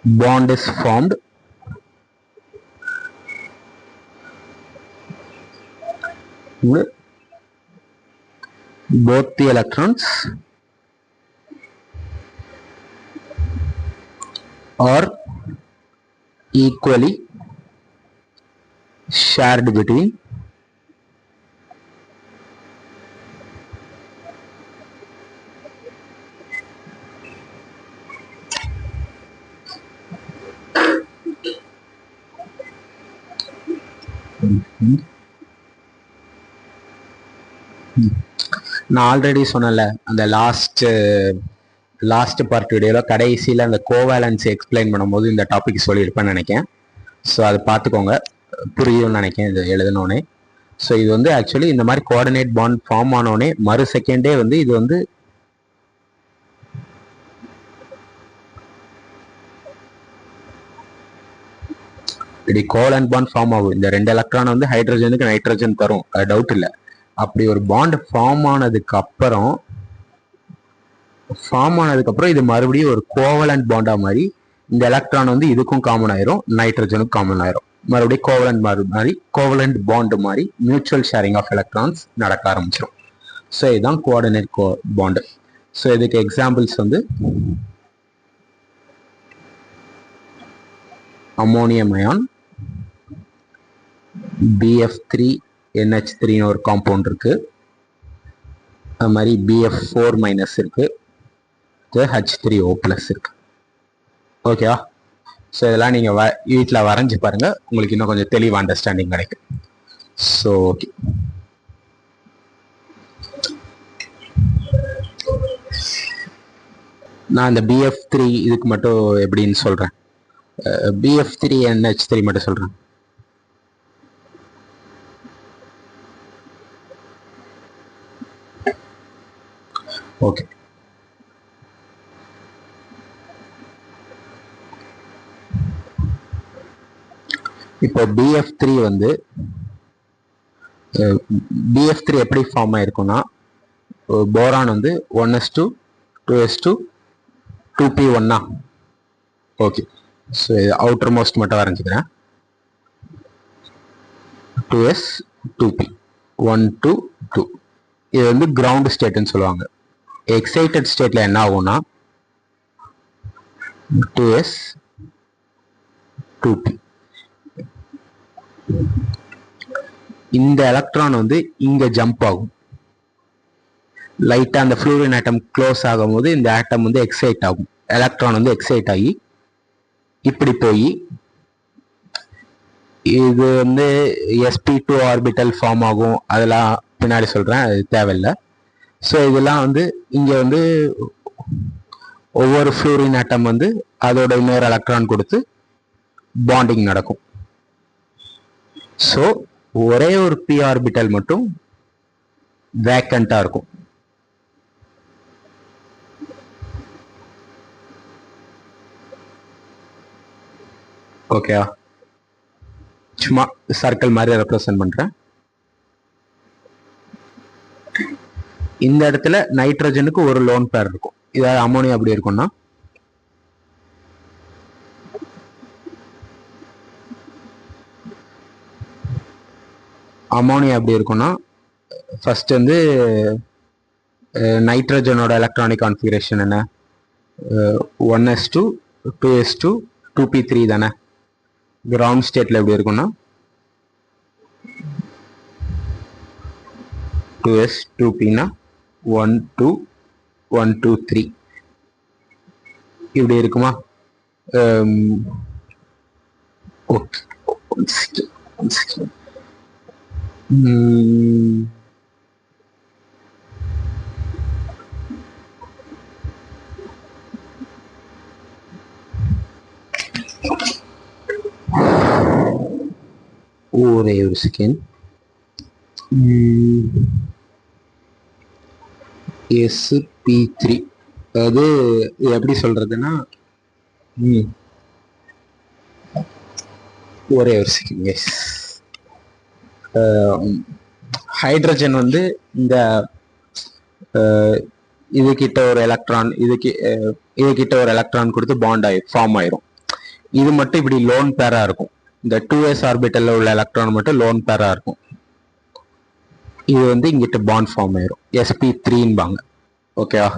bond is formed, both the electrons are equally shared between நான் ஆல்ரெடி சொன்னல அந்த லாஸ்ட் பார்ட் வீடியோவில் கடைசியில் அந்த கோவேலன்ஸ் எக்ஸ்பிளைன் பண்ணும்போது இந்த டாபிக் சொல்லியிருப்பேன்னு நினைக்கிறேன். ஸோ அதை பார்த்துக்கோங்க, புரியும்னு நினைக்கிறேன் இது எழுதினோடனே. ஸோ இது வந்து ஆக்சுவலி இந்த மாதிரி கோஆர்டினேட் பாண்ட் ஃபார்ம் ஆனோடனே மறு செகண்டே வந்து இது வந்து இப்படி கோவலன்ட் பாண்ட் ஃபார்ம் ஆகும். இந்த 2 எலக்ட்ரான் வந்து ஹைட்ரஜனுக்கு நைட்ரஜன் தரும், அது டவுட் இல்லை. அப்படி ஒரு பாண்ட் ஃபார்ம் ஆனதுக்கு அப்புறம் இது மறுபடியும் ஒரு கோவலன்ட் பாண்டா மாதிரி இந்த எலக்ட்ரான் வந்து இதுக்கும் காமன் ஆயிரும், நைட்ரஜனுக்கும் காமன் ஆயிரும். மறுபடியும் கோவலன்ட் பாண்ட் மாதிரி மியூச்சுவல் ஷேரிங் ஆஃப் எலக்ட்ரான்ஸ் நடக்க ஆரம்பிச்சிடும். ஸோ இதுதான் கோஆர்டினேட் பாண்டு. ஸோ இதுக்கு எக்ஸாம்பிள்ஸ் வந்து அமோனியம் அயான், BF3NH3 ஒரு காம்பவுண்ட் இருக்கு, அது மாதிரி BF4- இருக்கு, H3O+ இருக்கு. ஓகேவா? ஸோ இதெல்லாம் நீங்கள் வீட்டில் வரைஞ்சி பாருங்க, உங்களுக்கு இன்னும் கொஞ்சம் தெளிவாக அண்டர்ஸ்டாண்டிங் கிடைக்கும். ஸோ ஓகே, நான் இந்த BF3 இதுக்கு மட்டும் எப்படின்னு சொல்கிறேன். BF3NH3 மட்டும் சொல்கிறேன். ஓகே, இப்போ BF3 வந்து BF3 எப்படி ஃபார்ம் ஆயிருக்கும்னா, போரான் வந்து 1s2 2s2 2p1. Okay, so இது அவுட்டர் மோஸ்ட் மட்டும் வரைஞ்சிக்கிறேன். 2s 2p 1 2 2. இது வந்து கிரவுண்ட் ஸ்டேட்னு சொல்லுவாங்க. எக்ஸைட்டட் ஸ்டேட்ல என்ன ஆகும்னா 2s 2p. இந்த எலக்ட்ரான் வந்து இங்க ஜம்ப் ஆகும். லைட்டா அந்த ஃப்ளூரின் ஆட்டம் க்ளோஸ் ஆகும் போது இந்த ஆட்டம் வந்து எக்ஸைட் ஆகும். எலக்ட்ரான் வந்து எக்ஸைட் ஆகி இப்படி போய் இது வந்து sp2 ஆர்பிட்டல் ஃபார்ம் ஆகும். அதெல்லாம் பின்னாடி சொல்றேன், அது தேவையில்லை. ஸோ இதெல்லாம் வந்து இங்க வந்து ஒவ்வொரு ஃப்ளூரின் ஆட்டம் வந்து அதோட இன்னொரு எலக்ட்ரான் கொடுத்து பாண்டிங் நடக்கும். ஸோ ஒரே ஒரு p ஆர்பிட்டல் மட்டும் வேக்கண்டா இருக்கும். ஓகேவா? சும்மா சர்க்கிள் மாதிரி ரெப்ரசன்ட் பண்றேன். இந்த இடத்துல நைட்ரஜனுக்கு ஒரு லோன் பேர் இருக்கும். இதாவது அமோனியா அப்படி இருக்கும்னா ஃபர்ஸ்ட் வந்து நைட்ரஜனோட எலக்ட்ரானிக் கான்ஃபிகரேஷன் என்ன, 1s2 2s2 2p3 தானே. கிரவுண்ட் ஸ்டேட்ல எப்படி இருக்கும்னா 2s 2pனா 1 2 1 2 3 இப்படி இருக்குமா. Okay, one second. ஒரே ஒரு செகண்ட். SP3 அது எப்படி சொல்றதுன்னா, ஒரே ஒரு செகண்ட் எஸ். ஹைட்ரஜன் வந்து இந்த இது கிட்ட ஒரு எலக்ட்ரான் இது கிட்ட ஒரு எலக்ட்ரான் கொடுத்து பாண்ட் ஃபார்ம் ஆயிரும். இது மட்டும் இப்படி லோன் பேரா இருக்கும். இந்த 2s ஆர்பிட்டல்ல உள்ள எலக்ட்ரான் மட்டும் லோன் பேரா இருக்கும். இது வந்து இங்கிட்ட பாண்ட் ஃபார்ம் ஆயிரும், SP3ன்பாங்க. ஓகேவா?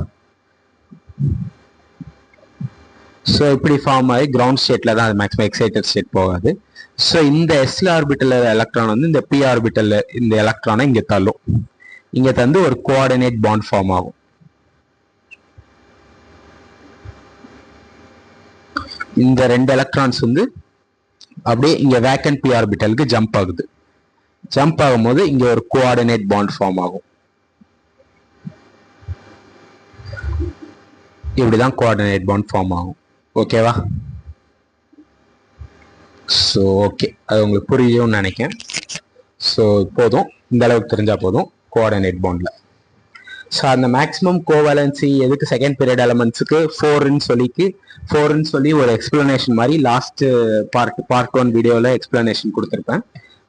ஸோ இப்படி ஃபார்ம் ஆகி கிரவுண்ட் ஸ்டேட்ல தான் அது மேக்ஸிமம் எக்ஸைட்டட் ஸ்டேட் போகாது. ஸோ இந்த எஸ்ல ஆர்பிட்டல் எலக்ட்ரான் வந்து இந்த பி ஆர்பிட்டல் இந்த எலக்ட்ரானை இங்க தள்ளும். இங்க தந்து ஒரு கோஆர்டினேட் பாண்ட் ஃபார்ம் ஆகும். இந்த ரெண்டு எலக்ட்ரான்ஸ் வந்து அப்படியே இங்க வேக்கன்ட் பி ஆர்பிட்டலுக்கு ஜம்ப் ஆகுது. ஜம்ப் ஆகும்போது இங்க ஒரு கோஆர்டினேட் பாண்ட் ஃபார்ம் ஆகும். இப்படிதான் கோஆர்டினேட் பாண்ட் ஃபார்ம் ஆகும். ஓகேவா? ஸோ ஓகே, அது உங்களுக்கு புரியும்னு நினைக்கிறேன். ஸோ போதும், இந்த அளவுக்கு தெரிஞ்சா போதும் கோஆர்டினேட் பாண்ட்ல. ஸோ அந்த மேக்ஸிமம் கோவேலன்சி எதுக்கு செகண்ட் பீரியட் எலமெண்ட்ஸுக்கு 4ன்னு சொல்லி ஒரு எக்ஸ்பிளனேஷன் மாதிரி லாஸ்ட் பார்ட் 1 வீடியோவில் எக்ஸ்பிளனேஷன் கொடுத்துருப்பேன்.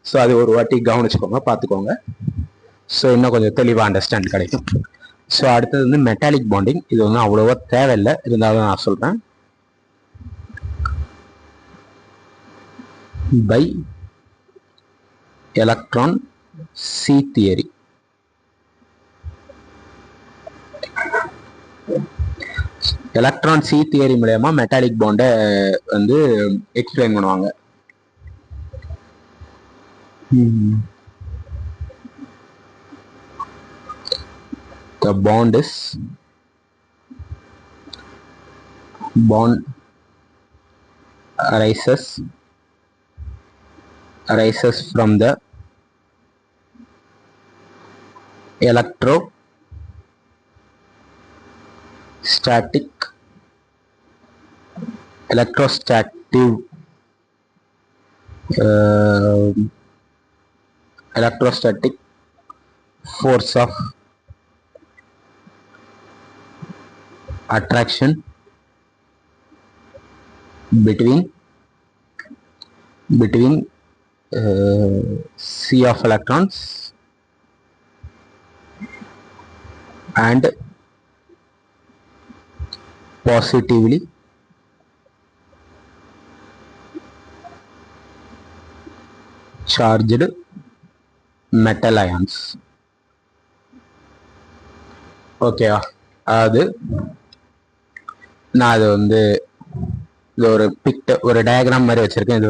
ஸோ அது ஒரு வாட்டி கவனிச்சுக்கோங்க, பார்த்துக்கோங்க. ஸோ இன்னும் கொஞ்சம் தெளிவாக அண்டர்ஸ்டாண்ட் கிடைக்கும். ஸோ அடுத்தது வந்து மெட்டாலிக் பாண்டிங். இது வந்து அவ்வளோவா தேவையில்லை, இருந்தாலும் நான் சொல்கிறேன். By electron sea theory. Electron sea theory மூலமா மெட்டாலிக் பாண்டை வந்து எக்ஸ்பிளைன் பண்ணுவாங்க. The bond arises from the electrostatic force of attraction between C of electrons and positively charged metal ions. ஓகேவா? அது நான் அது வந்து இது ஒரு டயக்ராம் மாதிரி வச்சிருக்கேன். இது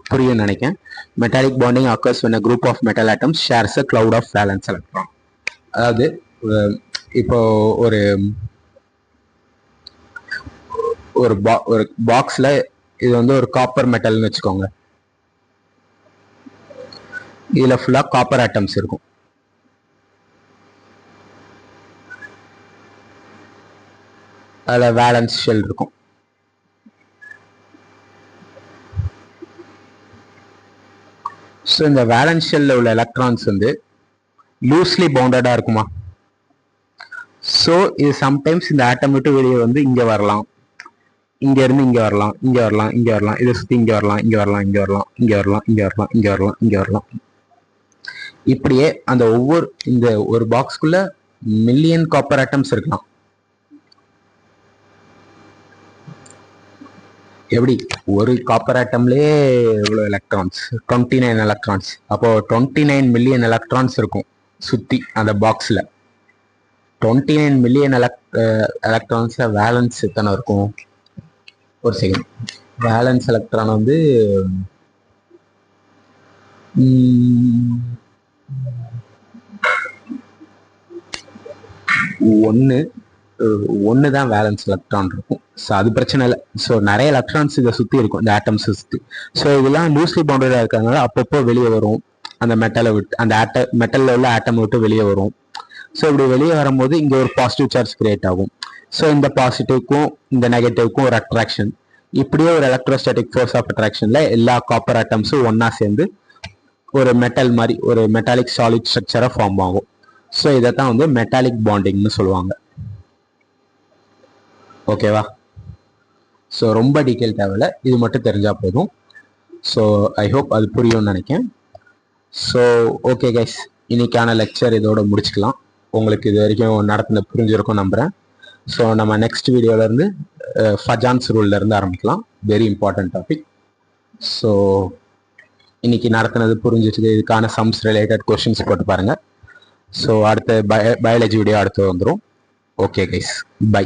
புரியும் நினைக்கிறேன். Metallic bonding occurs when a group of metal atoms shares a cloud of valence electron. அதாவது இப்போ ஒரு பாக்ஸ்ல இது வந்து ஒரு காப்பர் மெட்டல்னு வச்சுக்கோங்க. இதுல ஃபுல்லா காப்பர் ஆட்டம்ஸ் இருக்கும். அதுல வேலன்ஸ் ஷெல் இருக்கும். ஸோ இந்த வேலன்ஸ் ஷெல்ல உள்ள எலக்ட்ரான்ஸ் வந்து லூஸ்லி பவுண்டடா இருக்குமா? ஸோ இது சம்டைம்ஸ் இந்த ஆட்டம் விட்டு வெளியே வந்து இங்க வரலாம், இங்க இருந்து இங்க வரலாம், இங்க வரலாம், இங்க வரலாம், இதை சுத்தி இங்க வரலாம், இங்க வரலாம், இங்க வரலாம், இங்க வரலாம், இங்க வரலாம், இங்க வரலாம், இங்க வரலாம். இப்படியே அந்த இந்த ஒரு பாக்ஸ்க்குள்ள மில்லியன் காப்பர் ஆட்டம்ஸ் இருக்கலாம். எப்படி ஒரு காப்பர் ஆட்டம்லயே இவ்வளவு எலக்ட்ரான்ஸ், 29 எலக்ட்ரான்ஸ். அப்போ 29 மில்லியன் எலக்ட்ரான்ஸ் இருக்கும் சுத்தி அந்த பாக்ஸ்ல. 29 மில்லியன் எலக்ட்ரான்ஸ்ல வேலன்ஸ் எத்தனை இருக்கும்? ஒரு செகண்ட். வேலன்ஸ் எலக்ட்ரான் வந்து 1 ஒன்று தான் வேலன்ஸ் எலக்ட்ரான் இருக்கும். ஸோ அது பிரச்சனை இல்லை. ஸோ நிறைய எலக்ட்ரான்ஸ் இதை சுற்றி இருக்கும், இந்த ஆட்டம்ஸ் சுற்றி. ஸோ இதெல்லாம் லூஸ்லி பவுண்டடாக இருக்கிறதுனால அப்பப்போ வெளியே வரும், அந்த மெட்டலை விட்டு, அந்த மெட்டலில் உள்ள ஆட்டம் விட்டு வெளியே வரும். ஸோ இப்படி வெளியே வரும்போது இங்கே ஒரு பாசிட்டிவ் சார்ஜ் கிரியேட் ஆகும். ஸோ இந்த பாசிட்டிவ்க்கும் இந்த நெகட்டிவ்க்கும் ஒரு அட்ராக்ஷன். இப்படியே ஒரு எலக்ட்ரோஸ்டாட்டிக் ஃபோர்ஸ் ஆஃப் அட்ராக்ஷனில் எல்லா காப்பர் ஆட்டம்ஸும் ஒன்றா சேர்ந்து ஒரு மெட்டல் மாதிரி ஒரு மெட்டாலிக் சாலிட் ஸ்ட்ரக்சரை ஃபார்ம் ஆகும். ஸோ இதை தான் வந்து மெட்டாலிக் பாண்டிங்னு சொல்லுவாங்க. ஓகேவா? ஸோ ரொம்ப டீட்டெயில் தேவையில்ல, இது மட்டும் தெரிஞ்சால் போதும். ஸோ ஐ ஹோப் அது புரியும்னு நினைக்கிறேன். ஸோ ஓகே கைஸ், இன்னைக்கான லெக்சர் இதோட முடிச்சுக்கலாம். உங்களுக்கு இது வரைக்கும் நடத்தின புரிஞ்சிருக்கும் நம்புகிறேன். ஸோ நம்ம நெக்ஸ்ட் வீடியோலேருந்து ஃபஜான்ஸ் ரூல்லேருந்து ஆரம்பிக்கலாம். Very important topic. ஸோ இன்னைக்கு நடத்தினது புரிஞ்சிச்சு. இதுக்கான சம்ஸ் ரிலேட்டட் கொஷின்ஸ் போட்டு பாருங்கள். ஸோ அடுத்த பயாலஜி வீடியோ அடுத்து வந்துடும். Okay guys, by.